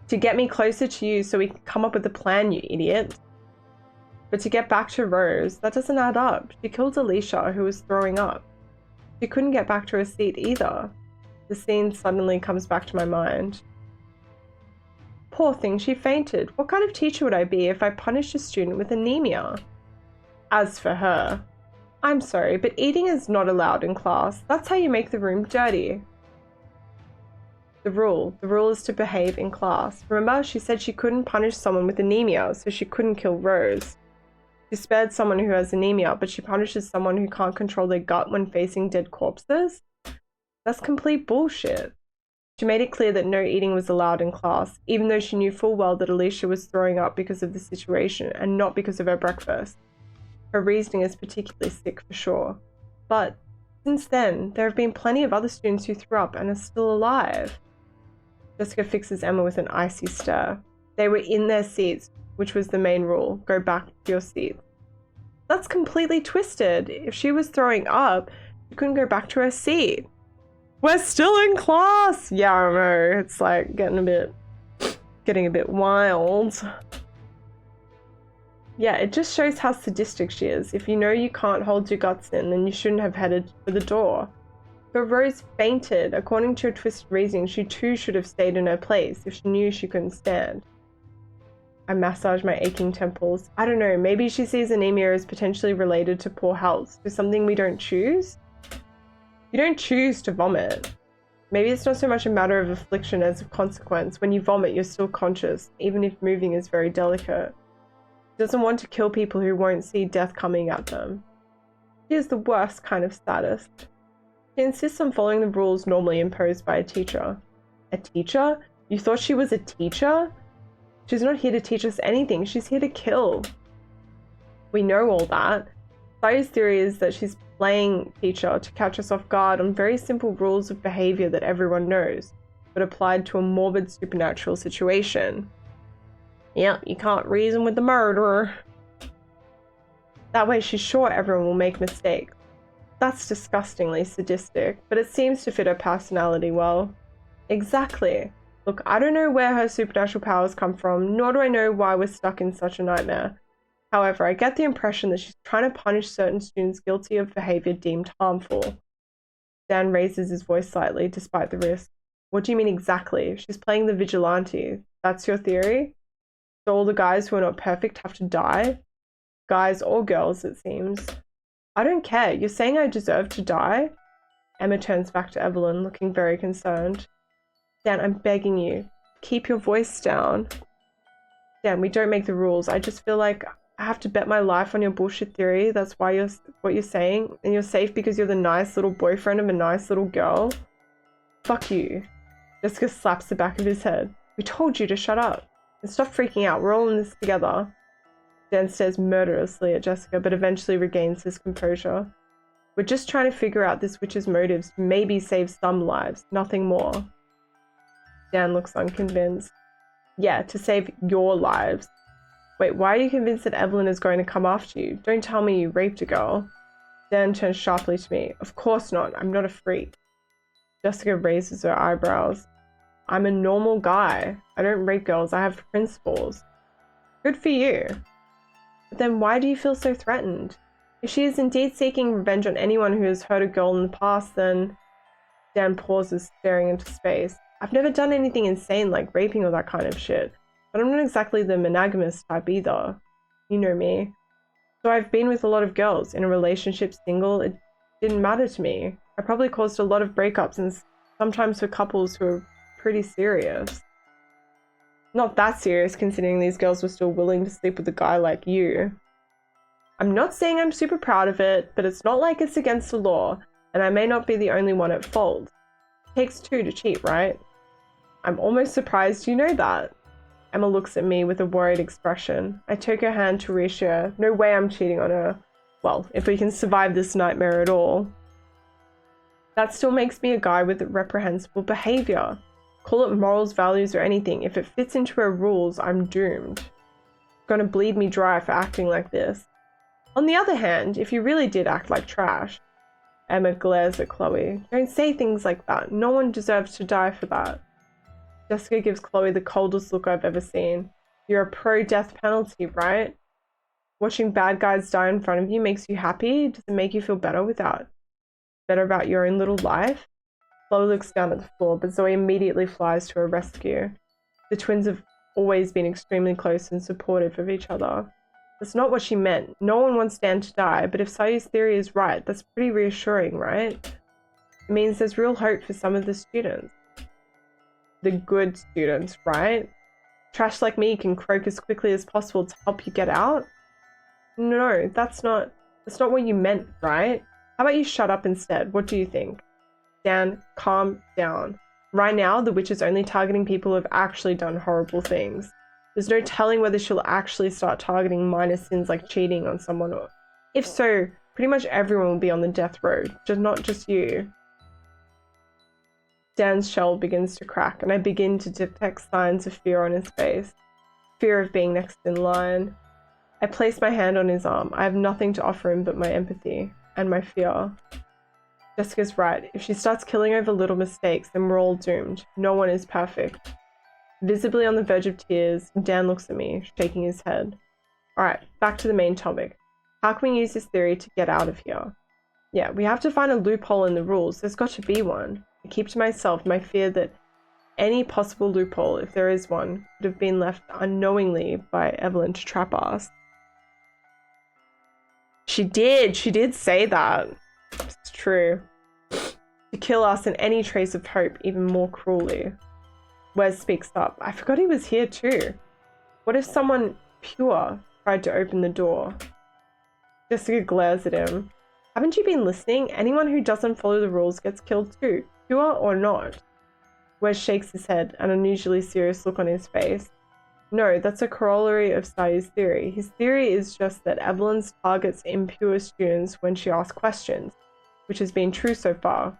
To get me closer to you so we can come up with a plan, you idiot. But to get back to Rose, that doesn't add up. She killed Alicia, who was throwing up. She couldn't get back to her seat either. The scene suddenly comes back to my mind. Poor thing, she fainted. What kind of teacher would I be if I punished a student with anemia? As for her, I'm sorry, but eating is not allowed in class. That's how you make the room dirty. The rule is to behave in class. Remember, she said she couldn't punish someone with anemia, so she couldn't kill Rose. She spared someone who has anemia, but she punishes someone who can't control their gut when facing dead corpses? That's complete bullshit. She made it clear that no eating was allowed in class, even though she knew full well that Alicia was throwing up because of the situation and not because of her breakfast. Her reasoning is particularly sick for sure. But since then, there have been plenty of other students who threw up and are still alive. Jessica fixes Emma with an icy stare. They were in their seats, which was the main rule. Go back to your seat. That's completely twisted. If she was throwing up, she couldn't go back to her seat. We're still in class! Yeah, I know. It's like getting a bit wild. Yeah, it just shows how sadistic she is. If you know you can't hold your guts in, then you shouldn't have headed for the door. But Rose fainted. According to your twisted reasoning, she too should have stayed in her place if she knew she couldn't stand. I massage my aching temples. I don't know, maybe she sees anemia as potentially related to poor health, to something we don't choose? You don't choose to vomit. Maybe it's not so much a matter of affliction as of consequence. When you vomit, you're still conscious, even if moving is very delicate. She doesn't want to kill people who won't see death coming at them. She is the worst kind of sadist. She insists on following the rules normally imposed by a teacher. A teacher? You thought she was a teacher? She's not here to teach us anything. She's here to kill. We know all that. Sayu's theory is that she's playing teacher to catch us off guard on very simple rules of behavior that everyone knows, but applied to a morbid supernatural situation. Yeah, you can't reason with the murderer. That way she's sure everyone will make mistakes. That's disgustingly sadistic, but it seems to fit her personality well. Exactly. Look, I don't know where her supernatural powers come from, nor do I know why we're stuck in such a nightmare. However, I get the impression that she's trying to punish certain students guilty of behavior deemed harmful. Dan raises his voice slightly, despite the risk. What do you mean exactly? She's playing the vigilante. That's your theory? So all the guys who are not perfect have to die? Guys or girls, it seems. I don't care. You're saying I deserve to die? Emma turns back to Evelyn, looking very concerned. Dan, I'm begging you. Keep your voice down. Dan, we don't make the rules. I just feel like I have to bet my life on your bullshit theory. That's why what you're saying. And you're safe because you're the nice little boyfriend of a nice little girl. Fuck you. Jessica slaps the back of his head. We told you to shut up. And stop freaking out. We're all in this together. Dan stares murderously at Jessica, but eventually regains his composure. We're just trying to figure out this witch's motives to maybe save some lives, nothing more. Dan looks unconvinced. Yeah, to save your lives. Wait, why are you convinced that Evelyn is going to come after you? Don't tell me you raped a girl. Dan turns sharply to me. Of course not. I'm not a freak. Jessica raises her eyebrows. I'm a normal guy. I don't rape girls. I have principles. Good for you. But then why do you feel so threatened? If she is indeed seeking revenge on anyone who has hurt a girl in the past, then... Dan pauses, staring into space. I've never done anything insane like raping or that kind of shit, but I'm not exactly the monogamous type either. You know me. So I've been with a lot of girls, in a relationship, single, it didn't matter to me. I probably caused a lot of breakups, and sometimes for couples who are pretty serious. Not that serious considering these girls were still willing to sleep with a guy like you. I'm not saying I'm super proud of it, but it's not like it's against the law, and I may not be the only one at fault. It takes two to cheat, right? I'm almost surprised you know that. Emma looks at me with a worried expression. I take her hand to reassure her. No way I'm cheating on her. Well, if we can survive this nightmare at all. That still makes me a guy with reprehensible behavior. Call it morals, values, or anything. If it fits into her rules, I'm doomed. Gonna bleed me dry for acting like this. On the other hand, if you really did act like trash... Emma glares at Chloe. Don't say things like that. No one deserves to die for that. Jessica gives Chloe the coldest look I've ever seen. You're a pro-death penalty, right? Watching bad guys die in front of you makes you happy? Does it make you feel better about your own little life? Chloe looks down at the floor, but Zoe immediately flies to her rescue. The twins have always been extremely close and supportive of each other. That's not what she meant. No one wants Dan to die, but if Sayu's theory is right, that's pretty reassuring, right? It means there's real hope for some of the students. The good students, right? Trash like me can croak as quickly as possible to help you get out? No, that's not what you meant, right? How about you shut up instead? What do you think? Dan, calm down. Right now, the witch is only targeting people who have actually done horrible things. There's no telling whether she'll actually start targeting minor sins like cheating on someone, or if so, pretty much everyone will be on the death row, not just you. Dan's shell begins to crack, and I begin to detect signs of fear on his face. Fear of being next in line. I place my hand on his arm. I have nothing to offer him but my empathy and my fear. Jessica's right. If she starts killing over little mistakes, then we're all doomed. No one is perfect. Visibly on the verge of tears, Dan looks at me, shaking his head. Alright, back to the main topic. How can we use this theory to get out of here? Yeah, we have to find a loophole in the rules. There's got to be one. I keep to myself my fear that any possible loophole, if there is one, could have been left unknowingly by Evelyn to trap us. She did say that. It's true. To kill us and any trace of hope even more cruelly. Wes speaks up. I forgot he was here too. What if someone pure tried to open the door? Jessica glares at him. Haven't you been listening? Anyone who doesn't follow the rules gets killed too, pure or not. Wes shakes his head, an unusually serious look on his face. No, that's a corollary of Sayu's theory. His theory is just that Evelyn targets impure students when she asks questions, which has been true so far.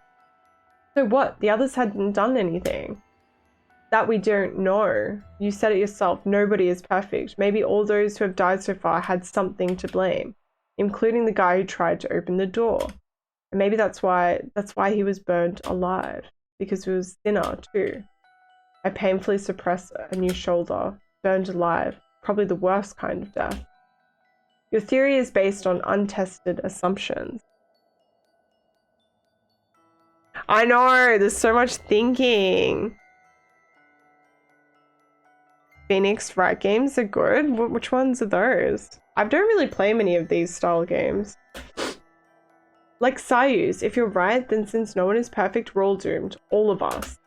So what? The others hadn't done anything. That we don't know. You said it yourself, nobody is perfect. Maybe all those who have died so far had something to blame, including the guy who tried to open the door. And maybe that's why he was burned alive, because he was thinner too. I painfully suppress a new shoulder. Burned alive, probably the worst kind of death. Your theory is based on untested assumptions. I know, there's so much thinking. Phoenix Wright games are good. Which ones are those? I don't really play many of these style games. Like Sayu's, if you're right, then since no one is perfect, we're all doomed. All of us.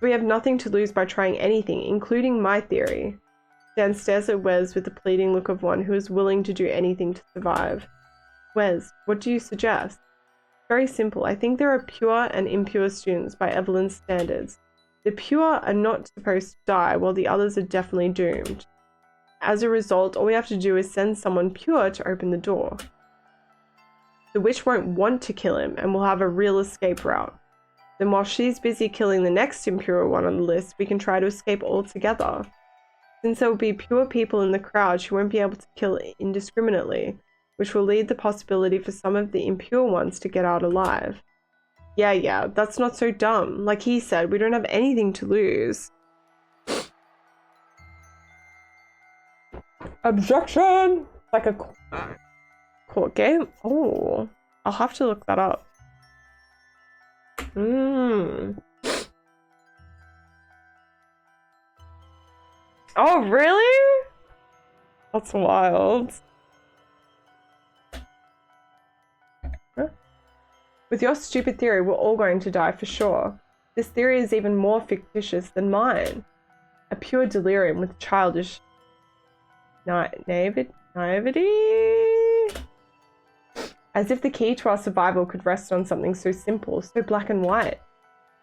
We have nothing to lose by trying anything, including my theory. Dan stares at Wes with the pleading look of one who is willing to do anything to survive. Wes, what do you suggest? Very simple. I think there are pure and impure students by Evelyn's standards. The pure are not supposed to die, while the others are definitely doomed. As a result, all we have to do is send someone pure to open the door. The witch won't want to kill him, and we'll have a real escape route. Then while she's busy killing the next impure one on the list, we can try to escape altogether. Since there will be pure people in the crowd, she won't be able to kill indiscriminately, which will lead the possibility for some of the impure ones to get out alive. Yeah, that's not so dumb. Like he said, we don't have anything to lose. Objection! Like a court game? Oh, I'll have to look that up. Oh, really? That's wild. Huh? With your stupid theory, we're all going to die for sure. This theory is even more fictitious than mine. A pure delirium with childish naivety? As if the key to our survival could rest on something so simple, so black and white.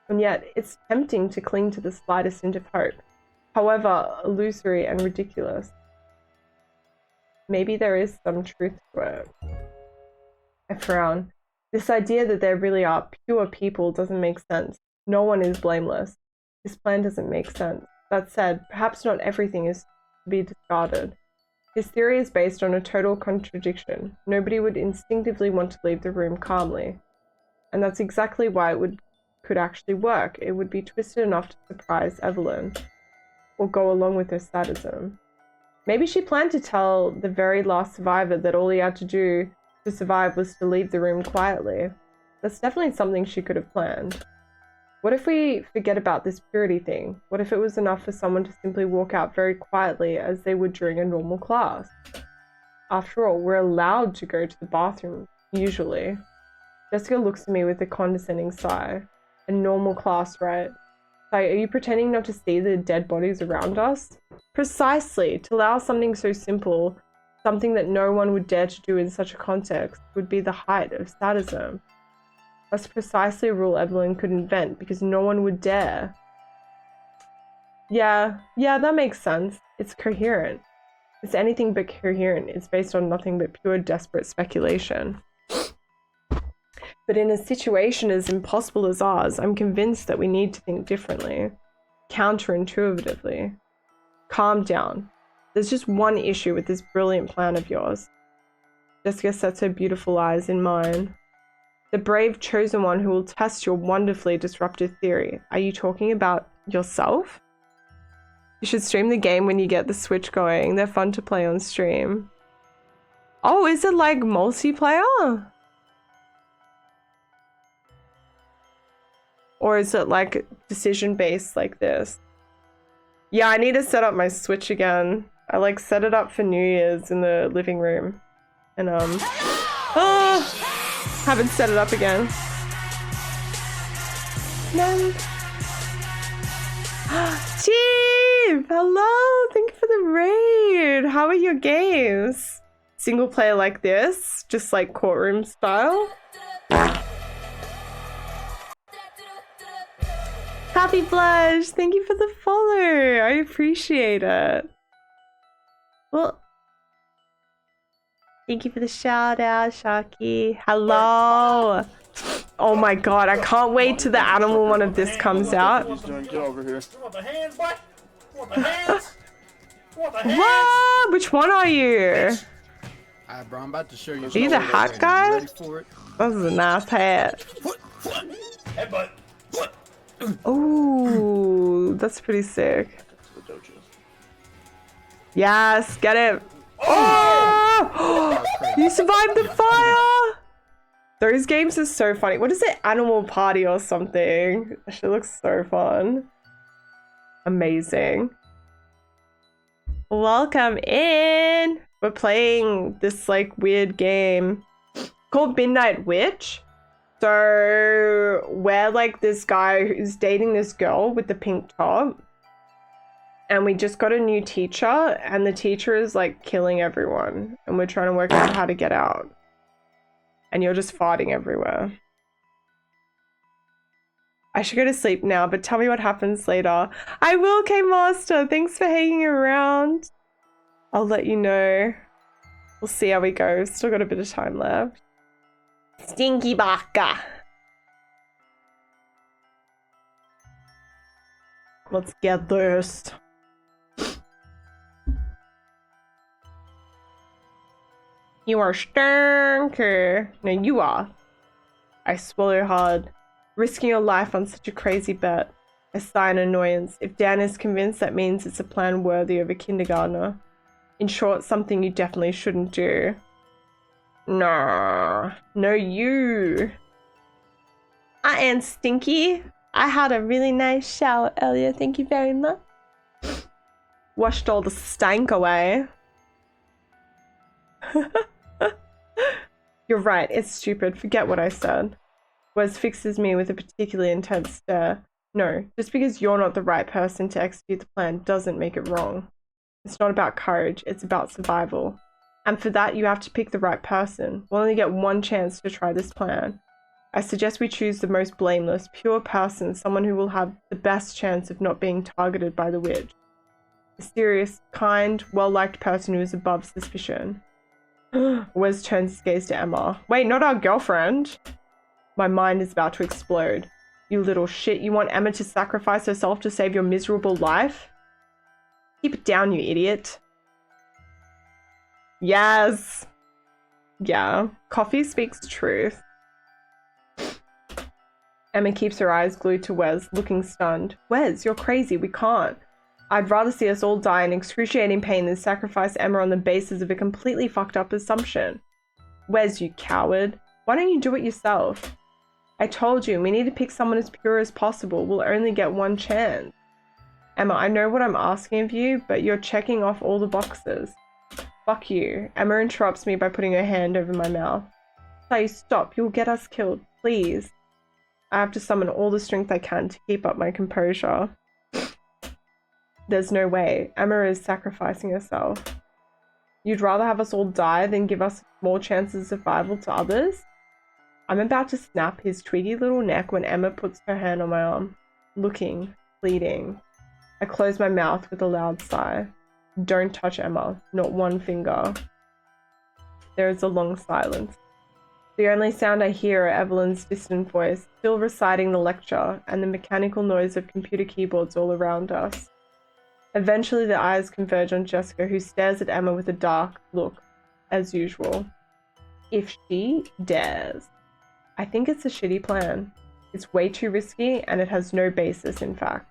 And yet, it's tempting to cling to the slightest hint of hope, however illusory and ridiculous. Maybe there is some truth to it. I frown. This idea that there really are pure people doesn't make sense. No one is blameless. This plan doesn't make sense. That said, perhaps not everything is to be discarded. His theory is based on a total contradiction. Nobody would instinctively want to leave the room calmly. And that's exactly why it could actually work. It would be twisted enough to surprise Evelyn, or go along with her sadism. Maybe she planned to tell the very last survivor that all he had to do to survive was to leave the room quietly. That's definitely something she could have planned. What if we forget about this purity thing? What if it was enough for someone to simply walk out very quietly as they would during a normal class? After all, we're allowed to go to the bathroom, usually. Jessica looks at me with a condescending sigh. A normal class, right? Like, are you pretending not to see the dead bodies around us? Precisely. To allow something so simple, something that no one would dare to do in such a context, would be the height of sadism. That's precisely a rule Evelyn could invent, because no one would dare. Yeah, that makes sense. It's coherent. It's anything but coherent. It's based on nothing but pure desperate speculation. But in a situation as impossible as ours, I'm convinced that we need to think differently. Counterintuitively. Calm down. There's just one issue with this brilliant plan of yours. Jessica sets her beautiful eyes in mine. The brave chosen one who will test your wonderfully disruptive theory. Are you talking about yourself? You should stream the game when you get the Switch going. They're fun to play on stream. Oh, is it like multiplayer? Or is it like decision-based like this? Yeah, I need to set up my Switch again. I like set it up for New Year's in the living room. And haven't set it up again. No. Chief! Hello! Thank you for the raid! How are your games? Single player like this? Just like courtroom style? Happy Blush! Thank you for the follow! I appreciate it. Well, thank you for the shout out, Sharky. Hello! Oh my god, I can't wait till the animal one of this comes out. Get over here. Want the hands, boy? Want the hands? Want the hands? What? Which one are you? Alright, bro, I'm about to show you. Are you the hat guy? Ready for it? This is a nice hat. Headbutt. Ooh, that's pretty sick. Yes, get it. Oh! You survived the fire! Those games are so funny. What is it? Animal Party or something? That shit looks so fun. Amazing. Welcome in. We're playing this like weird game called Midnight Witch. So we're like this guy who's dating this girl with the pink top. And we just got a new teacher and the teacher is like killing everyone. And we're trying to work out how to get out. And you're just farting everywhere. I should go to sleep now, but tell me what happens later. I will, K-Master. Thanks for hanging around. I'll let you know. We'll see how we go. Still got a bit of time left. Stinky baka. Let's get this. You are stinky. No, you are. I swallow hard. Risking your life on such a crazy bet. I sigh in annoyance. If Dan is convinced, that means it's a plan worthy of a kindergartner. In short, something you definitely shouldn't do. No. No, you. I am stinky. I had a really nice shower earlier. Thank you very much. Washed all the stank away. You're right, it's stupid. Forget what I said. Wes fixes me with a particularly intense stare. No, just because you're not the right person to execute the plan doesn't make it wrong. It's not about courage, it's about survival. And for that, you have to pick the right person. We'll only get one chance to try this plan. I suggest we choose the most blameless, pure person, someone who will have the best chance of not being targeted by the witch. A serious, kind, well-liked person who is above suspicion. Wes turns his gaze to Emma. Wait, not our girlfriend. My mind is about to explode. You little shit, you want Emma to sacrifice herself to save your miserable life? Keep it down, you idiot. Yes. Yeah, coffee speaks truth. Emma keeps her eyes glued to Wes, looking stunned. Wes, you're crazy, we can't. I'd rather see us all die in excruciating pain than sacrifice Emma on the basis of a completely fucked up assumption. Wes, you coward. Why don't you do it yourself? I told you, we need to pick someone as pure as possible. We'll only get one chance. Emma, I know what I'm asking of you, but you're checking off all the boxes. Fuck you. Emma interrupts me by putting her hand over my mouth. Say, stop, you'll get us killed, please. I have to summon all the strength I can to keep up my composure. There's no way. Emma is sacrificing herself. You'd rather have us all die than give us more chances of survival to others? I'm about to snap his twiggy little neck when Emma puts her hand on my arm. Looking, pleading. I close my mouth with a loud sigh. Don't touch Emma. Not one finger. There is a long silence. The only sound I hear are Evelyn's distant voice, still reciting the lecture, and the mechanical noise of computer keyboards all around us. Eventually the eyes converge on Jessica, who stares at Emma with a dark look, as usual. If she dares. I think it's a shitty plan. It's way too risky, and it has no basis, in fact.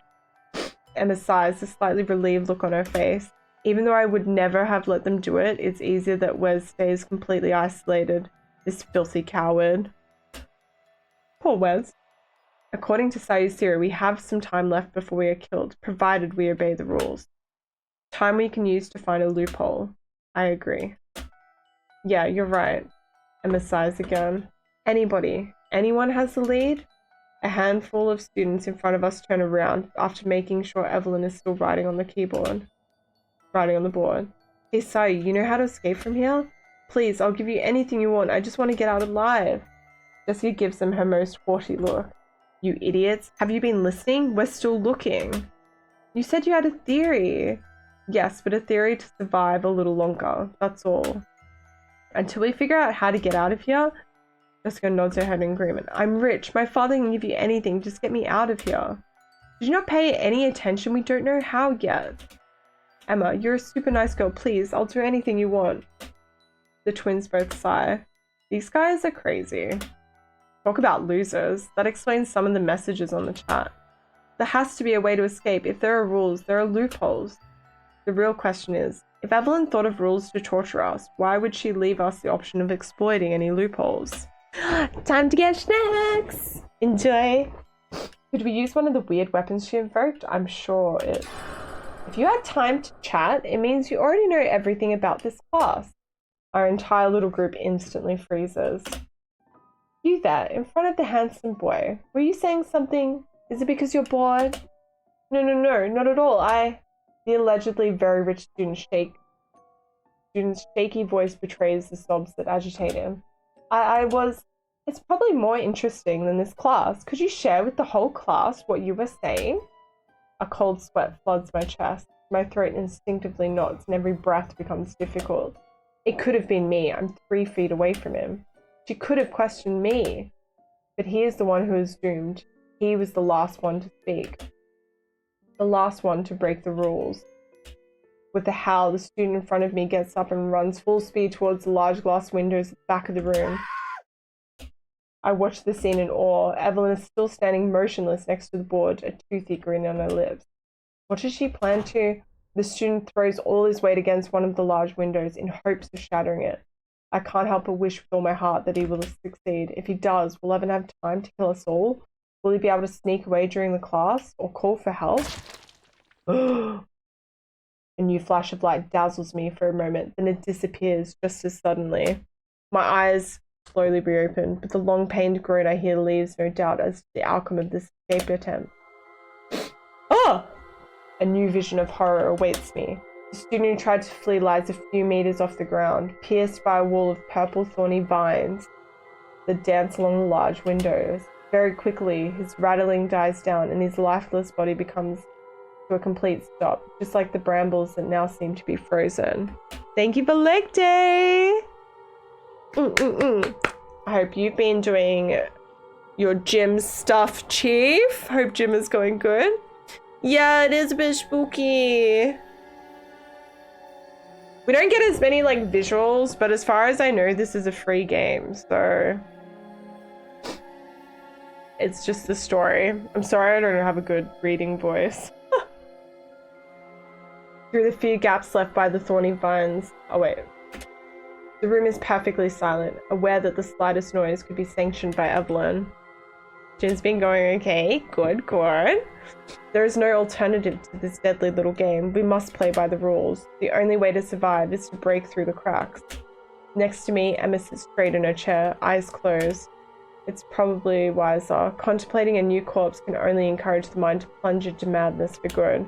Emma sighs, a slightly relieved look on her face. Even though I would never have let them do it, it's easier that Wes stays completely isolated. This filthy coward. Poor Wes. According to Sayu's theory, we have some time left before we are killed, provided we obey the rules. Time we can use to find a loophole. I agree. Yeah, you're right. Emma sighs again. Anyone has the lead? A handful of students in front of us turn around after making sure Evelyn is still writing on the board. Hey Sayu, you know how to escape from here? Please, I'll give you anything you want. I just want to get out alive. Jessie gives them her most haughty look. You idiots. Have you been listening? We're still looking. You said you had a theory. Yes, but a theory to survive a little longer. That's all. Until we figure out how to get out of here. Jessica nods her head in agreement. I'm rich. My father can give you anything. Just get me out of here. Did you not pay any attention? We don't know how yet. Emma, you're a super nice girl. Please, I'll do anything you want. The twins both sigh. These guys are crazy. Talk about losers. That explains some of the messages on the chat. There has to be a way to escape. If there are rules, there are loopholes. The real question is, if Evelyn thought of rules to torture us, why would she leave us the option of exploiting any loopholes? Time to get snacks! Enjoy! Could we use one of the weird weapons she invoked? I'm sure it... If you had time to chat, it means you already know everything about this class. Our entire little group instantly freezes. You there, in front of the handsome boy. Were you saying something? Is it because you're bored? No, not at all. The allegedly very rich student's shaky voice betrays the sobs that agitate him. It's probably more interesting than this class. Could you share with the whole class what you were saying? A cold sweat floods my chest. My throat instinctively knots and every breath becomes difficult. It could have been me. I'm 3 feet away from him. She could have questioned me. But he is the one who is doomed. He was the last one to speak. The last one to break the rules. With a howl, the student in front of me gets up and runs full speed towards the large glass windows at the back of the room. I watch the scene in awe. Evelyn is still standing motionless next to the board, a toothy grin on her lips. What does she plan to? The student throws all his weight against one of the large windows in hopes of shattering it. I can't help but wish with all my heart that he will succeed. If he does, will Evan have time to kill us all? Will he be able to sneak away during the class or call for help? A new flash of light dazzles me for a moment, then it disappears just as suddenly. My eyes slowly reopen, but the long pained groan I hear leaves no doubt as to the outcome of this escape attempt. Oh! A new vision of horror awaits me. The student who tried to flee lies a few meters off the ground, pierced by a wall of purple thorny vines that dance along the large windows. Very quickly, his rattling dies down and his lifeless body becomes to a complete stop, just like the brambles that now seem to be frozen. Thank you for leg day! I hope you've been enjoying your gym stuff, Chief. Hope gym is going good. Yeah, it is a bit spooky. We don't get as many like visuals, but as far as I know, this is a free game, so it's just the story. I'm sorry I don't have a good reading voice. Through the few gaps left by the thorny vines. Oh wait. The room is perfectly silent, aware that the slightest noise could be sanctioned by Evelyn. Gym's been going okay. Good. There is no alternative to this deadly little game. We must play by the rules. The only way to survive is to break through the cracks. Next to me, Emma sits straight in her chair, eyes closed. It's probably wiser. Contemplating a new corpse can only encourage the mind to plunge into madness for good.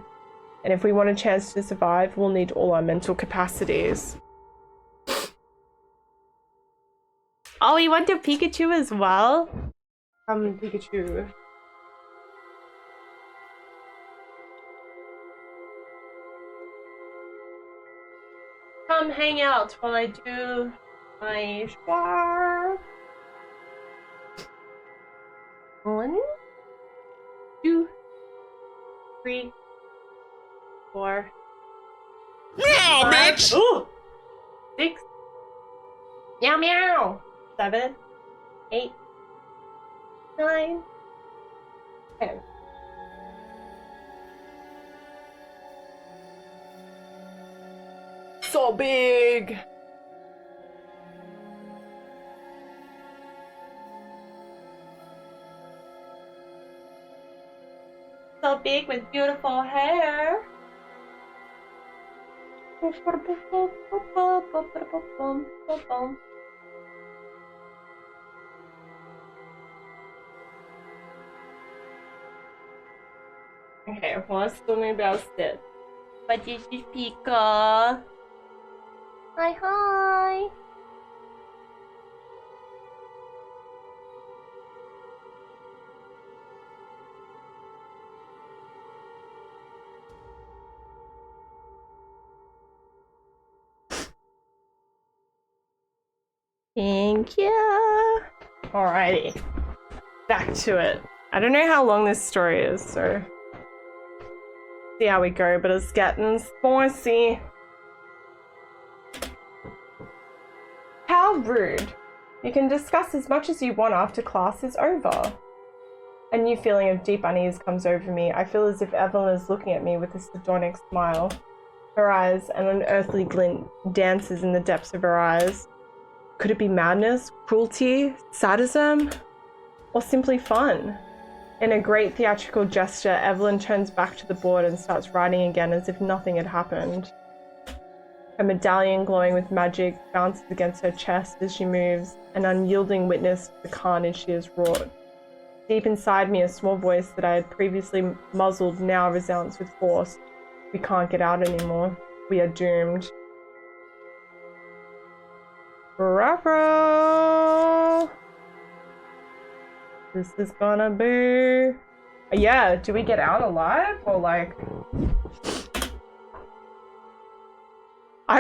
And if we want a chance to survive, we'll need all our mental capacities. Oh, you want a Pikachu as well? Pikachu. Come hang out while I do my shower. 1, 2, 3, 4. Meow, 5. bitch! Ooh! 6. Meow meow. 7, 8, 9, 10. so big. So big with beautiful hair. Okay, what's something about it? But this is Pika. Hi, hi. Thank you. Alrighty, back to it. I don't know how long this story is, so see how we go, but it's getting spicy. How rude. You can discuss as much as you want after class is over. A new feeling of deep unease comes over me. I feel as if Evelyn is looking at me with a sardonic smile. Her eyes, an unearthly glint, dances in the depths of her eyes. Could it be madness, cruelty, sadism, or simply fun? In a great theatrical gesture, Evelyn turns back to the board and starts writing again as if nothing had happened. Her medallion glowing with magic bounces against her chest as she moves, an unyielding witness to the carnage she has wrought. Deep inside me, a small voice that I had previously muzzled now resounds with force. We can't get out anymore. We are doomed. Ruh-roh. This is gonna be... Yeah, do we get out alive? Or like...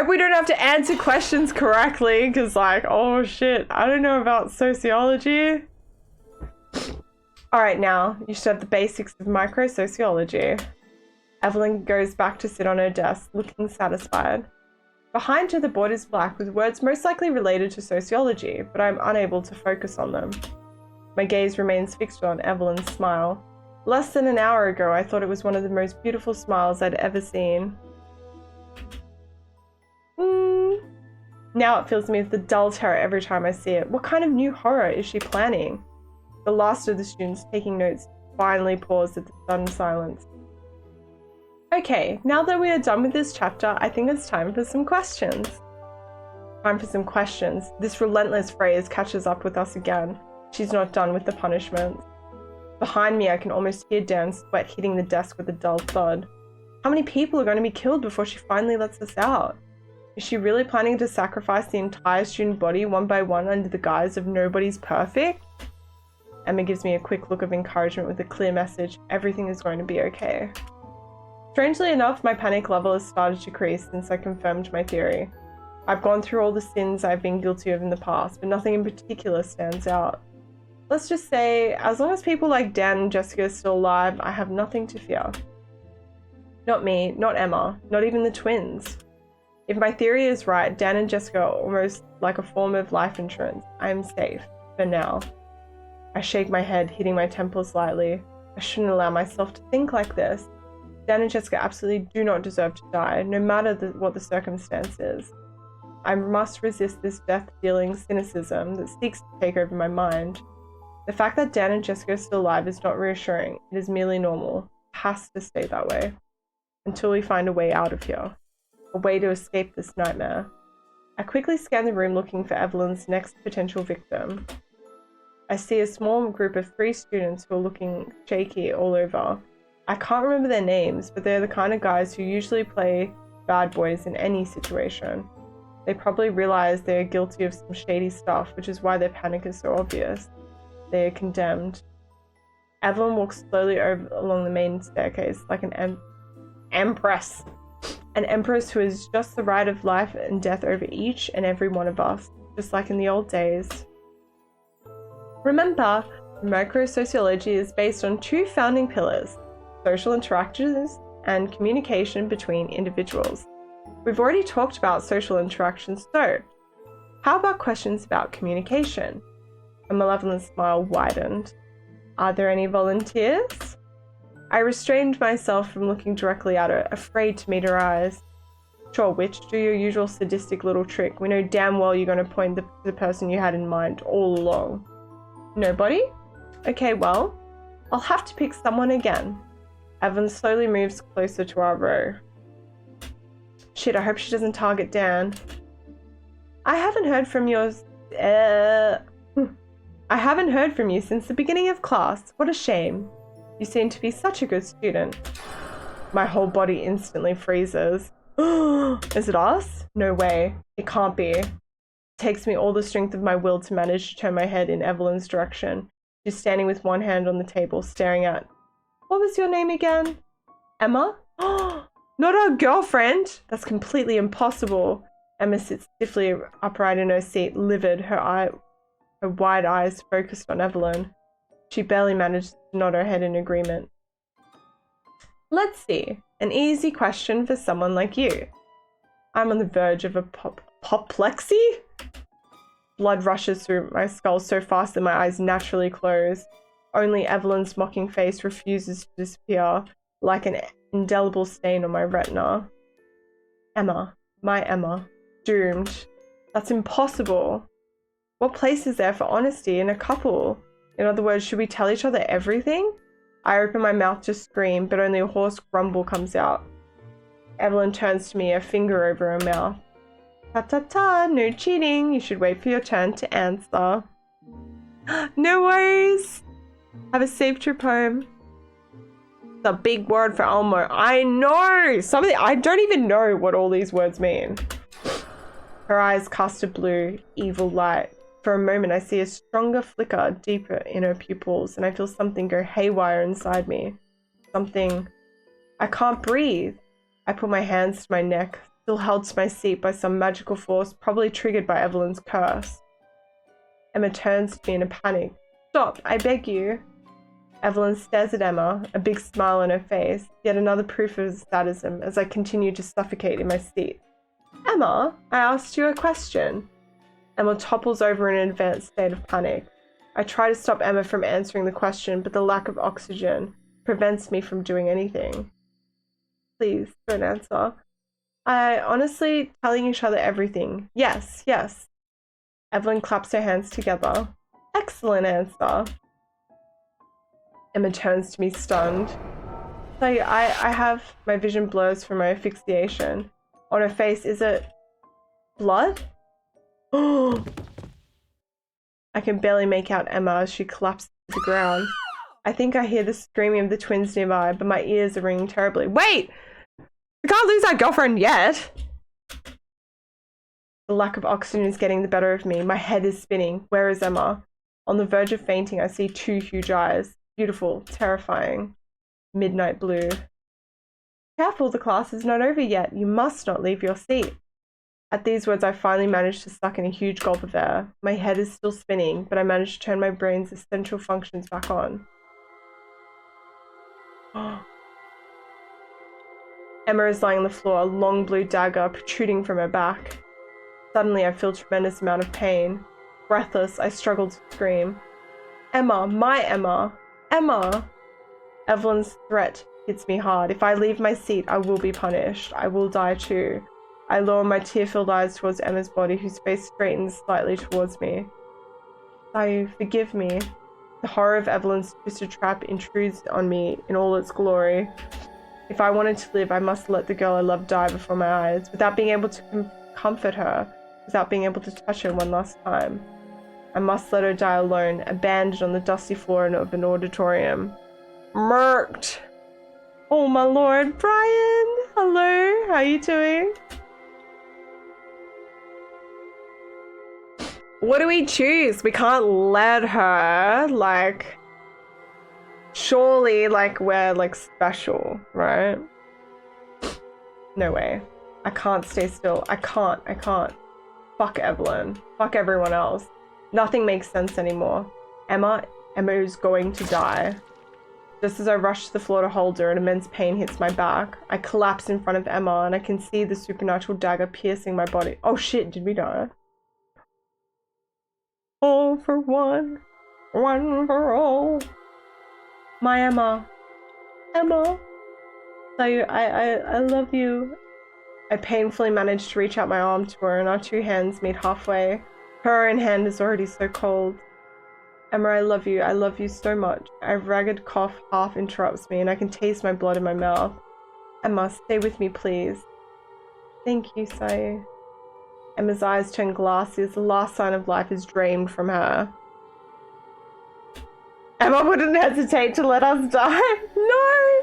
we don't have to answer questions correctly, because like, oh shit, I don't know about sociology. Alright, now, you should have the basics of micro-sociology. Evelyn goes back to sit on her desk, looking satisfied. Behind her, the board is black with words most likely related to sociology, but I'm unable to focus on them. My gaze remains fixed on Evelyn's smile. Less than an hour ago, I thought it was one of the most beautiful smiles I'd ever seen. Now it fills me with the dull terror every time I see it. What kind of new horror is she planning? The last of the students taking notes finally paused at the sudden silence. Okay, now that we are done with this chapter, I think it's time for some questions. Time for some questions. This relentless phrase catches up with us again. She's not done with the punishments. Behind me, I can almost hear Dan's sweat hitting the desk with a dull thud. How many people are going to be killed before she finally lets us out? Is she really planning to sacrifice the entire student body one by one under the guise of nobody's perfect? Emma gives me a quick look of encouragement with a clear message. Everything is going to be okay. Strangely enough, my panic level has started to decrease since I confirmed my theory. I've gone through all the sins I've been guilty of in the past, but nothing in particular stands out. Let's just say, as long as people like Dan and Jessica are still alive, I have nothing to fear. Not me, not Emma, not even the twins. If my theory is right, Dan and Jessica are almost like a form of life insurance. I am safe, for now. I shake my head, hitting my temples slightly. I shouldn't allow myself to think like this. Dan and Jessica absolutely do not deserve to die, no matter what the circumstances. I must resist this death-dealing cynicism that seeks to take over my mind. The fact that Dan and Jessica are still alive is not reassuring. It is merely normal. It has to stay that way. Until we find a way out of here. A way to escape this nightmare. I quickly scan the room looking for Evelyn's next potential victim. I see a small group of 3 students who are looking shaky all over. I can't remember their names, but they're the kind of guys who usually play bad boys in any situation. They probably realize they are guilty of some shady stuff, which is why their panic is so obvious. They are condemned. Evelyn walks slowly along the main staircase like an empress. An empress who has just the right of life and death over each and every one of us, just like in the old days. Remember, micro-sociology is based on 2 founding pillars, social interactions and communication between individuals. We've already talked about social interactions, so how about questions about communication? A malevolent smile widened. Are there any volunteers? I restrained myself from looking directly at her, afraid to meet her eyes. Sure, witch, do your usual sadistic little trick. We know damn well you're going to point the person you had in mind all along. Nobody? Okay, well, I'll have to pick someone again. Evelyn slowly moves closer to our row. Shit, I hope she doesn't target Dan. I haven't heard from you since the beginning of class. What a shame. You seem to be such a good student. My whole body instantly freezes. Is it us? No way. It can't be. It takes me all the strength of my will to manage to turn my head in Evelyn's direction. She's standing with one hand on the table, staring at... What was your name again? Emma? Not our girlfriend! That's completely impossible. Emma sits stiffly upright in her seat, livid, her wide eyes focused on Evelyn. She barely manages to nod her head in agreement. Let's see. An easy question for someone like you. I'm on the verge of a apoplexy? Blood rushes through my skull so fast that my eyes naturally close. Only Evelyn's mocking face refuses to disappear, like an indelible stain on my retina. Emma. My Emma. Doomed. That's impossible. What place is there for honesty in a couple? In other words, should we tell each other everything? I open my mouth to scream, but only a hoarse grumble comes out. Evelyn turns to me, a finger over her mouth. Ta-ta-ta, no cheating. You should wait for your turn to answer. No worries. Have a safe trip home. It's a big word for Elmo. I know! I don't even know what all these words mean. Her eyes cast a blue, evil light. For a moment, I see a stronger flicker deeper in her pupils, and I feel something go haywire inside me. Something... I can't breathe. I put my hands to my neck, still held to my seat by some magical force, probably triggered by Evelyn's curse. Emma turns to me in a panic. Stop, I beg you. Evelyn stares at Emma, a big smile on her face, yet another proof of sadism as I continue to suffocate in my seat. Emma, I asked you a question. Emma topples over in an advanced state of panic. I try to stop Emma from answering the question, but the lack of oxygen prevents me from doing anything. Please, don't answer. I honestly telling each other everything. Yes, yes. Evelyn claps her hands together. Excellent answer. Emma turns to me stunned. So I have my vision blurs from my asphyxiation. On her face, is it blood? I can barely make out Emma as she collapses to the ground. I think I hear the screaming of the twins nearby, but my ears are ringing terribly. Wait! I can't lose our girlfriend yet! The lack of oxygen is getting the better of me. My head is spinning. Where is Emma? On the verge of fainting, I see two huge eyes. Beautiful, terrifying, midnight blue. Careful, the class is not over yet. You must not leave your seat. At these words, I finally managed to suck in a huge gulp of air. My head is still spinning, but I managed to turn my brain's essential functions back on. Emma is lying on the floor, a long blue dagger protruding from her back. Suddenly, I feel a tremendous amount of pain. Breathless, I struggle to scream. Emma, my Emma, Emma! Evelyn's threat hits me hard. If I leave my seat, I will be punished. I will die too. I lower my tear-filled eyes towards Emma's body, whose face straightens slightly towards me. Sayu, forgive me. The horror of Evelyn's twisted trap intrudes on me in all its glory. If I wanted to live, I must let the girl I love die before my eyes, without being able to comfort her, without being able to touch her one last time. I must let her die alone, abandoned on the dusty floor of an auditorium. Murked! Oh my lord, Brian! Hello, how are you doing? What do we choose? We can't let her, like... Surely, like, we're, like, special, right? No way. I can't stay still. I can't. Fuck Evelyn. Fuck everyone else. Nothing makes sense anymore. Emma is going to die. Just as I rush to the floor to hold her, an immense pain hits my back. I collapse in front of Emma, and I can see the supernatural dagger piercing my body. Oh shit, did we die? All for one, one for all. My Emma. Emma. I love you. I painfully manage to reach out my arm to her and our two hands meet halfway. Her own hand is already so cold. Emma, I love you. I love you so much. A ragged cough half interrupts me and I can taste my blood in my mouth. Emma, stay with me, please. Thank you, Sayu. Emma's eyes turn glassy as the last sign of life is drained from her. Emma wouldn't hesitate to let us die. No!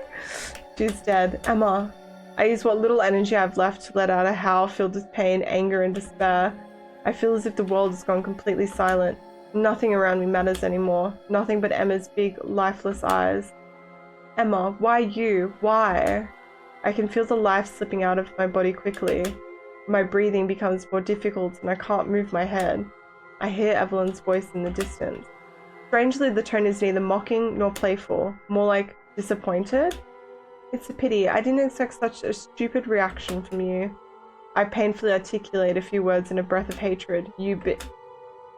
She's dead. Emma. I use what little energy I have left to let out a howl filled with pain, anger, and despair. I feel as if the world has gone completely silent. Nothing around me matters anymore. Nothing but Emma's big, lifeless eyes. Emma, why you? Why? I can feel the life slipping out of my body quickly. My breathing becomes more difficult and I can't move my head. I hear Evelyn's voice in the distance. Strangely, the tone is neither mocking nor playful, more like disappointed. It's a pity. I didn't expect such a stupid reaction from you. I painfully articulate a few words in a breath of hatred. You bit.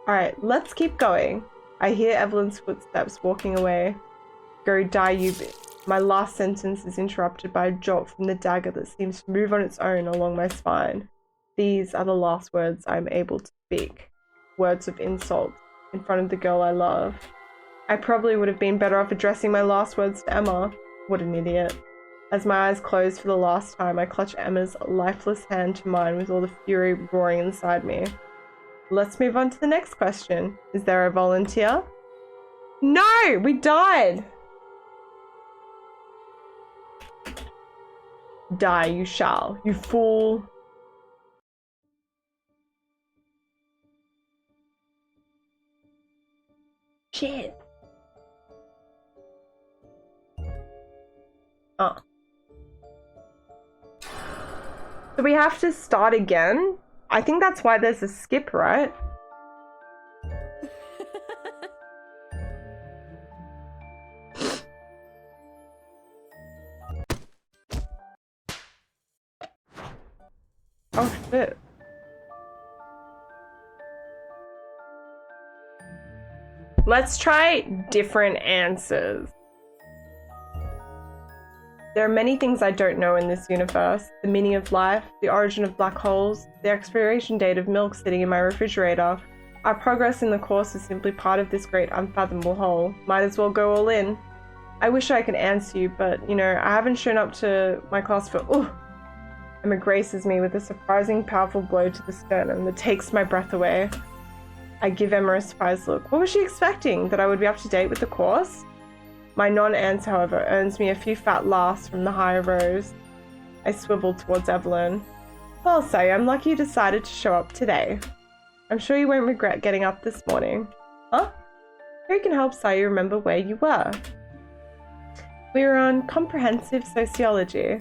Alright, let's keep going. I hear Evelyn's footsteps walking away. Go die, you bit. My last sentence is interrupted by a jolt from the dagger that seems to move on its own along my spine. These are the last words I am able to speak. Words of insult in front of the girl I love. I probably would have been better off addressing my last words to Emma. What an idiot. As my eyes close for the last time, I clutch Emma's lifeless hand to mine with all the fury roaring inside me. Let's move on to the next question. Is there a volunteer? No! We died! Die, you shall, you fool. Shit. Oh. So we have to start again? I think that's why there's a skip, right? Oh shit. Let's try different answers. There are many things I don't know in this universe. The meaning of life, the origin of black holes, the expiration date of milk sitting in my refrigerator. Our progress in the course is simply part of this great unfathomable whole. Might as well go all in. I wish I could answer you, but, you know, I haven't shown up to my class for... Emma graces me with a surprising powerful blow to the sternum that takes my breath away. I give Emma a surprised look. What was she expecting? That I would be up to date with the course? My non-answer, however, earns me a few fat laughs from the higher rows. I swivel towards Evelyn. Well, Sayu, I'm lucky you decided to show up today. I'm sure you won't regret getting up this morning. Huh? Who can help Sayu remember where you were? We were on comprehensive sociology.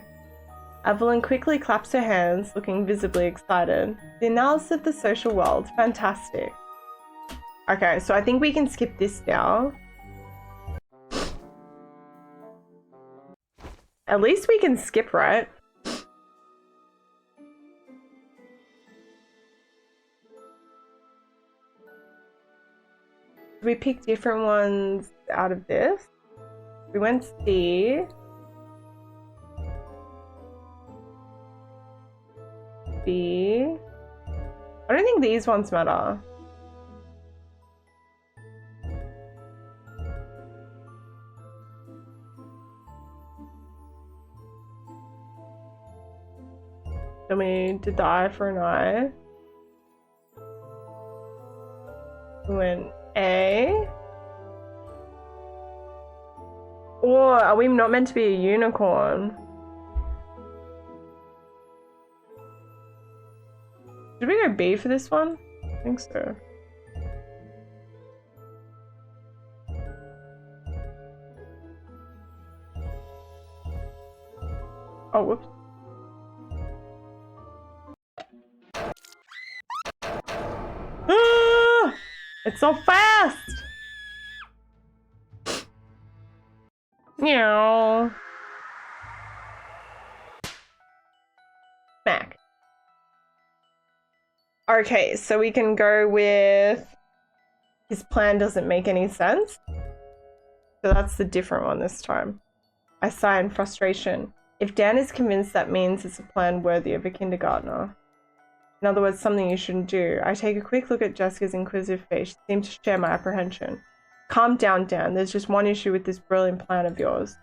Evelyn quickly claps her hands, looking visibly excited. The analysis of the social world, fantastic. Okay, so I think we can skip this now. At least we can skip, right? We pick different ones out of this. We went C. B. I don't think these ones matter. Then we did die for an eye. We went A. Or are we not meant to be a unicorn? Did we go B for this one? I think so. Oh, whoops. Ah! It's so fast! Meow. Smack. Okay, so we can go with his plan doesn't make any sense. So that's the different one this time. I sigh in frustration. If Dan is convinced, that means it's a plan worthy of a kindergartner. In other words, something you shouldn't do. I take a quick look at Jessica's inquisitive face. She seems to share my apprehension. Calm down, Dan. There's just one issue with this brilliant plan of yours.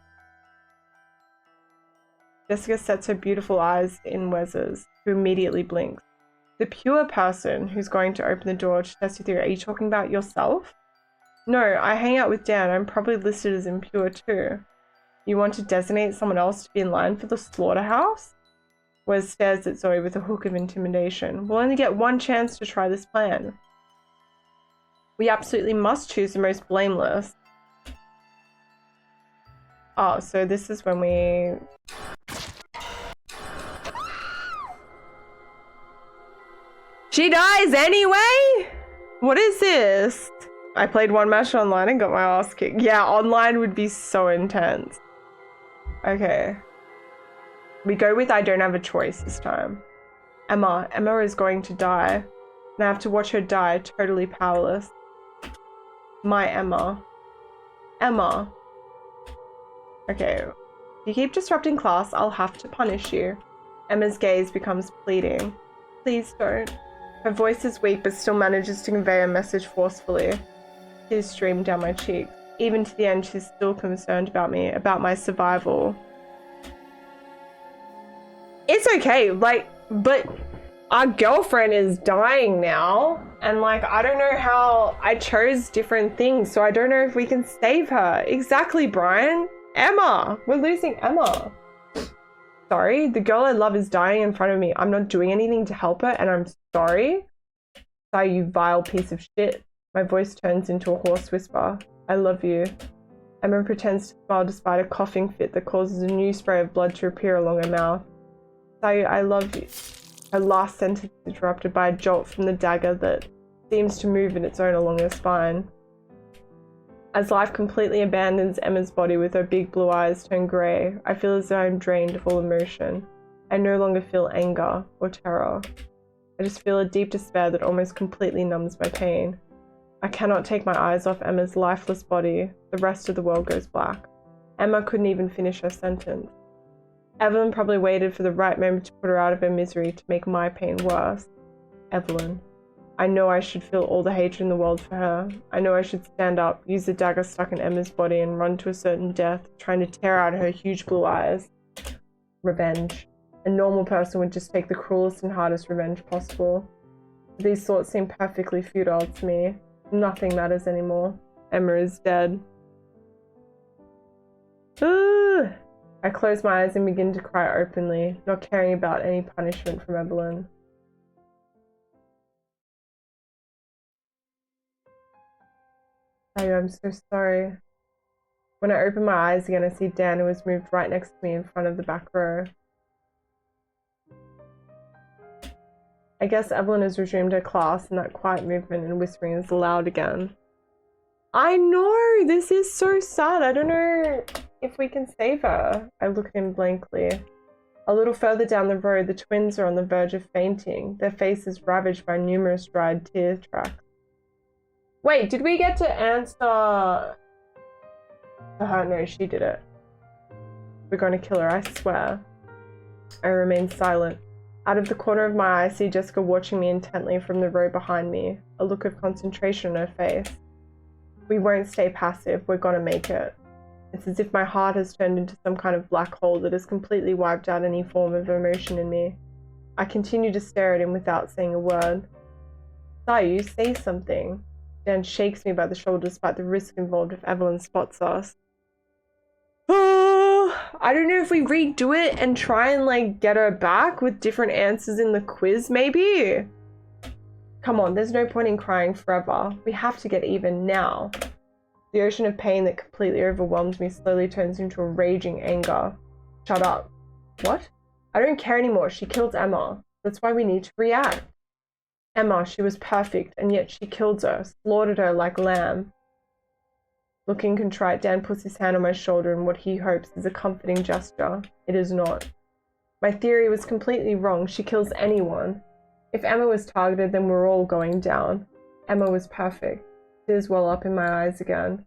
Jessica sets her beautiful eyes in Wes's, who immediately blinks. The pure person who's going to open the door to test your theory. Are you talking about yourself? No, I hang out with Dan. I'm probably listed as impure too. You want to designate someone else to be in line for the slaughterhouse? Wes stares at Zoe with a hook of intimidation. We'll only get one chance to try this plan. We absolutely must choose the most blameless. Oh, so this is when we... She dies anyway? What is this? I played one match online and got my ass kicked. Yeah, online would be so intense. Okay. We go with I don't have a choice this time. Emma. Emma is going to die. And I have to watch her die totally powerless. My Emma. Emma. Okay. If you keep disrupting class, I'll have to punish you. Emma's gaze becomes pleading. Please don't. Her voice is weak but still manages to convey a message forcefully. Tears stream down my cheeks. Even to the end, she's still concerned about me, about my survival. It's okay, like, but our girlfriend is dying now, and like, I don't know how I chose different things, so I don't know if we can save her. Exactly, Brian. Emma! We're losing Emma. Sorry, the girl I love is dying in front of me. I'm not doing anything to help her, and I'm sorry. Sorry, you vile piece of shit. My voice turns into a hoarse whisper. I love you. Emma pretends to smile despite a coughing fit that causes a new spray of blood to appear along her mouth. Sayu, I love you. Her last sentence is interrupted by a jolt from the dagger that seems to move in its own along her spine. As life completely abandons Emma's body with her big blue eyes turn grey, I feel as though I'm drained of all emotion. I no longer feel anger or terror. I just feel a deep despair that almost completely numbs my pain. I cannot take my eyes off Emma's lifeless body. The rest of the world goes black. Emma couldn't even finish her sentence. Evelyn probably waited for the right moment to put her out of her misery to make my pain worse. Evelyn. I know I should feel all the hatred in the world for her. I know I should stand up, use the dagger stuck in Emma's body and run to a certain death, trying to tear out her huge blue eyes. Revenge. A normal person would just take the cruelest and hardest revenge possible. These thoughts seem perfectly futile to me. Nothing matters anymore. Emma is dead. Ugh. I close my eyes and begin to cry openly, not caring about any punishment from Evelyn. I'm so sorry. When I open my eyes again, I see Dan, who has moved right next to me in front of the back row. I guess Evelyn has resumed her class, and that quiet movement and whispering is allowed again. I know! This is so sad. I don't know if we can save her. I look at him blankly. A little further down the road, the twins are on the verge of fainting, their faces ravaged by numerous dried tear tracks. Wait, did we get to answer... no, she did it. We're going to kill her, I swear. I remain silent. Out of the corner of my eye, I see Jessica watching me intently from the row behind me, a look of concentration on her face. We won't stay passive, we're gonna make it. It's as if my heart has turned into some kind of black hole that has completely wiped out any form of emotion in me. I continue to stare at him without saying a word. Sayu, say something. Dan shakes me by the shoulder despite the risk involved if Evelyn spots us. I don't know if we redo it and try and like get her back with different answers in the quiz, maybe? Come on, there's no point in crying forever. We have to get even now. The ocean of pain that completely overwhelms me slowly turns into a raging anger. Shut up. What? I don't care anymore. She killed Emma. That's why we need to react. Emma, she was perfect, and yet she killed her, slaughtered her like lamb. Looking contrite, Dan puts his hand on my shoulder in what he hopes is a comforting gesture. It is not. My theory was completely wrong. She kills anyone. If Emma was targeted, then we're all going down. Emma was perfect. Tears well up in my eyes again.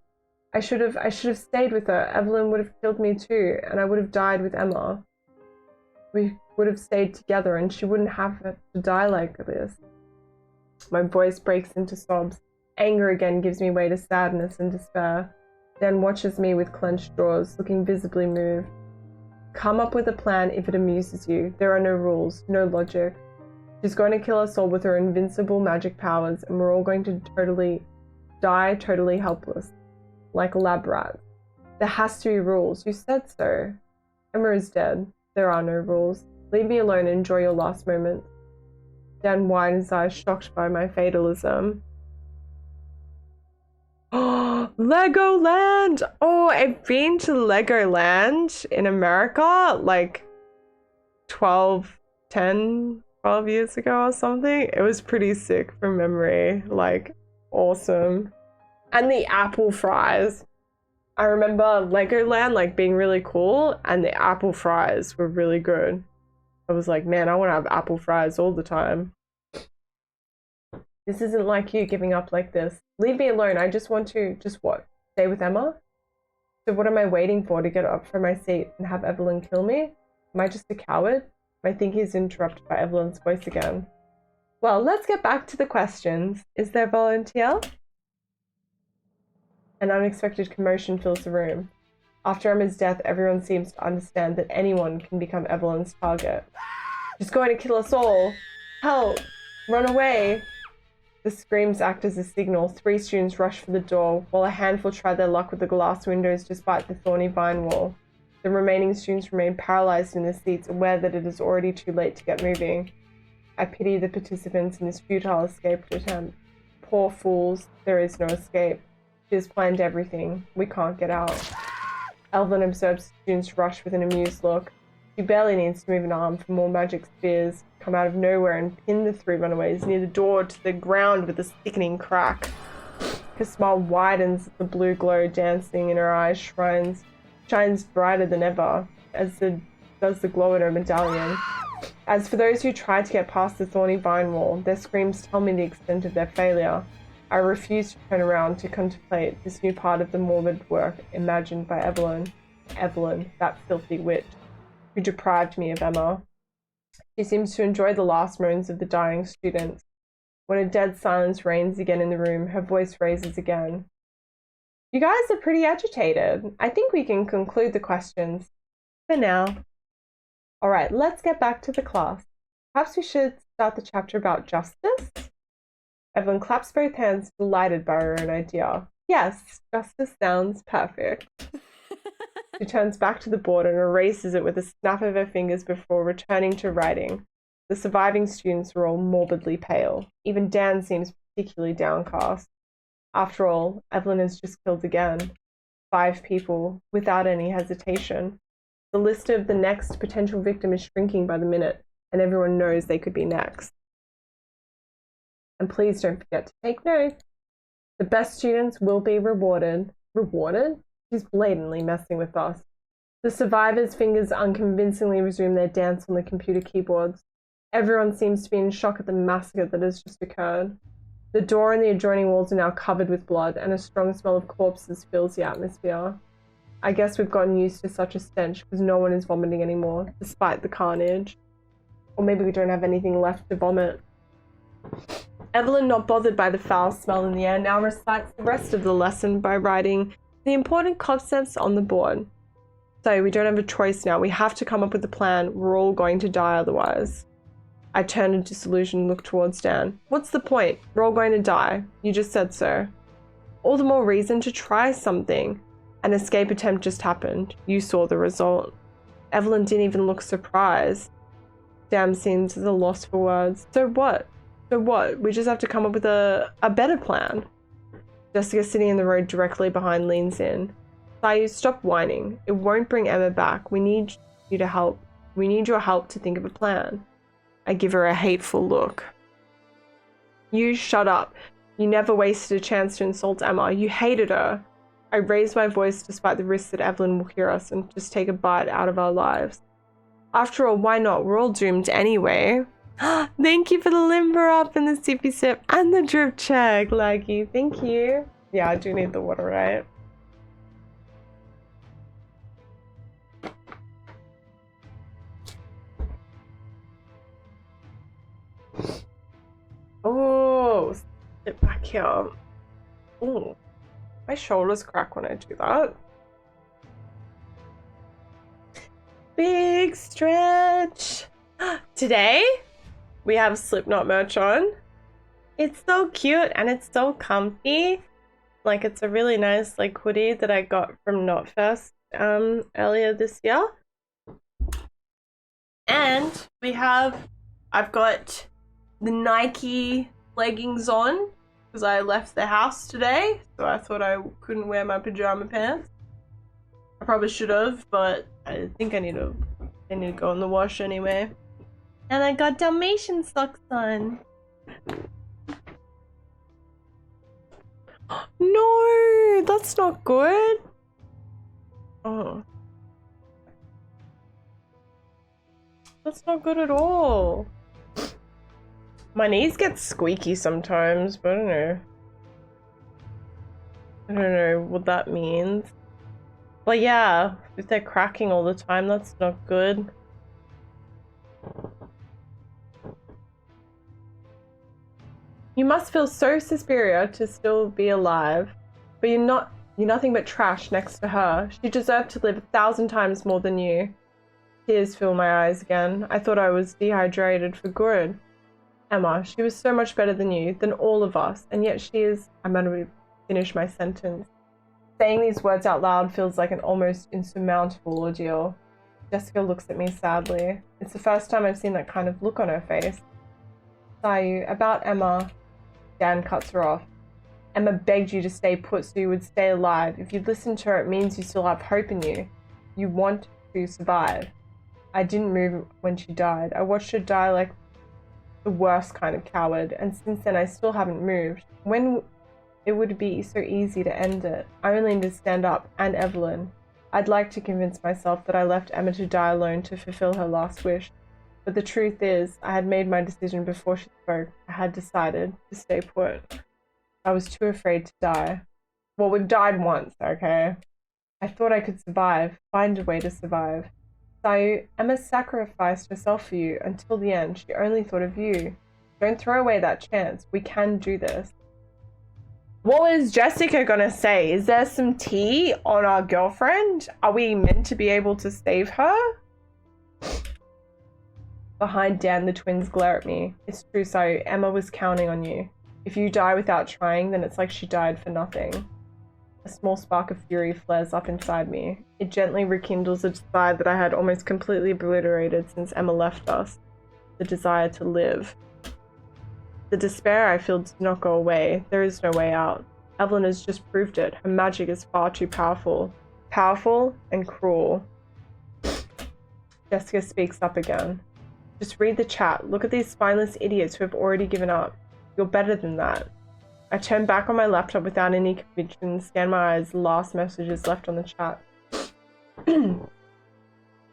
I should have stayed with her. Evelyn would have killed me too, and I would have died with Emma. we would have stayed together and she wouldn't have to die like this. My voice breaks into sobs. Anger again gives me way to sadness and despair. Dan watches me with clenched jaws, looking visibly moved. Come up with a plan if it amuses you. There are no rules, no logic. She's going to kill us all with her invincible magic powers, and we're all going to die totally helpless, like lab rats. There has to be rules. You said so. Emma is dead. There are no rules. Leave me alone and enjoy your last moments. Dan widens his eyes, shocked by my fatalism. Oh, Legoland! Oh, I've been to Legoland in America like 12 years ago or something. It was pretty sick from memory. Like, awesome. And the apple fries. I remember Legoland like being really cool and the apple fries were really good. I was like, man, I want to have apple fries all the time. This isn't like you giving up like this. Leave me alone. I just want to, what? Stay with Emma? So what am I waiting for, to get up from my seat and have Evelyn kill me? Am I just a coward? My thinking is interrupted by Evelyn's voice again. Well, let's get back to the questions. Is there a volunteer? An unexpected commotion fills the room. After Emma's death, everyone seems to understand that anyone can become Evelyn's target. She's going to kill us all. Help! Run away! The screams act as a signal. 3 students rush for the door, while a handful try their luck with the glass windows despite the thorny vine wall. The remaining students remain paralyzed in their seats, aware that it is already too late to get moving. I pity the participants in this futile escape attempt. Poor fools, there is no escape. She has planned everything. We can't get out. Evelyn observes the students rush with an amused look. She barely needs to move an arm for more magic spears come out of nowhere and pin the 3 runaways near the door to the ground with a sickening crack. Her smile widens as the blue glow dancing in her eyes shines brighter than ever, as does the glow in her medallion. As for those who try to get past the thorny vine wall, their screams tell me the extent of their failure. I refuse to turn around to contemplate this new part of the morbid work imagined by Evelyn. Evelyn, that filthy witch, who deprived me of Emma. She seems to enjoy the last moans of the dying students. When a dead silence reigns again in the room, her voice raises again. You guys are pretty agitated. I think we can conclude the questions for now. All right, let's get back to the class. Perhaps we should start the chapter about justice? Evelyn claps both hands, delighted by her own idea. Yes, justice sounds perfect. She turns back to the board and erases it with a snap of her fingers before returning to writing. The surviving students are all morbidly pale. Even Dan seems particularly downcast. After all, Evelyn has just killed again. 5 people, without any hesitation. The list of the next potential victim is shrinking by the minute, and everyone knows they could be next. And please don't forget to take notes. The best students will be rewarded. Rewarded? She's blatantly messing with us. The survivors' fingers unconvincingly resume their dance on the computer keyboards. Everyone seems to be in shock at the massacre that has just occurred. The door and the adjoining walls are now covered with blood, and a strong smell of corpses fills the atmosphere. I guess we've gotten used to such a stench because no one is vomiting anymore, despite the carnage. Or maybe we don't have anything left to vomit. Evelyn, not bothered by the foul smell in the air, now recites the rest of the lesson by writing the important concepts on the board. So we don't have a choice now. We have to come up with a plan. We're all going to die otherwise. I turn in disillusion and look towards Dan. What's the point? We're all going to die. You just said so. All the more reason to try something. An escape attempt just happened. You saw the result. Evelyn didn't even look surprised. Dan seems at a loss for words. So what? So what? We just have to come up with a better plan. Jessica, sitting in the road directly behind, leans in. Sayu, stop whining. It won't bring Emma back. We need you to help. We need your help to think of a plan. I give her a hateful look. You shut up. You never wasted a chance to insult Emma. You hated her. I raise my voice despite the risk that Evelyn will hear us and just take a bite out of our lives. After all, why not? We're all doomed anyway. Thank you for the limber up and the sippy sip and the drip check, Laggy. Thank you. Yeah, I do need the water, right? Sit back here. Ooh, my shoulders crack when I do that. Big stretch. Today, we have Slipknot merch on. It's so cute and it's so comfy. Like, it's a really nice like hoodie that I got from Knotfest earlier this year. And I've got the Nike leggings on because I left the house today, so I thought I couldn't wear my pajama pants. I probably should have, but I think they need to go in the wash anyway. And I got Dalmatian socks on. No, that's not good. Oh. That's not good at all. My knees get squeaky sometimes, but I don't know. I don't know what that means. But yeah, if they're cracking all the time, that's not good. You must feel so superior to still be alive, but you're nothing but trash next to her. She deserved to live 1,000 times more than you. Tears fill my eyes again. I thought I was dehydrated for good. Emma, she was so much better than you, than all of us, and yet she is... I'm going to finish my sentence. Saying these words out loud feels like an almost insurmountable ordeal. Jessica looks at me sadly. It's the first time I've seen that kind of look on her face. Sayu, about Emma... Dan cuts her off. Emma begged you to stay put so you would stay alive. If you'd listened to her, it means you still have hope in you. You want to survive. I didn't move when she died. I watched her die like the worst kind of coward, and since then I still haven't moved. When it would be so easy to end it. I only need to stand up, and Evelyn. I'd like to convince myself that I left Emma to die alone to fulfill her last wish. But the truth is, I had made my decision before she spoke. I had decided to stay put. I was too afraid to die. Well, we've died once, okay? I thought I could survive, find a way to survive. Sayu, Emma sacrificed herself for you until the end. She only thought of you. Don't throw away that chance. We can do this. What was Jessica gonna say? Is there some tea on our girlfriend? Are we meant to be able to save her? Behind Dan, the twins glare at me. It's true, Sayu. Emma was counting on you. If you die without trying, then it's like she died for nothing. A small spark of fury flares up inside me. It gently rekindles a desire that I had almost completely obliterated since Emma left us. The desire to live. The despair I feel does not go away. There is no way out. Evelyn has just proved it. Her magic is far too powerful. Powerful and cruel. Jessica speaks up again. Just read the chat. Look at these spineless idiots who have already given up. You're better than that. I turn back on my laptop without any conviction, scan my eyes, last messages left on the chat.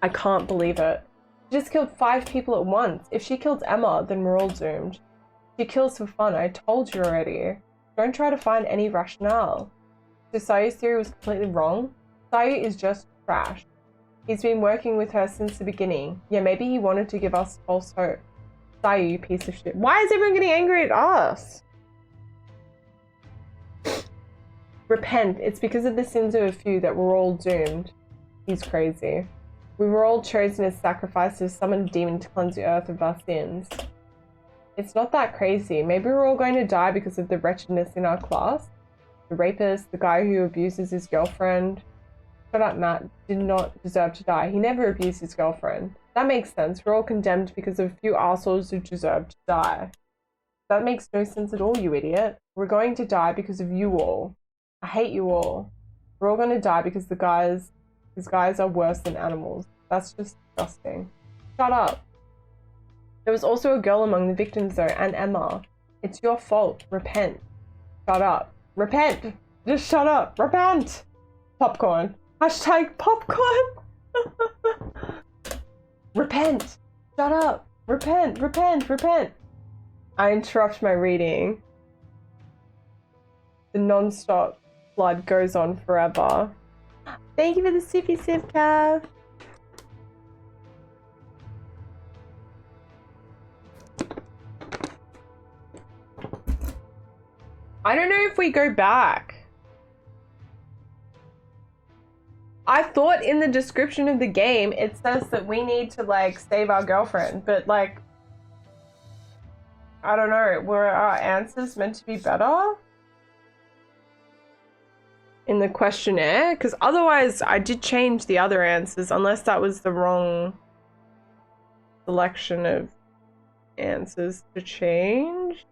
I can't believe it. She just killed 5 people at once. If she killed Emma, then we're all doomed. She kills for fun, I told you already. Don't try to find any rationale. So Sayu's theory was completely wrong? Sayu is just trash. He's been working with her since the beginning. Yeah, maybe he wanted to give us false hope. Sayu, you piece of shit. Why is everyone getting angry at us? Repent. It's because of the sins of a few that we're all doomed. He's crazy. We were all chosen as sacrifices to summon a demon to cleanse the earth of our sins. It's not that crazy. Maybe we're all going to die because of the wretchedness in our class. The rapist, the guy who abuses his girlfriend. Shut up, Matt. Did not deserve to die. He never abused his girlfriend. That makes sense. We're all condemned because of a few assholes who deserve to die. That makes no sense at all, you idiot. We're going to die because of you all. I hate you all. We're all going to die because these guys are worse than animals. That's just disgusting. Shut up. There was also a girl among the victims though, and Emma. It's your fault. Repent. Shut up. Repent. Just shut up. Repent. Popcorn. Hashtag popcorn. Repent. Shut up. Repent. Repent. Repent. I interrupt my reading. The non-stop flood goes on forever. Thank you for the sippy sip, Cav. I don't know if we go back. I thought in the description of the game it says that we need to like save our girlfriend, but like I don't know, were our answers meant to be better in the questionnaire? Because otherwise I did change the other answers, unless that was the wrong selection of answers to change.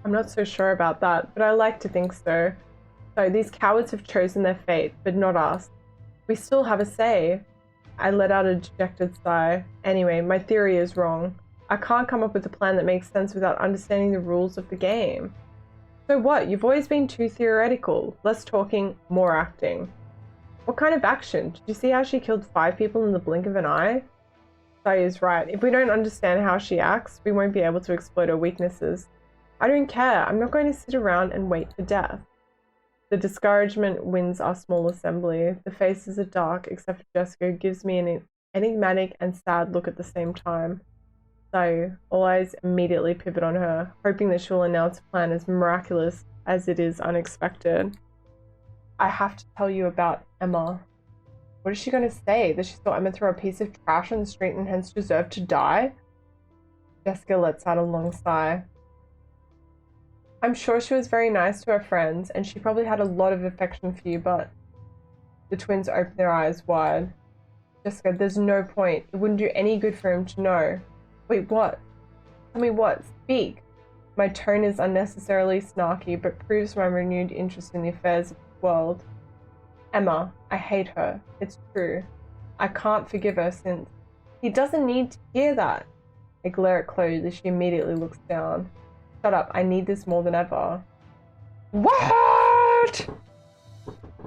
I'm not so sure about that, but I like to think so. So these cowards have chosen their fate, but not us. We still have a say. I let out a dejected sigh. Anyway, my theory is wrong. I can't come up with a plan that makes sense without understanding the rules of the game. So what? You've always been too theoretical. Less talking, more acting. What kind of action? Did you see how she killed 5 people in the blink of an eye? Sayukibiz is right. If we don't understand how she acts, we won't be able to exploit her weaknesses. I don't care. I'm not going to sit around and wait for death. The discouragement wins our small assembly. The faces are dark, except for Jessica, who gives me an enigmatic and sad look at the same time. So, all eyes immediately pivot on her, hoping that she'll announce a plan as miraculous as it is unexpected. I have to tell you about Emma. What is she going to say? That she saw Emma throw a piece of trash on the street and hence deserved to die? Jessica lets out a long sigh. I'm sure she was very nice to her friends, and she probably had a lot of affection for you, but... The twins open their eyes wide. Jessica, there's no point. It wouldn't do any good for him to know. Wait, what? Tell me what? Speak. My tone is unnecessarily snarky, but proves my renewed interest in the affairs of the world. Emma, I hate her. It's true. I can't forgive her since... He doesn't need to hear that. I glare at Chloe as she immediately looks down. Shut up, I need this more than ever. What?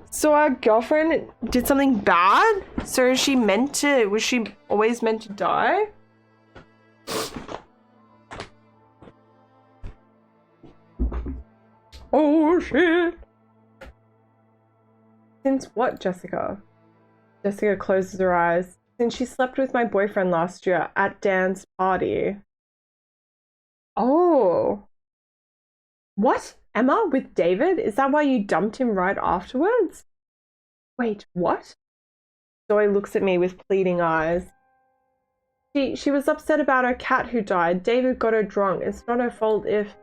So our girlfriend did something bad? So is she meant to... Was she always meant to die? Oh shit. Since what, Jessica? Jessica closes her eyes. Since she slept with my boyfriend last year at Dan's party. Oh. What? Emma? With David? Is that why you dumped him right afterwards? Wait, what? Zoe looks at me with pleading eyes. She was upset about her cat who died. David got her drunk. It's not her fault if...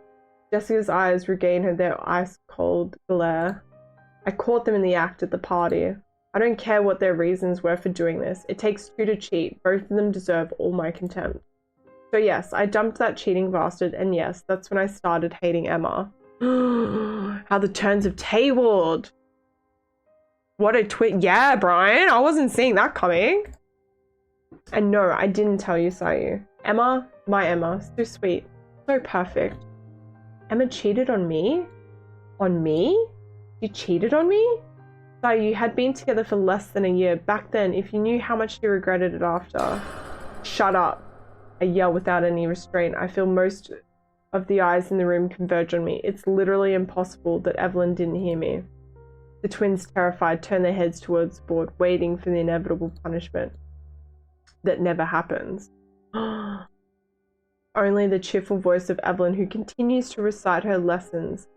Jessica's eyes regain their ice-cold glare. I caught them in the act at the party. I don't care what their reasons were for doing this. It takes 2 to cheat. Both of them deserve all my contempt. So yes, I dumped that cheating bastard, and yes, that's when I started hating Emma. How the turns have tabled. What a twist. Yeah, Brian, I wasn't seeing that coming. And no, I didn't tell you, Sayu. Emma, my Emma, so sweet, so perfect. Emma cheated on me? On me? You cheated on me? Sayu, you had been together for less than a year. Back then, if you knew how much you regretted it after. Shut up. I yell without any restraint. I feel most of the eyes in the room converge on me. It's literally impossible that Evelyn didn't hear me. The twins, terrified, turn their heads towards the board, waiting for the inevitable punishment that never happens. Only the cheerful voice of Evelyn, who continues to recite her lessons,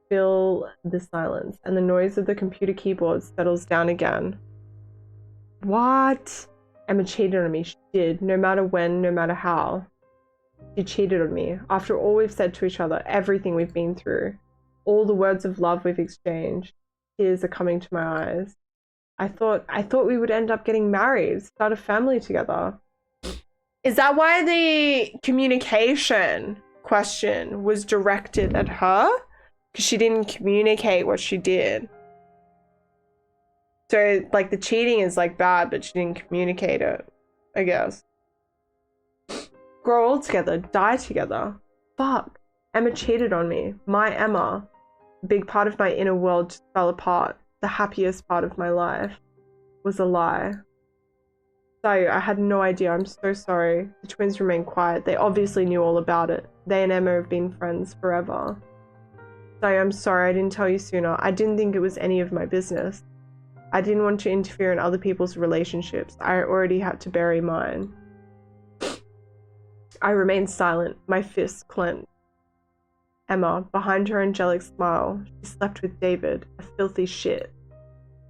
fill the silence, and the noise of the computer keyboard settles down again. What? Emma cheated on me. She did. No matter when, no matter how. She cheated on me. After all we've said to each other, everything we've been through, all the words of love we've exchanged, tears are coming to my eyes. I thought we would end up getting married, start a family together. Is that why the communication question was directed at her? Because she didn't communicate what she did. So, like, the cheating is, like, bad, but she didn't communicate it, I guess. Grow old together, die together. Fuck. Emma cheated on me. My Emma. A big part of my inner world just fell apart. The happiest part of my life was a lie. Sayu, I had no idea. I'm so sorry. The twins remained quiet. They obviously knew all about it. They and Emma have been friends forever. Sayu, I'm sorry I didn't tell you sooner. I didn't think it was any of my business. I didn't want to interfere in other people's relationships. I already had to bury mine. I remained silent, my fists clenched. Emma, behind her angelic smile, she slept with David, a filthy shit.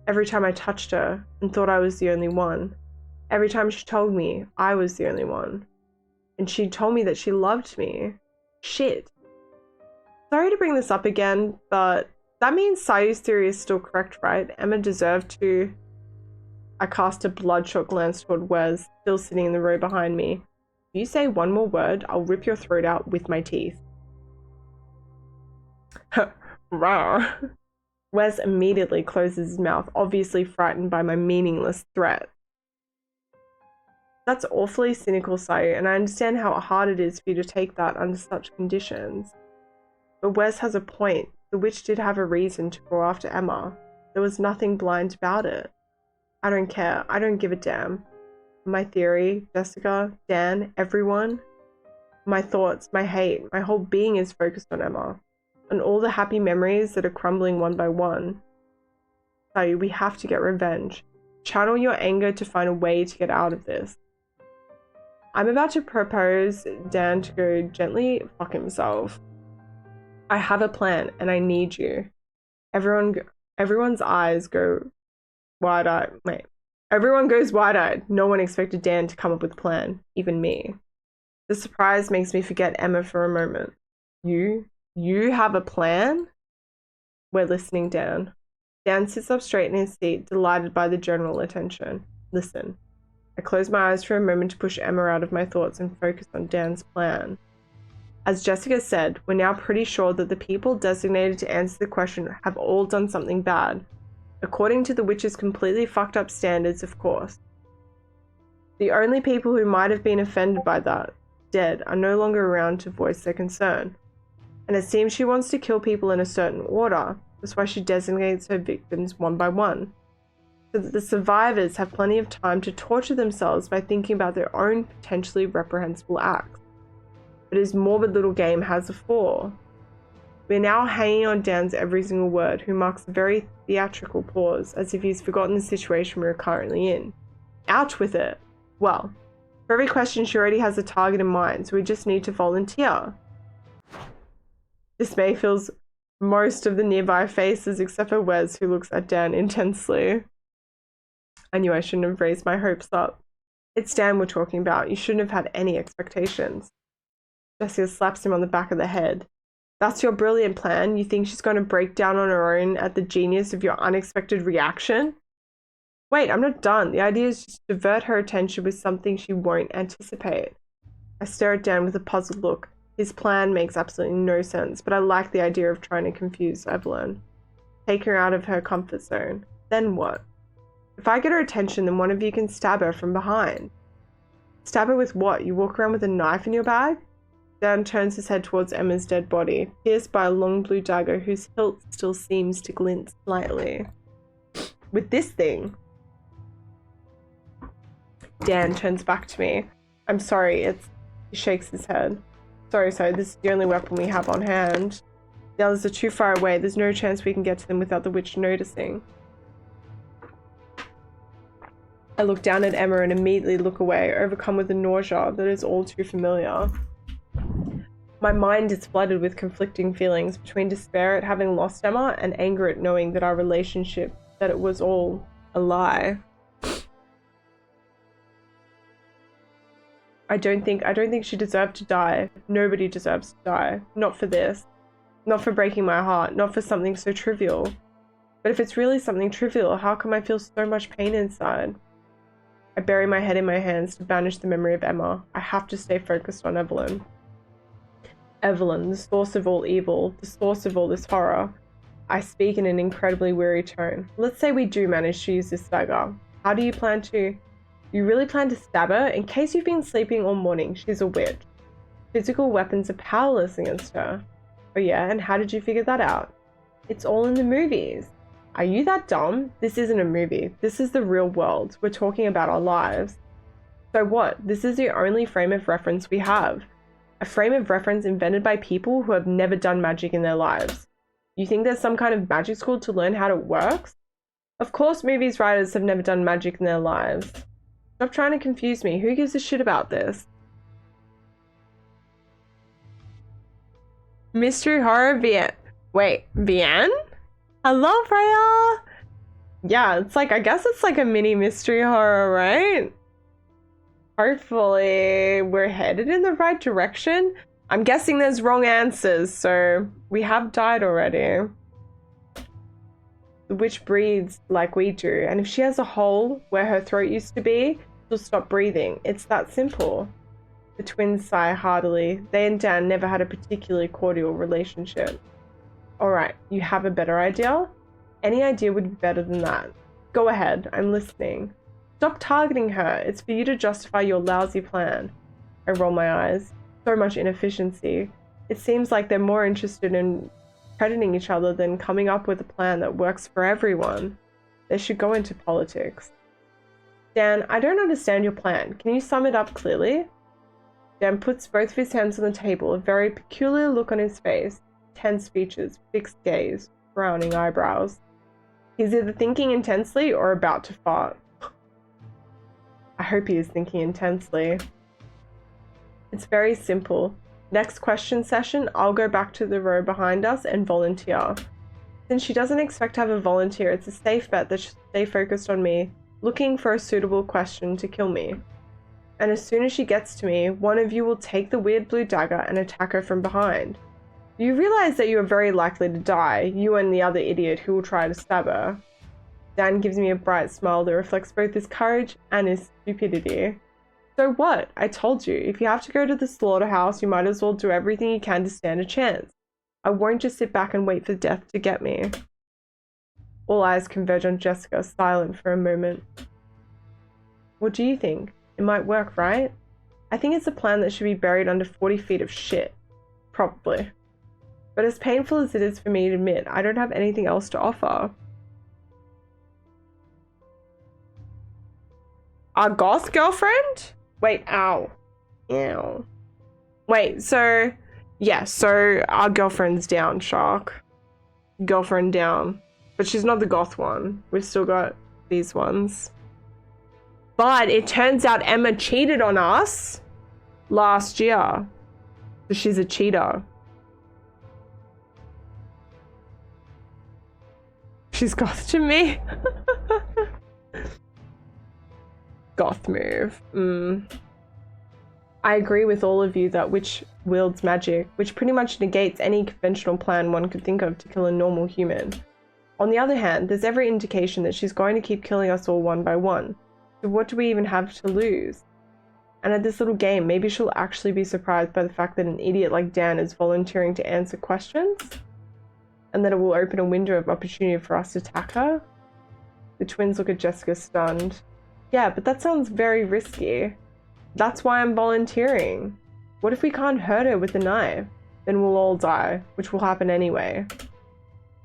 Every time I touched her and thought I was the only one. Every time she told me I was the only one. And she told me that she loved me. Shit. Sorry to bring this up again, but that means Sayu's theory is still correct, right? Emma deserved to. I cast a bloodshot glance toward Wes, still sitting in the row behind me. If you say one more word, I'll rip your throat out with my teeth. Rawr. Wes immediately closes his mouth, obviously frightened by my meaningless threat. That's awfully cynical, Sayu, and I understand how hard it is for you to take that under such conditions. But Wes has a point. The witch did have a reason to go after Emma. There was nothing blind about it. I don't care. I don't give a damn. My theory, Jessica, Dan, everyone, my thoughts, my hate, my whole being is focused on Emma. On all the happy memories that are crumbling one by one. Sayu, we have to get revenge. Channel your anger to find a way to get out of this. I'm about to propose Dan to go gently fuck himself. I have a plan and I need you. Everyone's eyes go wide-eyed. Wait. Everyone goes wide-eyed. No one expected Dan to come up with a plan, even me. The surprise makes me forget Emma for a moment. You have a plan? We're listening, Dan. Dan sits up straight in his seat, delighted by the general attention. Listen. I close my eyes for a moment to push Emma out of my thoughts and focus on Dan's plan. As Jessica said, we're now pretty sure that the people designated to answer the question have all done something bad, according to the witch's completely fucked up standards, of course. The only people who might have been offended by that, dead, are no longer around to voice their concern. And it seems she wants to kill people in a certain order. That's why she designates her victims one by one, so that the survivors have plenty of time to torture themselves by thinking about their own potentially reprehensible acts. But his morbid little game has a flaw. We're now hanging on Dan's every single word, who marks a very theatrical pause, as if he's forgotten the situation we're currently in. Out with it! Well, for every question she already has a target in mind, so we just need to volunteer. Dismay fills most of the nearby faces except for Wes, who looks at Dan intensely. I knew I shouldn't have raised my hopes up. It's Dan we're talking about. You shouldn't have had any expectations. Jessica slaps him on the back of the head. That's your brilliant plan? You think she's going to break down on her own at the genius of your unexpected reaction? Wait, I'm not done. The idea is just to divert her attention with something she won't anticipate. I stare at Dan with a puzzled look. His plan makes absolutely no sense, but I like the idea of trying to confuse Evelyn. Take her out of her comfort zone. Then what? If I get her attention, then one of you can stab her from behind. Stab her with what? You walk around with a knife in your bag? Dan turns his head towards Emma's dead body, pierced by a long blue dagger whose hilt still seems to glint slightly. With this thing. Dan turns back to me. I'm sorry, he shakes his head. Sorry, this is the only weapon we have on hand. The others are too far away. There's no chance we can get to them without the witch noticing. I look down at Emma and immediately look away, overcome with a nausea that is all too familiar. My mind is flooded with conflicting feelings between despair at having lost Emma and anger at knowing that our relationship, that it was all a lie. I don't think she deserved to die. Nobody deserves to die. Not for this. Not for breaking my heart. Not for something so trivial. But if it's really something trivial, how come I feel so much pain inside? I bury my head in my hands to banish the memory of Emma. I have to stay focused on Evelyn. Evelyn, the source of all evil, the source of all this horror. I speak in an incredibly weary tone. Let's say we do manage to use this dagger. How do you plan to... You really plan to stab her? In case you've been sleeping all morning, she's a witch. Physical weapons are powerless against her. Oh yeah, and how did you figure that out? It's all in the movies. Are you that dumb? This isn't a movie. This is the real world. We're talking about our lives. So what? This is the only frame of reference we have. A frame of reference invented by people who have never done magic in their lives. You think there's some kind of magic school to learn how it works? Of course movies writers have never done magic in their lives. Stop trying to confuse me. Who gives a shit about this? Mystery horror Vian. Wait, Vian? Hello, Freya. Yeah, it's like, I guess it's like a mini mystery horror, right? Hopefully we're headed in the right direction. I'm guessing there's wrong answers, so we have died already. The witch breathes like we do, and if she has a hole where her throat used to be, she'll stop breathing. It's that simple. The twins sigh heartily. They and Dan never had a particularly cordial relationship. Alright, you have a better idea? Any idea would be better than that. Go ahead, I'm listening. Stop targeting her. It's for you to justify your lousy plan. I roll my eyes. So much inefficiency. It seems like they're more interested in crediting each other than coming up with a plan that works for everyone. They should go into politics. Dan, I don't understand your plan. Can you sum it up clearly? Dan puts both of his hands on the table, a very peculiar look on his face, tense features, fixed gaze, frowning eyebrows. He's either thinking intensely or about to fart. I hope he is thinking intensely. It's very simple. Next question session, I'll go back to the row behind us and volunteer. Since she doesn't expect to have a volunteer, it's a safe bet that she'll stay focused on me, looking for a suitable question to kill me. And as soon as she gets to me, one of you will take the weird blue dagger and attack her from behind. You realize that you are very likely to die, you and the other idiot who will try to stab her. Dan gives me a bright smile that reflects both his courage and his stupidity. So what? I told you, if you have to go to the slaughterhouse, you might as well do everything you can to stand a chance. I won't just sit back and wait for death to get me. All eyes converge on Jessica, silent for a moment. What do you think? It might work, right? I think it's a plan that should be buried under 40 feet of shit. Probably. But as painful as it is for me to admit, I don't have anything else to offer. Our goth girlfriend? Wait, ow. Ew. Wait, so... Yeah, so our girlfriend's down, Shark. Girlfriend down. But she's not the goth one. We've still got these ones. But it turns out Emma cheated on us last year. So she's a cheater. She's goth to me. Goth move. I agree with all of you that witch wields magic, which pretty much negates any conventional plan one could think of to kill a normal human. On the other hand, there's every indication that she's going to keep killing us all one by one. So what do we even have to lose? And at this little game, maybe she'll actually be surprised by the fact that an idiot like Dan is volunteering to answer questions? And that it will open a window of opportunity for us to attack her? The twins look at Jessica stunned. Yeah, but that sounds very risky. That's why I'm volunteering. What if we can't hurt her with a knife? Then we'll all die, which will happen anyway.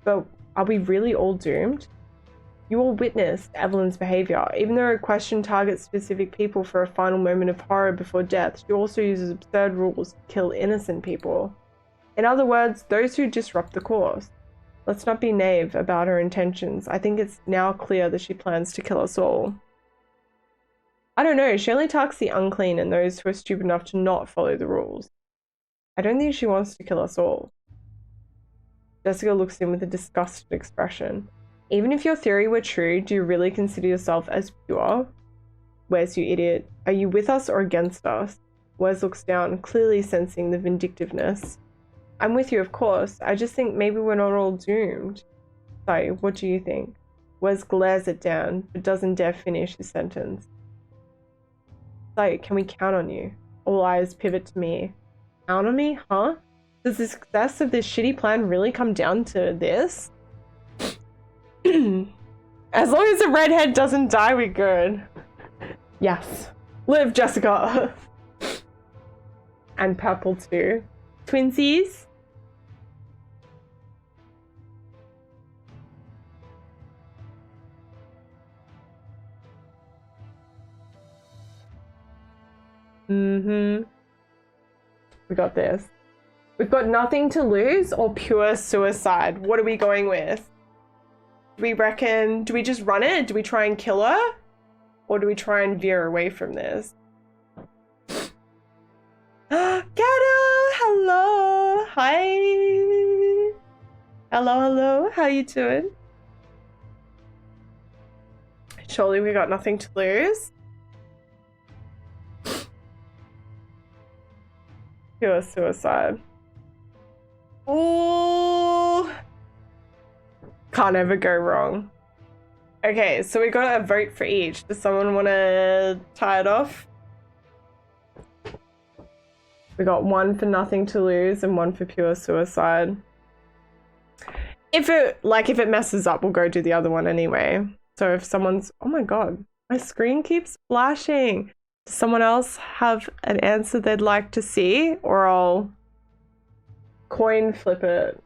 But are we really all doomed? You all witnessed Evelyn's behavior. Even though her question targets specific people for a final moment of horror before death, she also uses absurd rules to kill innocent people. In other words, those who disrupt the course. Let's not be naive about her intentions. I think it's now clear that she plans to kill us all. I don't know, she only targets the unclean and those who are stupid enough to not follow the rules. I don't think she wants to kill us all. Jessica looks in with a disgusted expression. Even if your theory were true, do you really consider yourself as pure? Wes, you idiot. Are you with us or against us? Wes looks down, clearly sensing the vindictiveness. I'm with you, of course. I just think maybe we're not all doomed. Sorry, what do you think? Wes glares at Dan, but doesn't dare finish his sentence. So, can we count on you? All eyes pivot to me. Count on me? Huh? Does the success of this shitty plan really come down to this? As long as the redhead doesn't die, we're good. Yes. Live, Jessica. And purple too. Twinsies. We got this. We've got nothing to lose or pure suicide. What are we going with? Do we reckon, do we just run it? Do we try and kill her? Or do we try and veer away from this? Gata! Hello! Hi! Hello, hello. How you doing? Surely we got nothing to lose. Pure suicide. Ooh. Can't ever go wrong. Okay, so we got a vote for each. Does someone want to tie it off? We got one for nothing to lose and one for pure suicide. If it messes up, we'll go do the other one anyway. So if someone's, oh my god, my screen keeps flashing. Does someone else have an answer they'd like to see, or I'll coin flip it?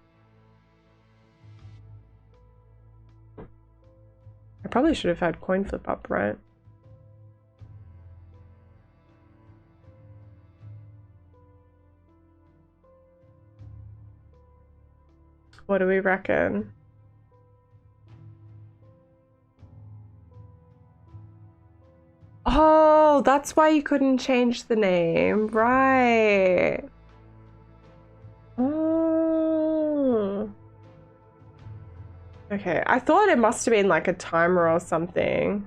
I probably should have had coin flip up, right? What do we reckon? Oh, that's why you couldn't change the name, right? Oh. Okay, I thought it must have been like a timer or something.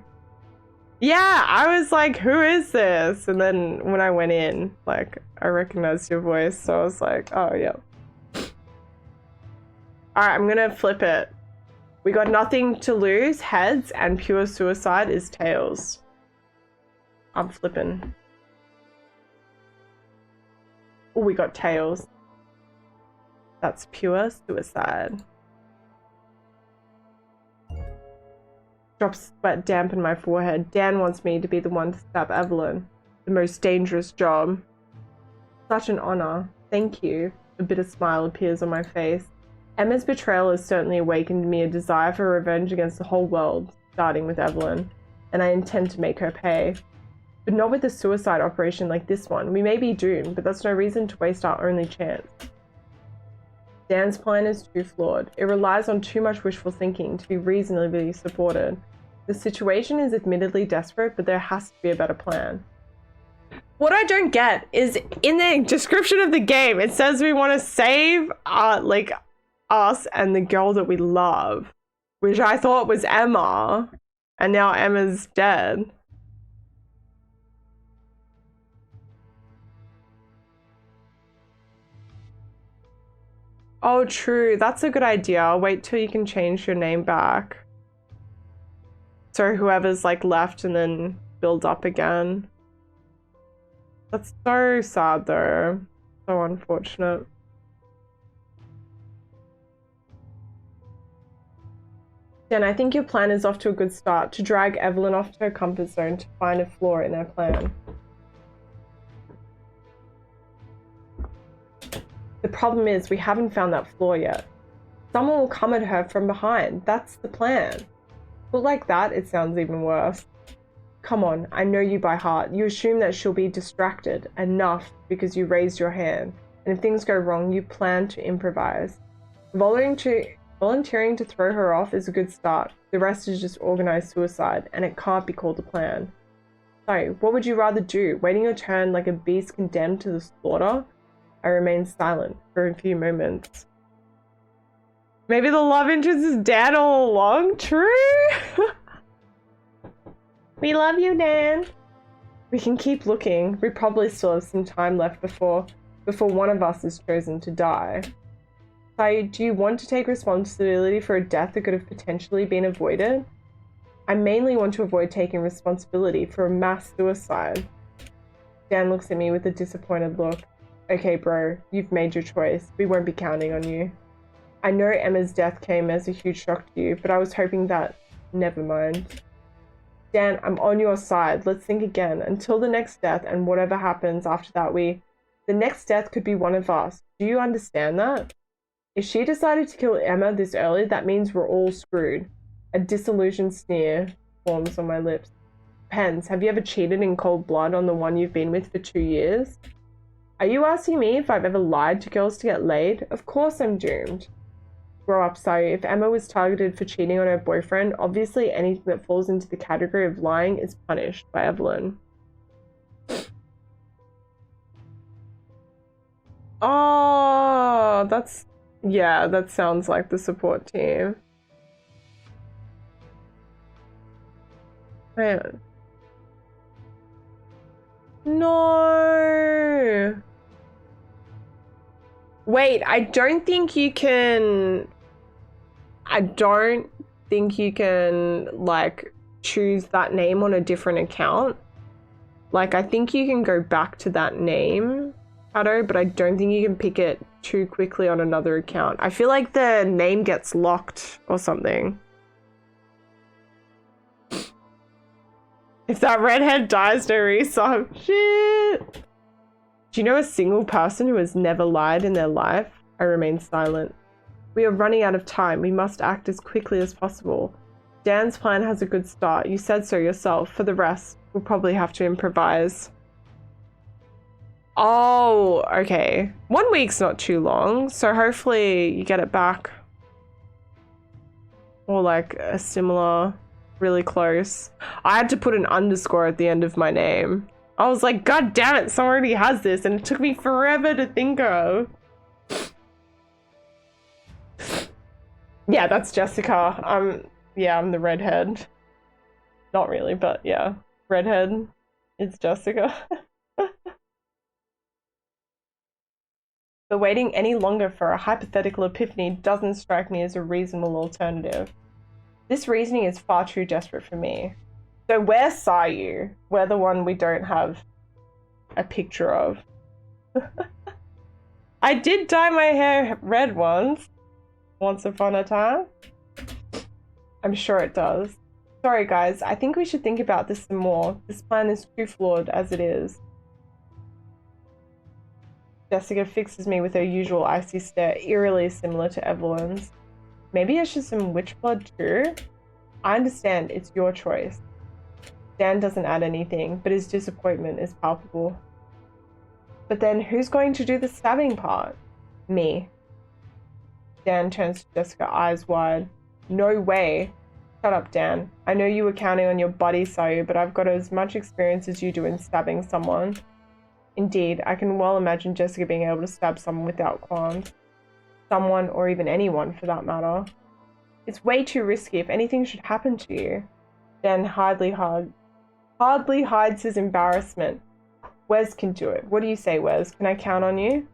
Yeah, I was like, who is this? And then when I went in, like, I recognized your voice, so I was like, oh, yeah. Alright, I'm gonna flip it. We got nothing to lose, heads, and pure suicide is tails. I'm flipping. Oh, we got tails. That's pure suicide. Drops sweat dampen my forehead. Dan wants me to be the one to stab Evelyn. The most dangerous job. Such an honor. Thank you. A bitter smile appears on my face. Emma's betrayal has certainly awakened in me a desire for revenge against the whole world, starting with Evelyn, and I intend to make her pay. But not with a suicide operation like this one. We may be doomed, but that's no reason to waste our only chance. Dan's plan is too flawed. It relies on too much wishful thinking to be reasonably supported. The situation is admittedly desperate, but there has to be a better plan. What I don't get is in the description of the game, it says we want to save us and the girl that we love, which I thought was Emma, and now Emma's dead. Oh, true. That's a good idea. I'll wait till you can change your name back. So whoever's like left and then build up again. That's so sad though. So unfortunate. Jen, I think your plan is off to a good start. To drag Evelyn off to her comfort zone to find a flaw in her plan. The problem is we haven't found that flaw yet. Someone will come at her from behind. That's the plan. But like that, it sounds even worse. Come on, I know you by heart. You assume that she'll be distracted enough because you raised your hand. And if things go wrong, you plan to improvise. Volunteering to throw her off is a good start. The rest is just organized suicide, and it can't be called a plan. So, what would you rather do? Waiting your turn like a beast condemned to the slaughter? I remained silent for a few moments. Maybe the love interest is Dan all along? True? We love you, Dan. We can keep looking. We probably still have some time left before one of us is chosen to die. So, do you want to take responsibility for a death that could have potentially been avoided? I mainly want to avoid taking responsibility for a mass suicide. Dan looks at me with a disappointed look. Okay, bro, you've made your choice. We won't be counting on you. I know Emma's death came as a huge shock to you, but I was hoping that... Never mind. Dan, I'm on your side. Let's think again. Until the next death and whatever happens after that, the next death could be one of us. Do you understand that? If she decided to kill Emma this early, that means we're all screwed. A disillusioned sneer forms on my lips. Pens, have you ever cheated in cold blood on the one you've been with for 2 years? Are you asking me if I've ever lied to girls to get laid? Of course I'm doomed. Grow up, Sayu. If Emma was targeted for cheating on her boyfriend, obviously anything that falls into the category of lying is punished by Evelyn. Oh, that's Yeah, that sounds like the support team. Man. No. Wait, I don't think you can like choose that name on a different account. Like I think you can go back to that name, Pato, but I don't think you can pick it too quickly on another account. I feel like the name gets locked or something. If that redhead dies, no resub. Shit. Do you know a single person who has never lied in their life? I remain silent. We are running out of time. We must act as quickly as possible. Dan's plan has a good start. You said so yourself. For the rest, we'll probably have to improvise. Oh, okay. 1 week's not too long, so hopefully you get it back. Or like a similar, really close. I had to put an underscore at the end of my name. I was like, God damn it, someone already has this, and it took me forever to think of. Yeah, that's Jessica. Yeah, I'm the redhead. Not really, but yeah. Redhead. It's Jessica. But waiting any longer for a hypothetical epiphany doesn't strike me as a reasonable alternative. This reasoning is far too desperate for me. So where's Sayu? We're the one we don't have a picture of. I did dye my hair red once upon a time. I'm sure it does. Sorry guys, I think we should think about this some more. This plan is too flawed as it is. Jessica fixes me with her usual icy stare, eerily similar to Evelyn's. Maybe it's just some witch blood too? I understand, it's your choice. Dan doesn't add anything, but his disappointment is palpable. But then who's going to do the stabbing part? Me. Dan turns to Jessica, eyes wide. No way. Shut up, Dan. I know you were counting on your buddy, Sayu, but I've got as much experience as you do in stabbing someone. Indeed, I can well imagine Jessica being able to stab someone without qualms. Someone, or even anyone for that matter. It's way too risky if anything should happen to you. Dan hardly hides his embarrassment. Wes can do it. What do you say, Wes? Can I count on you?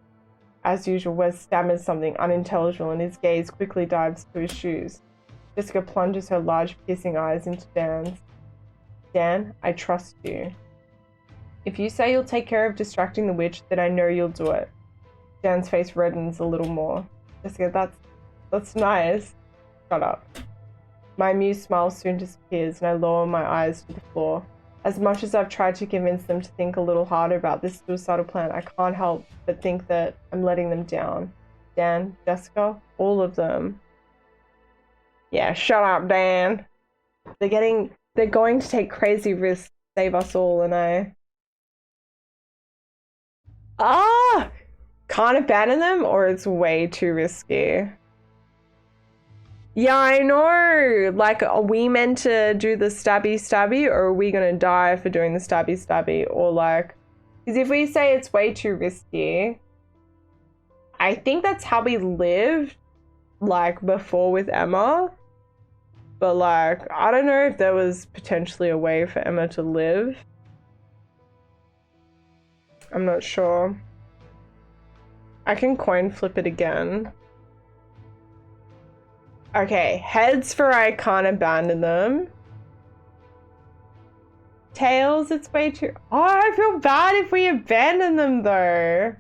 As usual, Wes stammers something unintelligible and his gaze quickly dives to his shoes. Jessica plunges her large, piercing eyes into Dan's. Dan, I trust you. If you say you'll take care of distracting the witch, then I know you'll do it. Dan's face reddens a little more. Jessica, that's nice. Shut up. My amused smile soon disappears and I lower my eyes to the floor. As much as I've tried to convince them to think a little harder about this suicidal plan, I can't help but think that I'm letting them down. Dan, Jessica, all of them. Yeah, shut up, Dan. They're going to take crazy risks to save us all, and can't abandon them, or it's way too risky. Yeah, I know. Like, are we meant to do the stabby, or are we gonna die for doing the stabby? Or like, because if we say it's way too risky, I think that's how we lived, like, before with Emma. But like, I don't know if there was potentially a way for Emma to live. I'm not sure. I can coin flip it again. Okay, heads for I can't abandon them. Tails, it's way too... Oh, I feel bad if we abandon them though.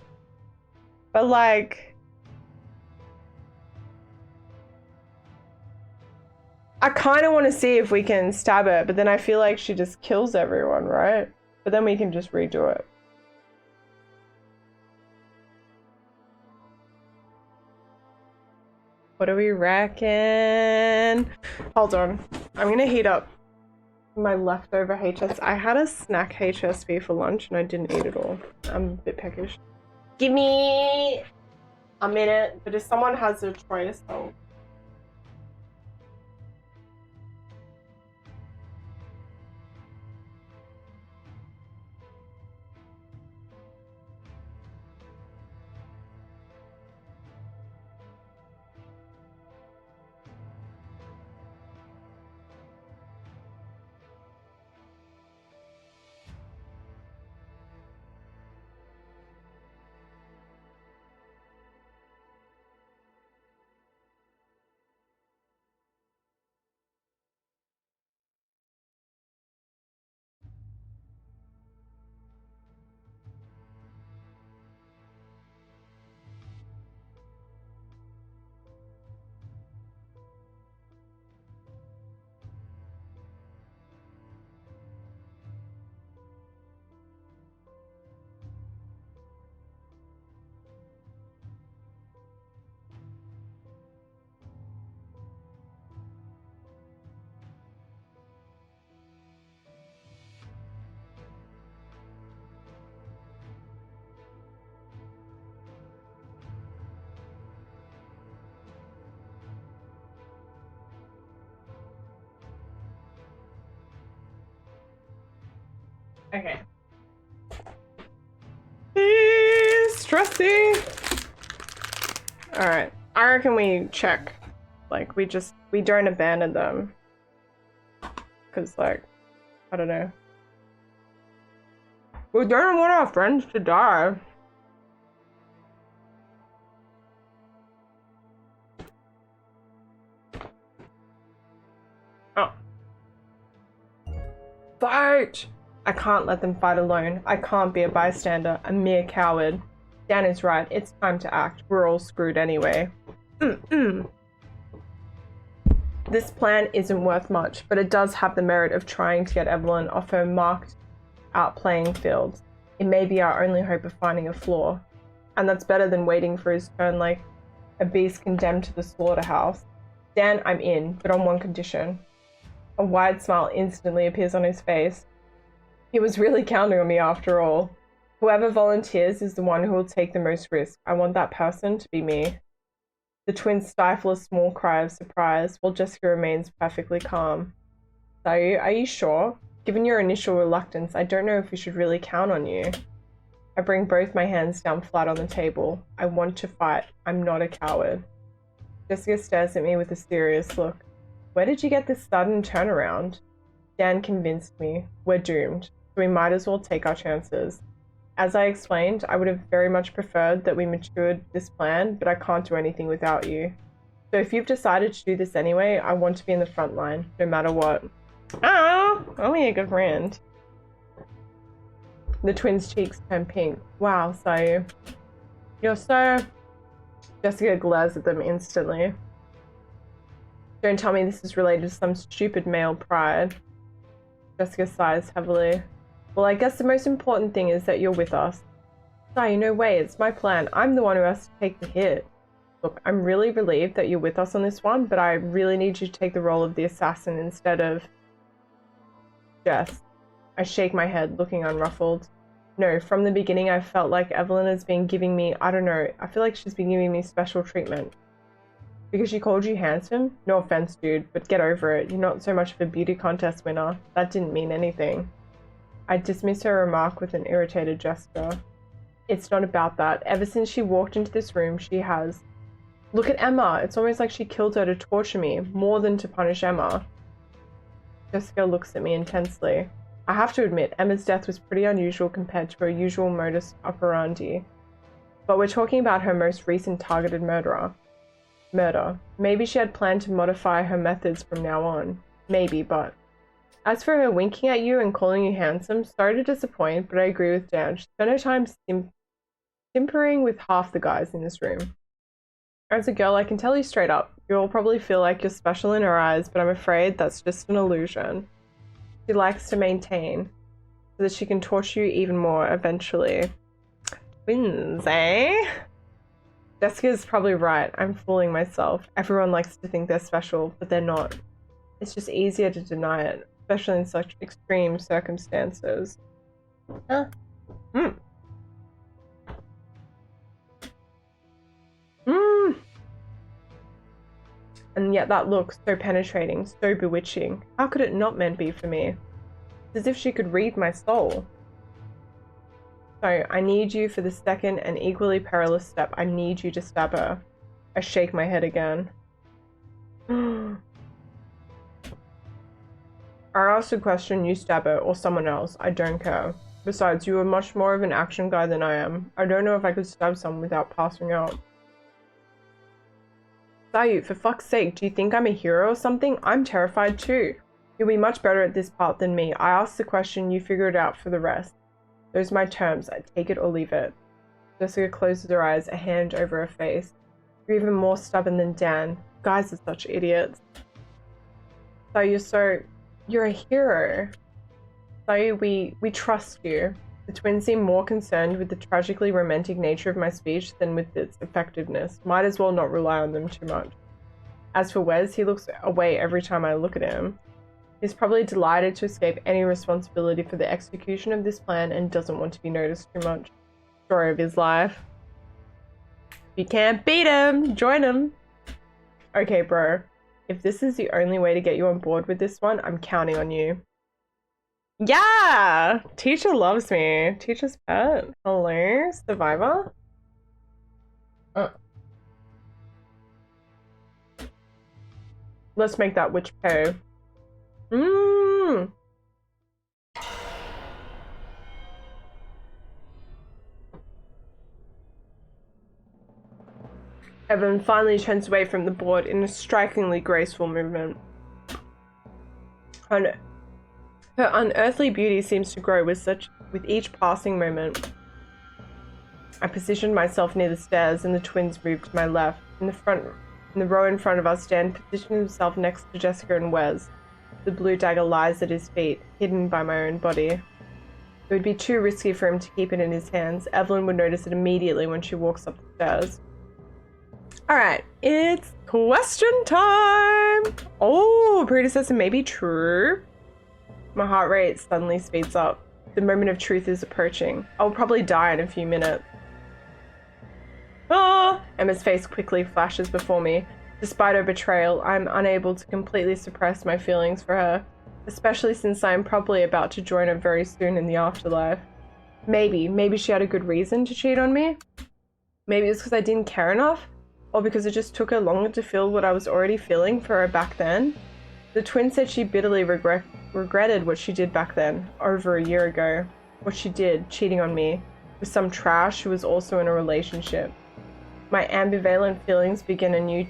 But like... I kind of want to see if we can stab her, but then I feel like she just kills everyone, right? But then we can just redo it. What do we reckon? Hold on. I'm gonna heat up my leftover HS. I had a snack HSV for lunch and I didn't eat it all. I'm a bit peckish. Give me a minute, but if someone has a choice, I'll... Okay. Stressy. All right. I reckon we check. Like we don't abandon them. Cause like, I don't know. We don't want our friends to die. Oh. Fight! I can't let them fight alone. I can't be a bystander, a mere coward. Dan is right. It's time to act. We're all screwed anyway. This plan isn't worth much, but it does have the merit of trying to get Evelyn off her marked out playing field. It may be our only hope of finding a flaw. And that's better than waiting for his turn like a beast condemned to the slaughterhouse. Dan, I'm in, but on one condition. A wide smile instantly appears on his face. He was really counting on me after all. Whoever volunteers is the one who will take the most risk. I want that person to be me. The twins stifle a small cry of surprise, while Jessica remains perfectly calm. Sayu, are you sure? Given your initial reluctance, I don't know if we should really count on you. I bring both my hands down flat on the table. I want to fight. I'm not a coward. Jessica stares at me with a serious look. Where did you get this sudden turnaround? Dan convinced me. We're doomed, so we might as well take our chances. As I explained, I would have very much preferred that we matured this plan, but I can't do anything without you. So if you've decided to do this anyway, I want to be in the front line, no matter what. Oh, only a good friend. The twins' cheeks turn pink. Wow, Sayu. You're so... Jessica glares at them instantly. Don't tell me this is related to some stupid male pride. Jessica sighs heavily. Well, I guess the most important thing is that you're with us. Sayu, no way, it's my plan. I'm the one who has to take the hit. Look, I'm really relieved that you're with us on this one, but I really need you to take the role of the assassin instead of... Jess. I shake my head, looking unruffled. No, from the beginning I felt like Evelyn has been giving me, I don't know, I feel like she's been giving me special treatment. Because she called you handsome? No offense, dude, but get over it. You're not so much of a beauty contest winner. That didn't mean anything. I dismiss her remark with an irritated gesture. It's not about that. Ever since she walked into this room, she has. Look at Emma. It's almost like she killed her to torture me, more than to punish Emma. Jessica looks at me intensely. I have to admit, Emma's death was pretty unusual compared to her usual modus operandi. But we're talking about her most recent targeted murder. Maybe she had planned to modify her methods from now on. Maybe, but... As for her winking at you and calling you handsome, sorry to disappoint, but I agree with Dan. She spent her time simpering with half the guys in this room. As a girl, I can tell you straight up, you'll probably feel like you're special in her eyes, but I'm afraid that's just an illusion. She likes to maintain, so that she can torture you even more eventually. Wins, eh? Jessica's probably right. I'm fooling myself. Everyone likes to think they're special, but they're not. It's just easier to deny it, especially in such extreme circumstances. And yet that look so penetrating, so bewitching. How could it not meant be for me? It's as if she could read my soul. So, I need you for the second and equally perilous step. I need you to stab her. I shake my head again. I ask a question, you stab her, or someone else. I don't care. Besides, you are much more of an action guy than I am. I don't know if I could stab someone without passing out. Sayu, for fuck's sake, do you think I'm a hero or something? I'm terrified too. You'll be much better at this part than me. I ask the question, you figure it out for the rest. Those are my terms. I take it or leave it. Jessica closes her eyes, a hand over her face. You're even more stubborn than Dan. Guys are such idiots. Sayu, you're a hero. Sayu, we trust you. The twins seem more concerned with the tragically romantic nature of my speech than with its effectiveness. Might as well not rely on them too much. As for Wes, he looks away every time I look at him. He's probably delighted to escape any responsibility for the execution of this plan and doesn't want to be noticed too much. Story of his life. If you can't beat him, join him. Okay, bro. If this is the only way to get you on board with this one, I'm counting on you. Yeah! Teacher loves me. Teacher's pet. Hello, survivor. Let's make that witch pay. Mmm. Evan finally turns away from the board in a strikingly graceful movement. Her unearthly beauty seems to grow with each passing moment. I positioned myself near the stairs and the twins moved to my left. In the row in front of us, Dan positioned himself next to Jessica and Wes. The blue dagger lies at his feet, hidden by my own body. It would be too risky for him to keep it in his hands. Evelyn would notice it immediately when she walks up the stairs. Alright, it's question time! Oh, predecessor may be true. My heart rate suddenly speeds up. The moment of truth is approaching. I'll probably die in a few minutes. Ah! Emma's face quickly flashes before me. Despite her betrayal, I'm unable to completely suppress my feelings for her, especially since I am probably about to join her very soon in the afterlife. Maybe she had a good reason to cheat on me? Maybe it's because I didn't care enough? Or because it just took her longer to feel what I was already feeling for her back then? The twin said she bitterly regretted what she did back then, over a year ago. What she did, cheating on me, with some trash who was also in a relationship. My ambivalent feelings begin a new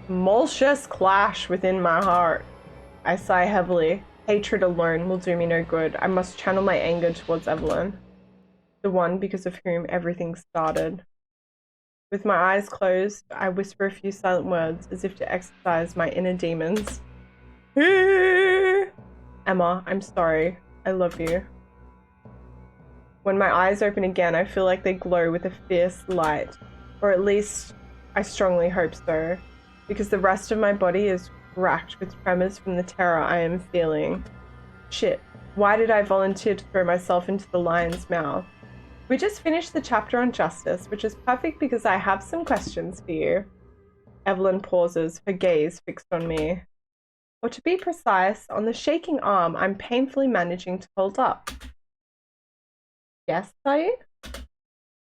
tumultuous clash within my heart. I sigh heavily. Hatred alone will do me no good. I must channel my anger towards Evelyn, the one because of whom everything started. With my eyes closed, I whisper a few silent words as if to exercise my inner demons. Emma, I'm sorry. I love you. When my eyes open again, I feel like they glow with a fierce light. Or at least, I strongly hope so. Because the rest of my body is racked with tremors from the terror I am feeling. Shit. Why did I volunteer to throw myself into the lion's mouth? We just finished the chapter on justice, which is perfect because I have some questions for you. Evelyn pauses, her gaze fixed on me. Or to be precise, on the shaking arm I'm painfully managing to hold up. Yes, Sayu?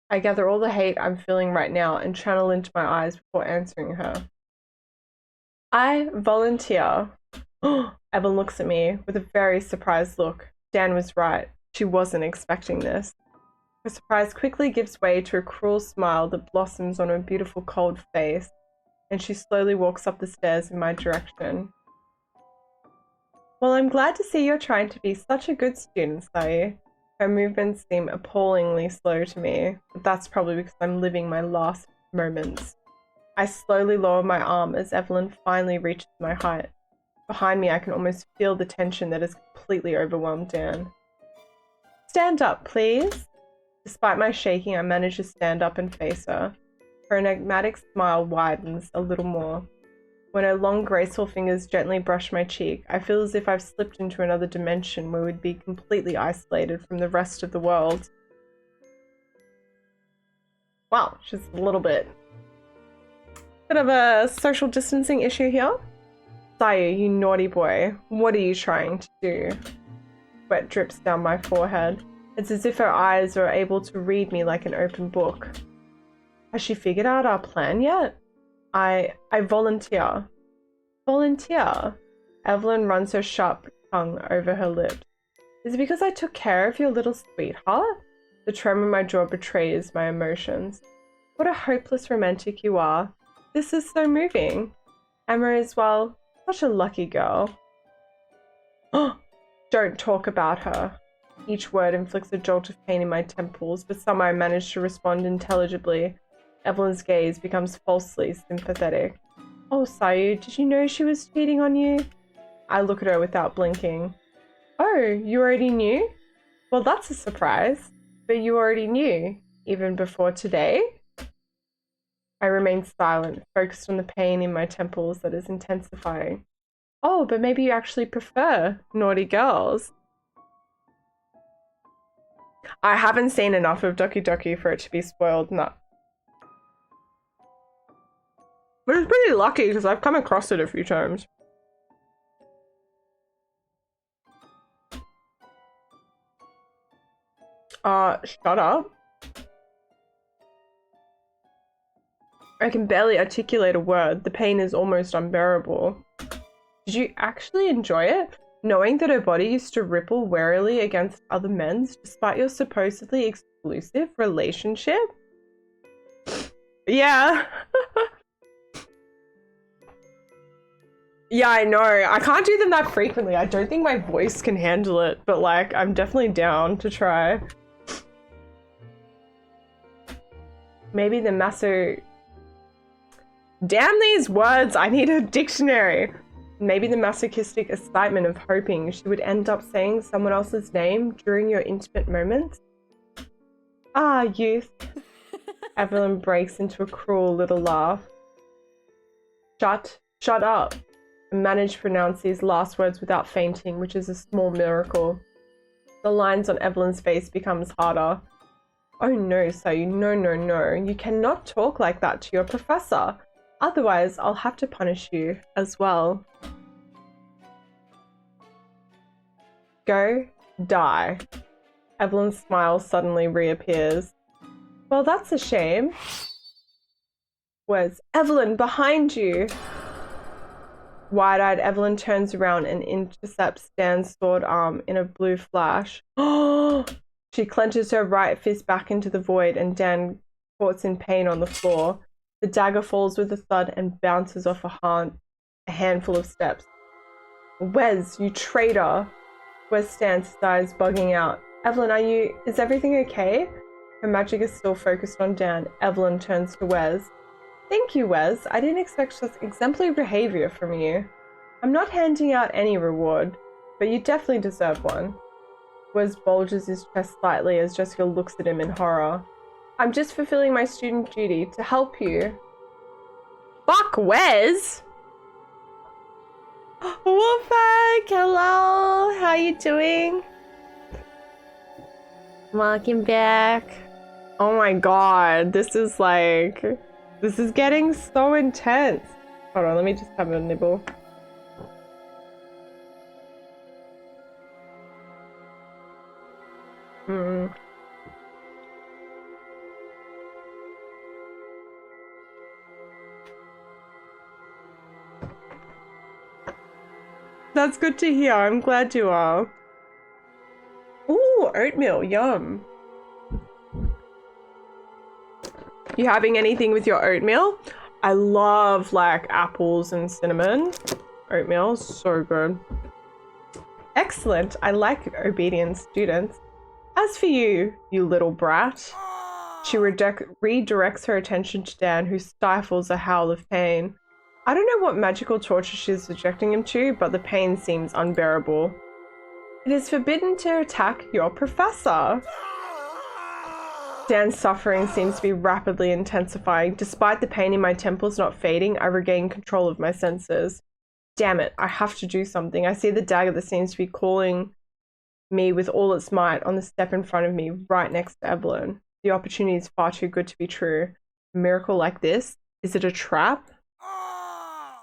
I gather all the hate I'm feeling right now and channel into my eyes before answering her. I volunteer. Evelyn looks at me with a very surprised look. Dan was right. She wasn't expecting this. Her surprise quickly gives way to a cruel smile that blossoms on her beautiful cold face, and she slowly walks up the stairs in my direction. Well, I'm glad to see you're trying to be such a good student, Sayu. Her movements seem appallingly slow to me, but that's probably because I'm living my last moments. I slowly lower my arm as Evelyn finally reaches my height. Behind me, I can almost feel the tension that has completely overwhelmed Dan. Stand up, please. Despite my shaking, I manage to stand up and face her. Her enigmatic smile widens a little more. When her long, graceful fingers gently brush my cheek, I feel as if I've slipped into another dimension where we'd be completely isolated from the rest of the world. Wow, just a little bit of a social distancing issue here. Sayu, you naughty boy, what are you trying to do? Sweat drips down my forehead. It's as if her eyes are able to read me like an open book. Has she figured out our plan yet? I volunteer. Volunteer? Evelyn runs her sharp tongue over her lips. Is it because I took care of your little sweetheart? The tremor in my jaw betrays my emotions. What a hopeless romantic you are. This is so moving. Emma is, well, such a lucky girl. Don't talk about her. Each word inflicts a jolt of pain in my temples, but somehow I manage to respond intelligibly. Evelyn's gaze becomes falsely sympathetic. Oh, Sayu, did you know she was cheating on you? I look at her without blinking. Oh, you already knew? Well, that's a surprise. But you already knew, even before today? I remain silent, focused on the pain in my temples that is intensifying. Oh, but maybe you actually prefer naughty girls. I haven't seen enough of Doki Doki for it to be spoiled, no. But it's pretty lucky because I've come across it a few times. Shut up. I can barely articulate a word. The pain is almost unbearable. Did you actually enjoy it? Knowing that her body used to ripple warily against other men's despite your supposedly exclusive relationship? Yeah. Yeah, I know. I can't do them that frequently. I don't think my voice can handle it, but like, I'm definitely down to try. Maybe the maso... Damn these words! I need a dictionary! Maybe the masochistic excitement of hoping she would end up saying someone else's name during your intimate moments? Ah, youth. Evelyn breaks into a cruel little laugh. Shut up. I managed to pronounce these last words without fainting, which is a small miracle. The lines on Evelyn's face becomes harder. Oh no, Sayu, no. You cannot talk like that to your professor. Otherwise, I'll have to punish you as well. Go die. Evelyn's smile suddenly reappears. Well, that's a shame. Where's Evelyn? Behind you! Wide-eyed, Evelyn turns around and intercepts Dan's sword arm in a blue flash. Oh! She clenches her right fist back into the void and Dan caught in pain on the floor. The dagger falls with a thud and bounces off a handful of steps. Wes, you traitor! Wes stands, his eyes bugging out. Evelyn, is everything okay? Her magic is still focused on Dan. Evelyn turns to Wes. Thank you, Wes. I didn't expect such exemplary behavior from you. I'm not handing out any reward, but you definitely deserve one. Wes bulges his chest slightly as Jessica looks at him in horror. I'm just fulfilling my student duty to help you. Fuck, Wes! Wolfpack, hello! How you doing? Welcome back. Oh my god, this is getting so intense. Hold on, let me just have a nibble. That's good to hear. I'm glad you are. Ooh, oatmeal, yum. You having anything with your oatmeal? I love like apples and cinnamon. Oatmeal, so good. Excellent. I like obedient students. As for you, you little brat. She redirects her attention to Dan, who stifles a howl of pain. I don't know what magical torture she's subjecting him to, but the pain seems unbearable. It is forbidden to attack your professor. Dan's suffering seems to be rapidly intensifying. Despite the pain in my temples not fading, I regain control of my senses. Damn it, I have to do something. I see the dagger that seems to be calling me with all its might on the step in front of me, right next to Evelyn. The opportunity is far too good to be true. A miracle like this? Is it a trap?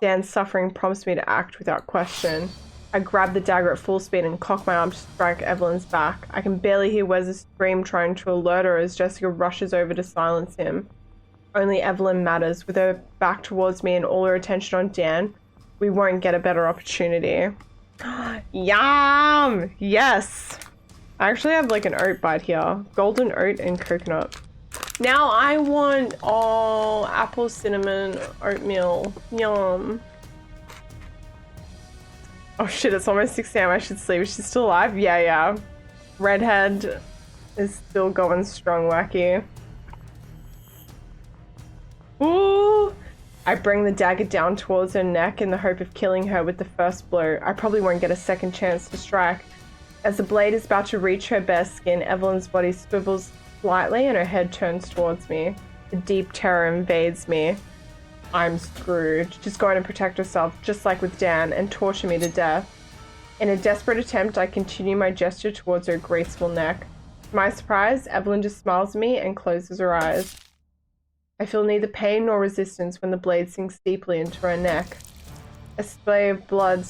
Dan's suffering prompts me to act without question. I grab the dagger at full speed and cock my arm to strike Evelyn's back. I can barely hear Wes's scream trying to alert her as Jessica rushes over to silence him. Only Evelyn matters. With her back towards me and all her attention on Dan, we won't get a better opportunity. Yum! Yes! I actually have like an oat bite here. Golden oat and coconut. Now I want all apple, cinnamon, oatmeal. Yum. Oh shit, it's almost 6 a.m. I should sleep. Is she still alive? Yeah. Redhead is still going strong, wacky. Ooh! I bring the dagger down towards her neck in the hope of killing her with the first blow. I probably won't get a second chance to strike. As the blade is about to reach her bare skin, Evelyn's body swivels slightly and her head turns towards me. A deep terror invades me. I'm screwed. She's going to protect herself, just like with Dan, and torture me to death. In a desperate attempt, I continue my gesture towards her graceful neck. To my surprise, Evelyn just smiles at me and closes her eyes. I feel neither pain nor resistance when the blade sinks deeply into her neck. A spray of blood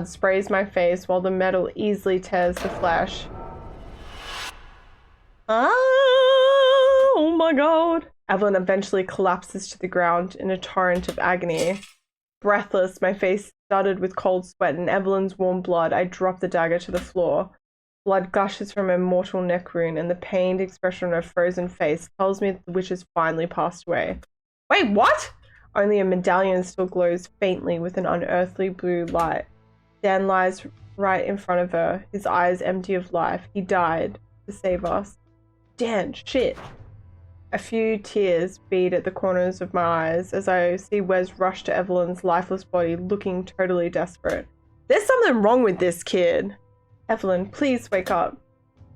sprays my face while the metal easily tears the flesh. Oh my god. Evelyn eventually collapses to the ground in a torrent of agony. Breathless, my face studded with cold sweat and Evelyn's warm blood, I drop the dagger to the floor. Blood gushes from her mortal neck wound, and the pained expression on her frozen face tells me that the witch has finally passed away. Wait, what? Only a medallion still glows faintly with an unearthly blue light. Dan lies right in front of her, his eyes empty of life. He died to save us. Dan, shit. A few tears bead at the corners of my eyes as I see Wes rush to Evelyn's lifeless body, looking totally desperate. There's something wrong with this kid. Evelyn, please wake up.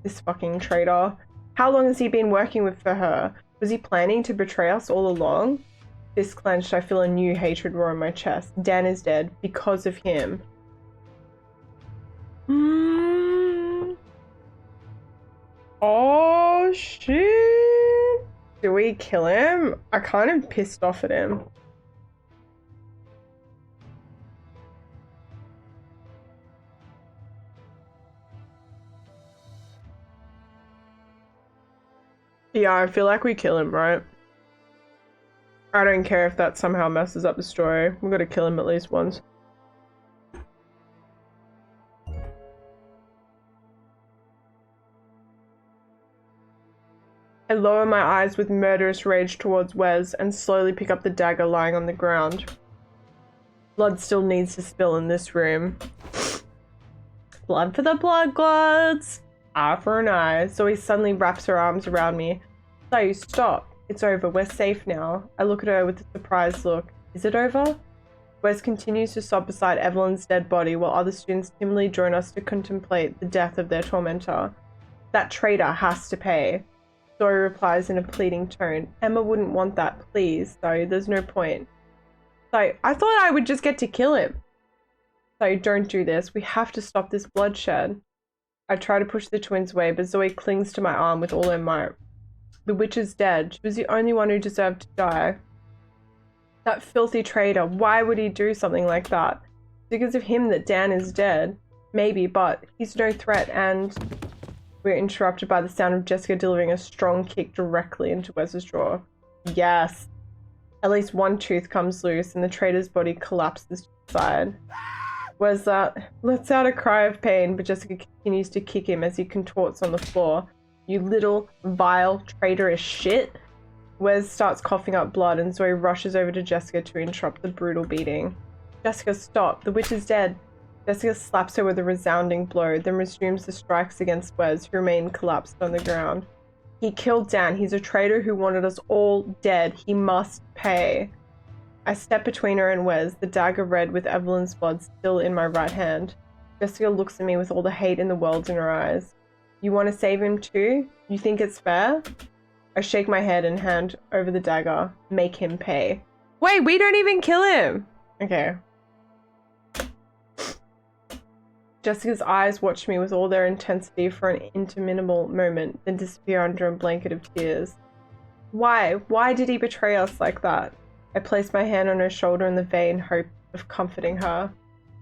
This fucking traitor. How long has he been working with for her? Was he planning to betray us all along? Fist clenched, I feel a new hatred roar in my chest. Dan is dead because of him. Oh shit. Do we kill him? I kind of pissed off at him. Yeah, I feel like we kill him, right? I don't care if that somehow messes up the story. We've got to kill him at least once. I lower my eyes with murderous rage towards Wes and slowly pick up the dagger lying on the ground. Blood still needs to spill in this room. Blood for the bloodglots! Eye for an eye. Zoe suddenly wraps her arms around me. So, stop. It's over. We're safe now. I look at her with a surprised look. Is it over? Wes continues to sob beside Evelyn's dead body while other students timidly join us to contemplate the death of their tormentor. That traitor has to pay. Zoe replies in a pleading tone. Emma wouldn't want that, please. So, there's no point. So, I thought I would just get to kill him. So, don't do this. We have to stop this bloodshed. I try to push the twins away, but Zoe clings to my arm with all her might. The witch is dead. She was the only one who deserved to die. That filthy traitor, why would he do something like that? It's because of him that Dan is dead. Maybe, but he's no threat, and... We're interrupted by the sound of Jessica delivering a strong kick directly into Wes's jaw. Yes. At least one tooth comes loose, and the traitor's body collapses to the side. Wes lets out a cry of pain, but Jessica continues to kick him as he contorts on the floor. You little, vile, traitorous shit. Wes starts coughing up blood and Zoe rushes over to Jessica to interrupt the brutal beating. Jessica, stop. The witch is dead. Jessica slaps her with a resounding blow, then resumes the strikes against Wes, who remained collapsed on the ground. He killed Dan. He's a traitor who wanted us all dead. He must pay. I step between her and Wes, the dagger red with Evelyn's blood still in my right hand. Jessica looks at me with all the hate in the world in her eyes. You want to save him too? You think it's fair? I shake my head and hand over the dagger. Make him pay. Wait, we don't even kill him! Okay. Jessica's eyes watch me with all their intensity for an interminable moment, then disappear under a blanket of tears. Why? Why did he betray us like that? I place my hand on her shoulder in the vain hope of comforting her.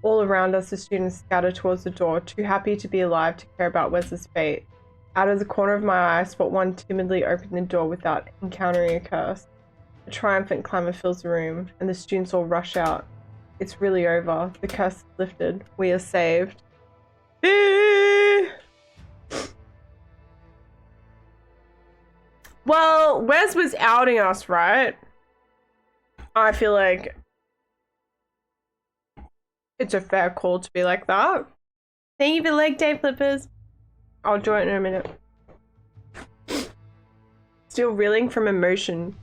All around us, the students scatter towards the door, too happy to be alive to care about Wes's fate. Out of the corner of my eye, I spot one timidly open the door without encountering a curse. A triumphant clamor fills the room, and the students all rush out. It's really over. The curse is lifted. We are saved. Well, Wes was outing us, right? I feel like it's a fair call to be like that. Thank you for leg tape flippers. I'll do it in a minute. Still reeling from emotion,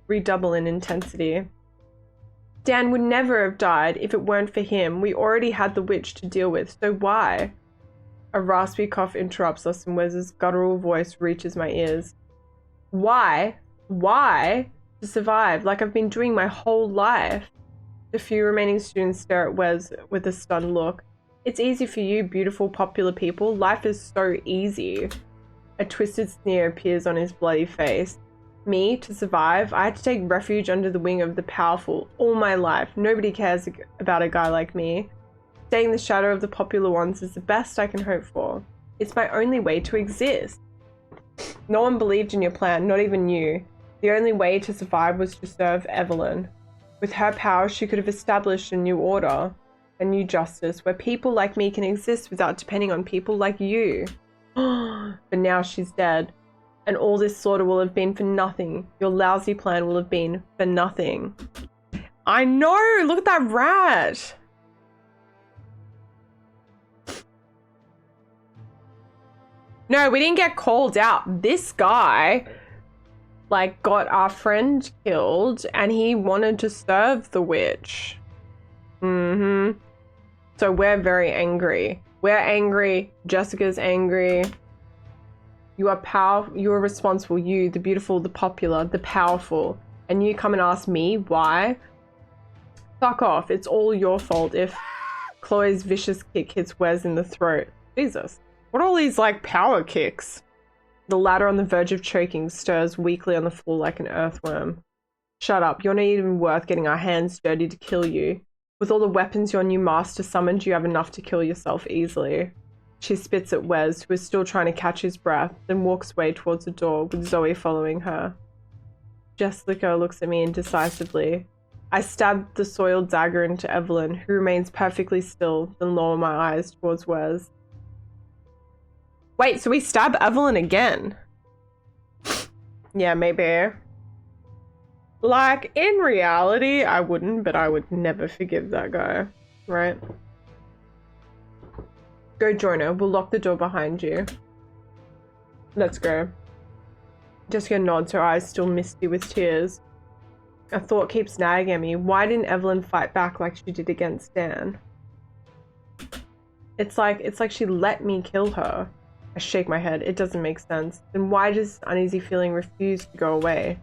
redouble in intensity. Dan would never have died if it weren't for him. We already had the witch to deal with, so why? A raspy cough interrupts us and Wes's guttural voice reaches my ears. Why? Why? To survive, like I've been doing my whole life. The few remaining students stare at Wes with a stunned look. It's easy for you, beautiful, popular people. Life is so easy. A twisted sneer appears on his bloody face. Me, to survive, I had to take refuge under the wing of the powerful all my life. Nobody cares about a guy like me. Staying in the shadow of the popular ones is the best I can hope for. It's my only way to exist. No one believed in your plan, not even you. The only way to survive was to serve Evelyn. With her power, she could have established a new order, a new justice, where people like me can exist without depending on people like you. But now she's dead, and all this slaughter will have been for nothing. Your lousy plan will have been for nothing. I know! Look at that rat! No, we didn't get called out. This guy, like, got our friend killed, and he wanted to serve the witch. Mm-hmm. So we're very angry. We're angry. Jessica's angry. You are you are responsible. You, the beautiful, the popular, the powerful. And you come and ask me why? Fuck off. It's all your fault if Chloe's vicious kick hits Wes in the throat. Jesus. What are all these, like, power kicks? The ladder on the verge of choking stirs weakly on the floor like an earthworm. Shut up. You're not even worth getting our hands dirty to kill you. With all the weapons your new master summoned, you have enough to kill yourself easily. She spits at Wes, who is still trying to catch his breath, then walks away towards the door, with Zoe following her. Jessica looks at me indecisively. I stab the soiled dagger into Evelyn, who remains perfectly still, then lower my eyes towards Wes. Wait, so we stab Evelyn again? Yeah, maybe. Like, in reality, I wouldn't, but I would never forgive that guy, right? Go join her. We'll lock the door behind you. Let's go. Jessica nods, her eyes still misty with tears. A thought keeps nagging at me. Why didn't Evelyn fight back like she did against Dan? It's like she let me kill her. I shake my head. It doesn't make sense. Then why does this uneasy feeling refuse to go away?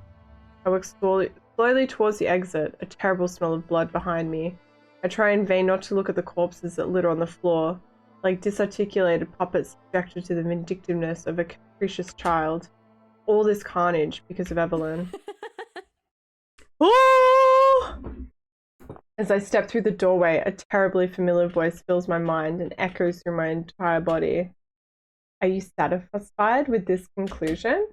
I walk slowly towards the exit, a terrible smell of blood behind me. I try in vain not to look at the corpses that litter on the floor, like disarticulated puppets subjected to the vindictiveness of a capricious child. All this carnage because of Evelyn. Oh! As I step through the doorway, a terribly familiar voice fills my mind and echoes through my entire body. Are you satisfied with this conclusion?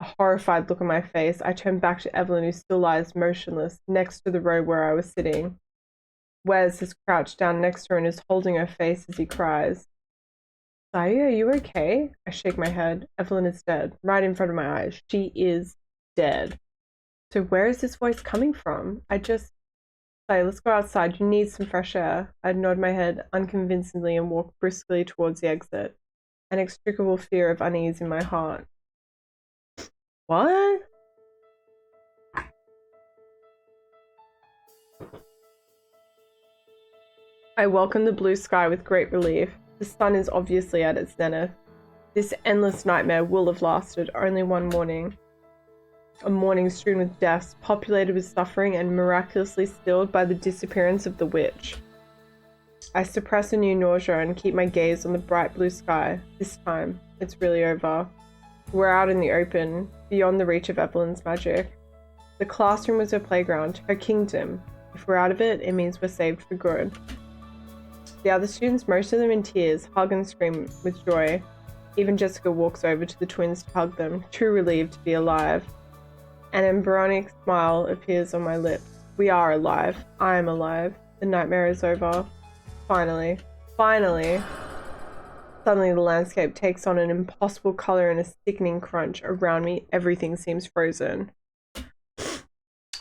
A horrified look on my face, I turn back to Evelyn, who still lies motionless next to the row where I was sitting. Wes has crouched down next to her and is holding her face as he cries. Sayu, are you okay? I shake my head. Evelyn is dead, right in front of my eyes. She is dead. So where is this voice coming from? Say, let's go outside. You need some fresh air. I nod my head unconvincingly and walk briskly towards the exit, an inextricable fear of unease in my heart. What? I welcome the blue sky with great relief. The sun is obviously at its zenith. This endless nightmare will have lasted only one morning. A morning strewn with deaths, populated with suffering, and miraculously stilled by the disappearance of the witch. I suppress a new nausea and keep my gaze on the bright blue sky. This time, it's really over. We're out in the open, beyond the reach of Evelyn's magic. The classroom was her playground, her kingdom. If we're out of it, it means we're saved for good. The other students, most of them in tears, hug and scream with joy. Even Jessica walks over to the twins to hug them, too relieved to be alive. An embryonic smile appears on my lips. We are alive. I am alive. The nightmare is over. Finally. Finally. Suddenly the landscape takes on an impossible color and a sickening crunch. Around me, everything seems frozen.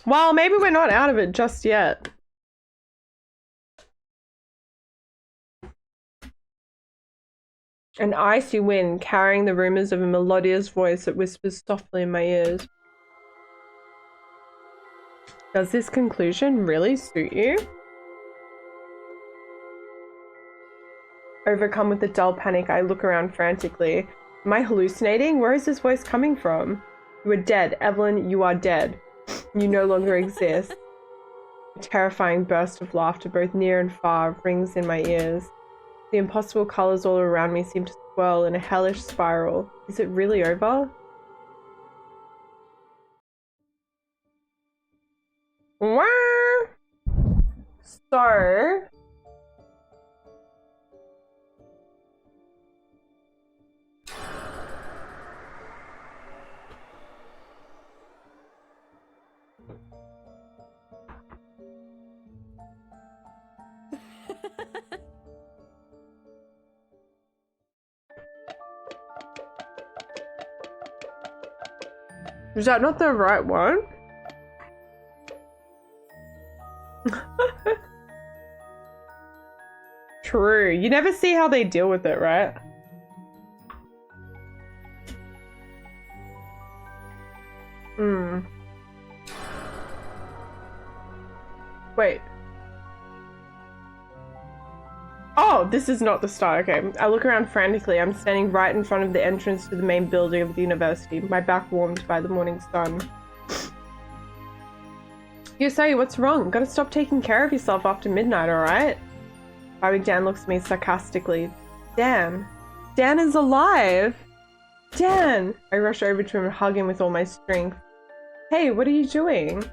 Well, maybe we're not out of it just yet. An icy wind carrying the rumors of a melodious voice that whispers softly in my ears. Does this conclusion really suit you? Overcome with a dull panic, I look around frantically. Am I hallucinating? Where is this voice coming from? You are dead, Evelyn, you are dead. You no longer exist. A terrifying burst of laughter, both near and far, rings in my ears. The impossible colors all around me seem to swirl in a hellish spiral. Is it really over? Wah! So... Is that not the right one? True. You never see how they deal with it, right? Hmm. Wait. Oh, this is not the start. Okay. I look around frantically. I'm standing right in front of the entrance to the main building of the university, my back warmed by the morning sun. Yo, Sayu, what's wrong? Gotta stop taking care of yourself after midnight, alright? Bobby Dan looks at me sarcastically. Dan! Dan is alive! Dan! I rush over to him and hug him with all my strength. Hey, what are you doing?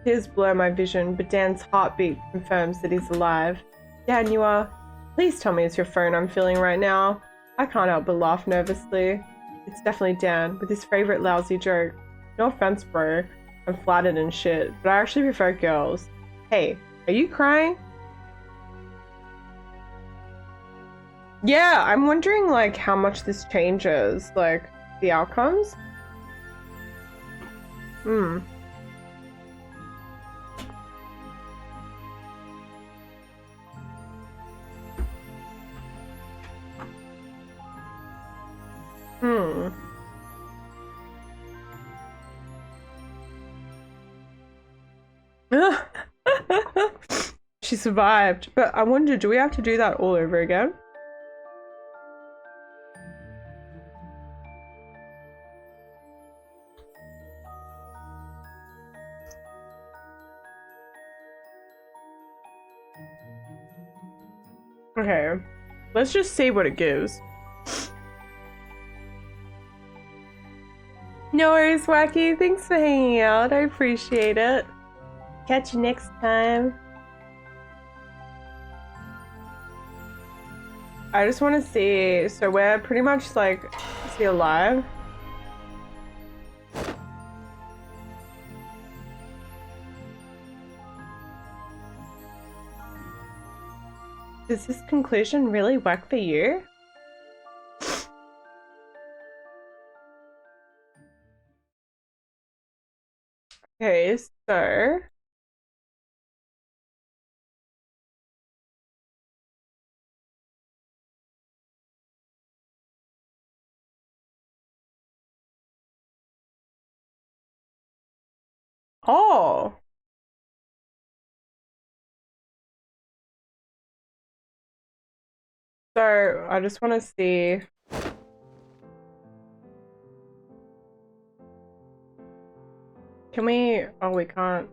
Tears blur my vision, but Dan's heartbeat confirms that he's alive. Dan, you are... Please tell me it's your phone I'm feeling right now. I can't help but laugh nervously. It's definitely Dan, with his favorite lousy joke. No offense, bro. I'm flattered and shit, but I actually prefer girls. Hey, are you crying? Yeah, I'm wondering, like, how much this changes, like, the outcomes. Hmm. Hmm. She survived, but I wonder, do we have to do that all over again? Okay, let's just see what it gives. No worries, Wacky. Thanks for hanging out. I appreciate it. Catch you next time. I just want to see. So we're pretty much like, is he alive? Does this conclusion really work for you? Okay, so... Oh! So, I just want to see... Can we... Oh, we can't.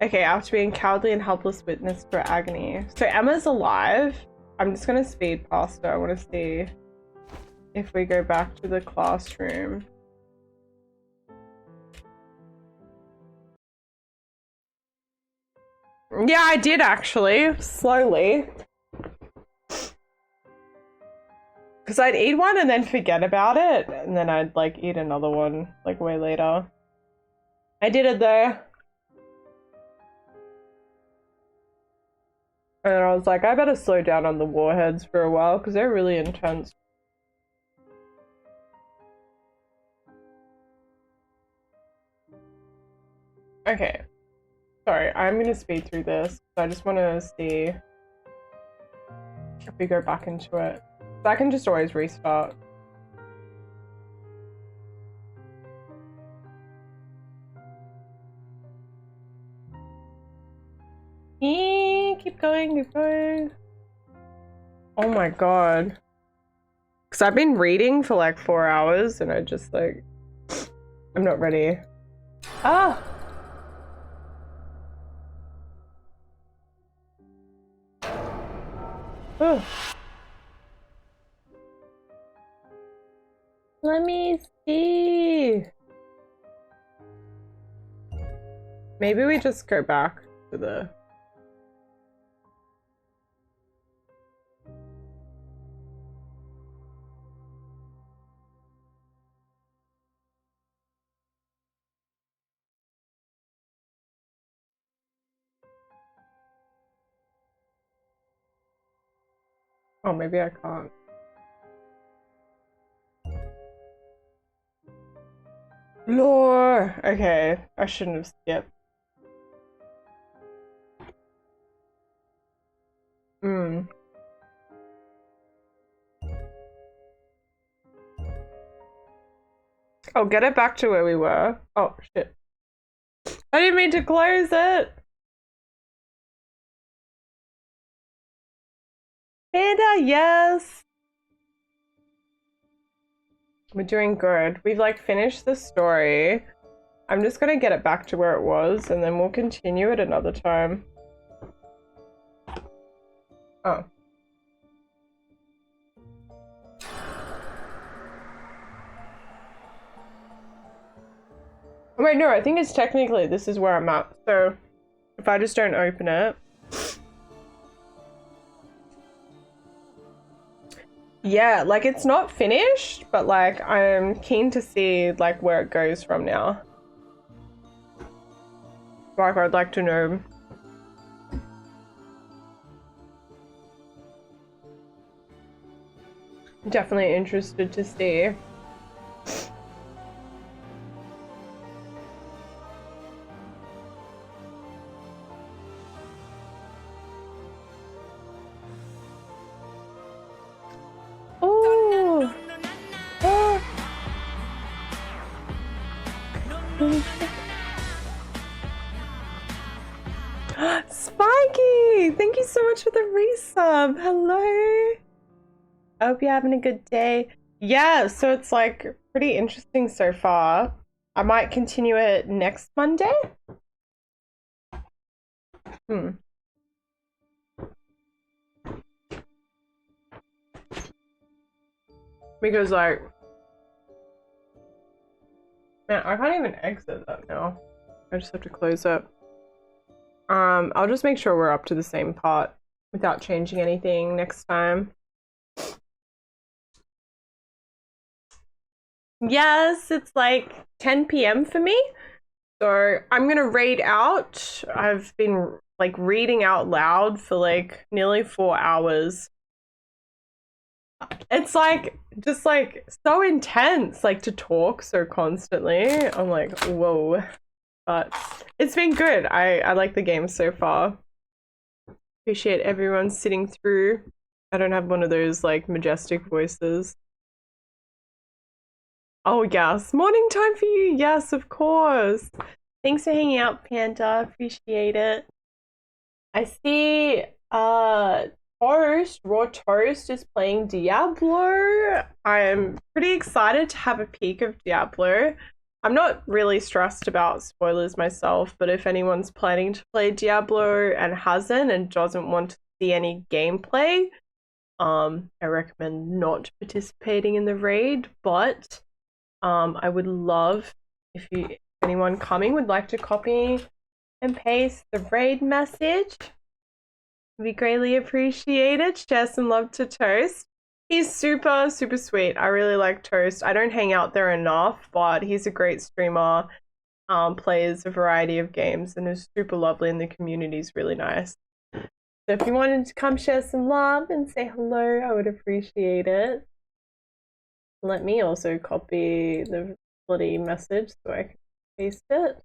Okay, after being cowardly and helpless witness to her agony. So Emma's alive. I'm just gonna speed past her. I want to see if we go back to the classroom. Yeah, I did actually. Slowly. Because I'd eat one and then forget about it. And then I'd like eat another one like way later. I did it though. And I was like, I better slow down on the warheads for a while because they're really intense. Okay. Sorry, I'm gonna speed through this. I just want to see if we go back into it. So I can just always restart. Keep going, keep going. Oh my god. Because I've been reading for like 4 hours and I just like... I'm not ready. Ah! Oh. Let me see. Maybe we just go back to the... Oh, maybe I can't. Lore! Okay, I shouldn't have skipped. Oh, get it back to where we were. Oh, shit. I didn't mean to close it! Panda, yes! We're doing good. We've like finished the story. I'm just gonna get it back to where it was and then we'll continue it another time. Oh. Oh wait, no, I think it's technically this is where I'm at. So if I just don't open it. Yeah, like it's not finished, but like I'm keen to see like where it goes from now. Like I'd like to know. Definitely interested to see. Oh. Oh. Spiky! Thank you so much for the resub. Hello. I hope you're having a good day. Yeah, so it's like pretty interesting so far. I might continue it next Monday. Because like, man, I can't even exit that now. I just have to close it. I'll just make sure we're up to the same part without changing anything next time. Yes, it's like 10 p.m. for me. So I'm gonna read out. I've been like reading out loud for like nearly 4 hours. It's like just like so intense, like to talk so constantly. I'm like, whoa. But it's been good. I like the game so far. Appreciate everyone sitting through. I don't have one of those like majestic voices. Oh yes, morning time for you. Yes, of course. Thanks for hanging out, Panda. Appreciate it. I see Toast, Raw Toast is playing Diablo. I'm pretty excited to have a peek of Diablo. I'm not really stressed about spoilers myself, but if anyone's planning to play Diablo and hasn't and doesn't want to see any gameplay, I recommend not participating in the raid, but I would love if anyone coming would like to copy and paste the raid message. We greatly appreciate it. Share some love to Toast. He's super, super sweet. I really like Toast. I don't hang out there enough, but he's a great streamer, plays a variety of games, and is super lovely, and the community's really nice. So if you wanted to come share some love and say hello, I would appreciate it. Let me also copy the bloody message so I can paste it.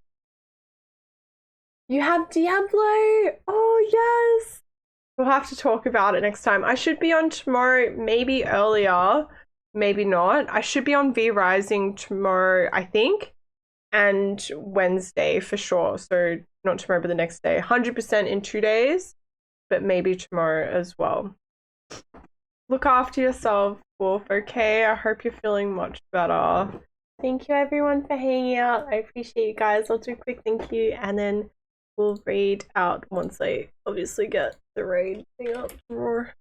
You have Diablo! Oh, yes! We'll have to talk about it next time. I should be on tomorrow, maybe earlier, maybe not. I should be on V Rising tomorrow, I think, and Wednesday for sure. So not tomorrow, but the next day. 100% in 2 days, but maybe tomorrow as well. Look after yourself, Wolf, okay? I hope you're feeling much better. Thank you everyone for hanging out. I appreciate you guys. I'll do a quick thank you and then we'll read out once I obviously get the raid thing up more.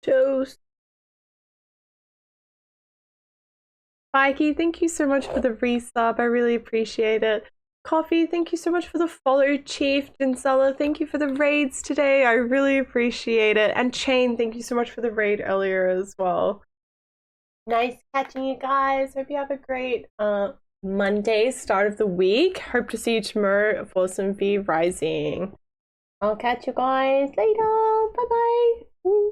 Toast. Mikey, thank you so much for the resub. I really appreciate it. Coffee, thank you so much for the follow, Chief. Dinsella, thank you for the raids today. I really appreciate it. And Chain, thank you so much for the raid earlier as well. Nice catching you guys. Hope you have a great Monday, start of the week. Hope to see you tomorrow for some V Rising. I'll catch you guys later. Bye bye.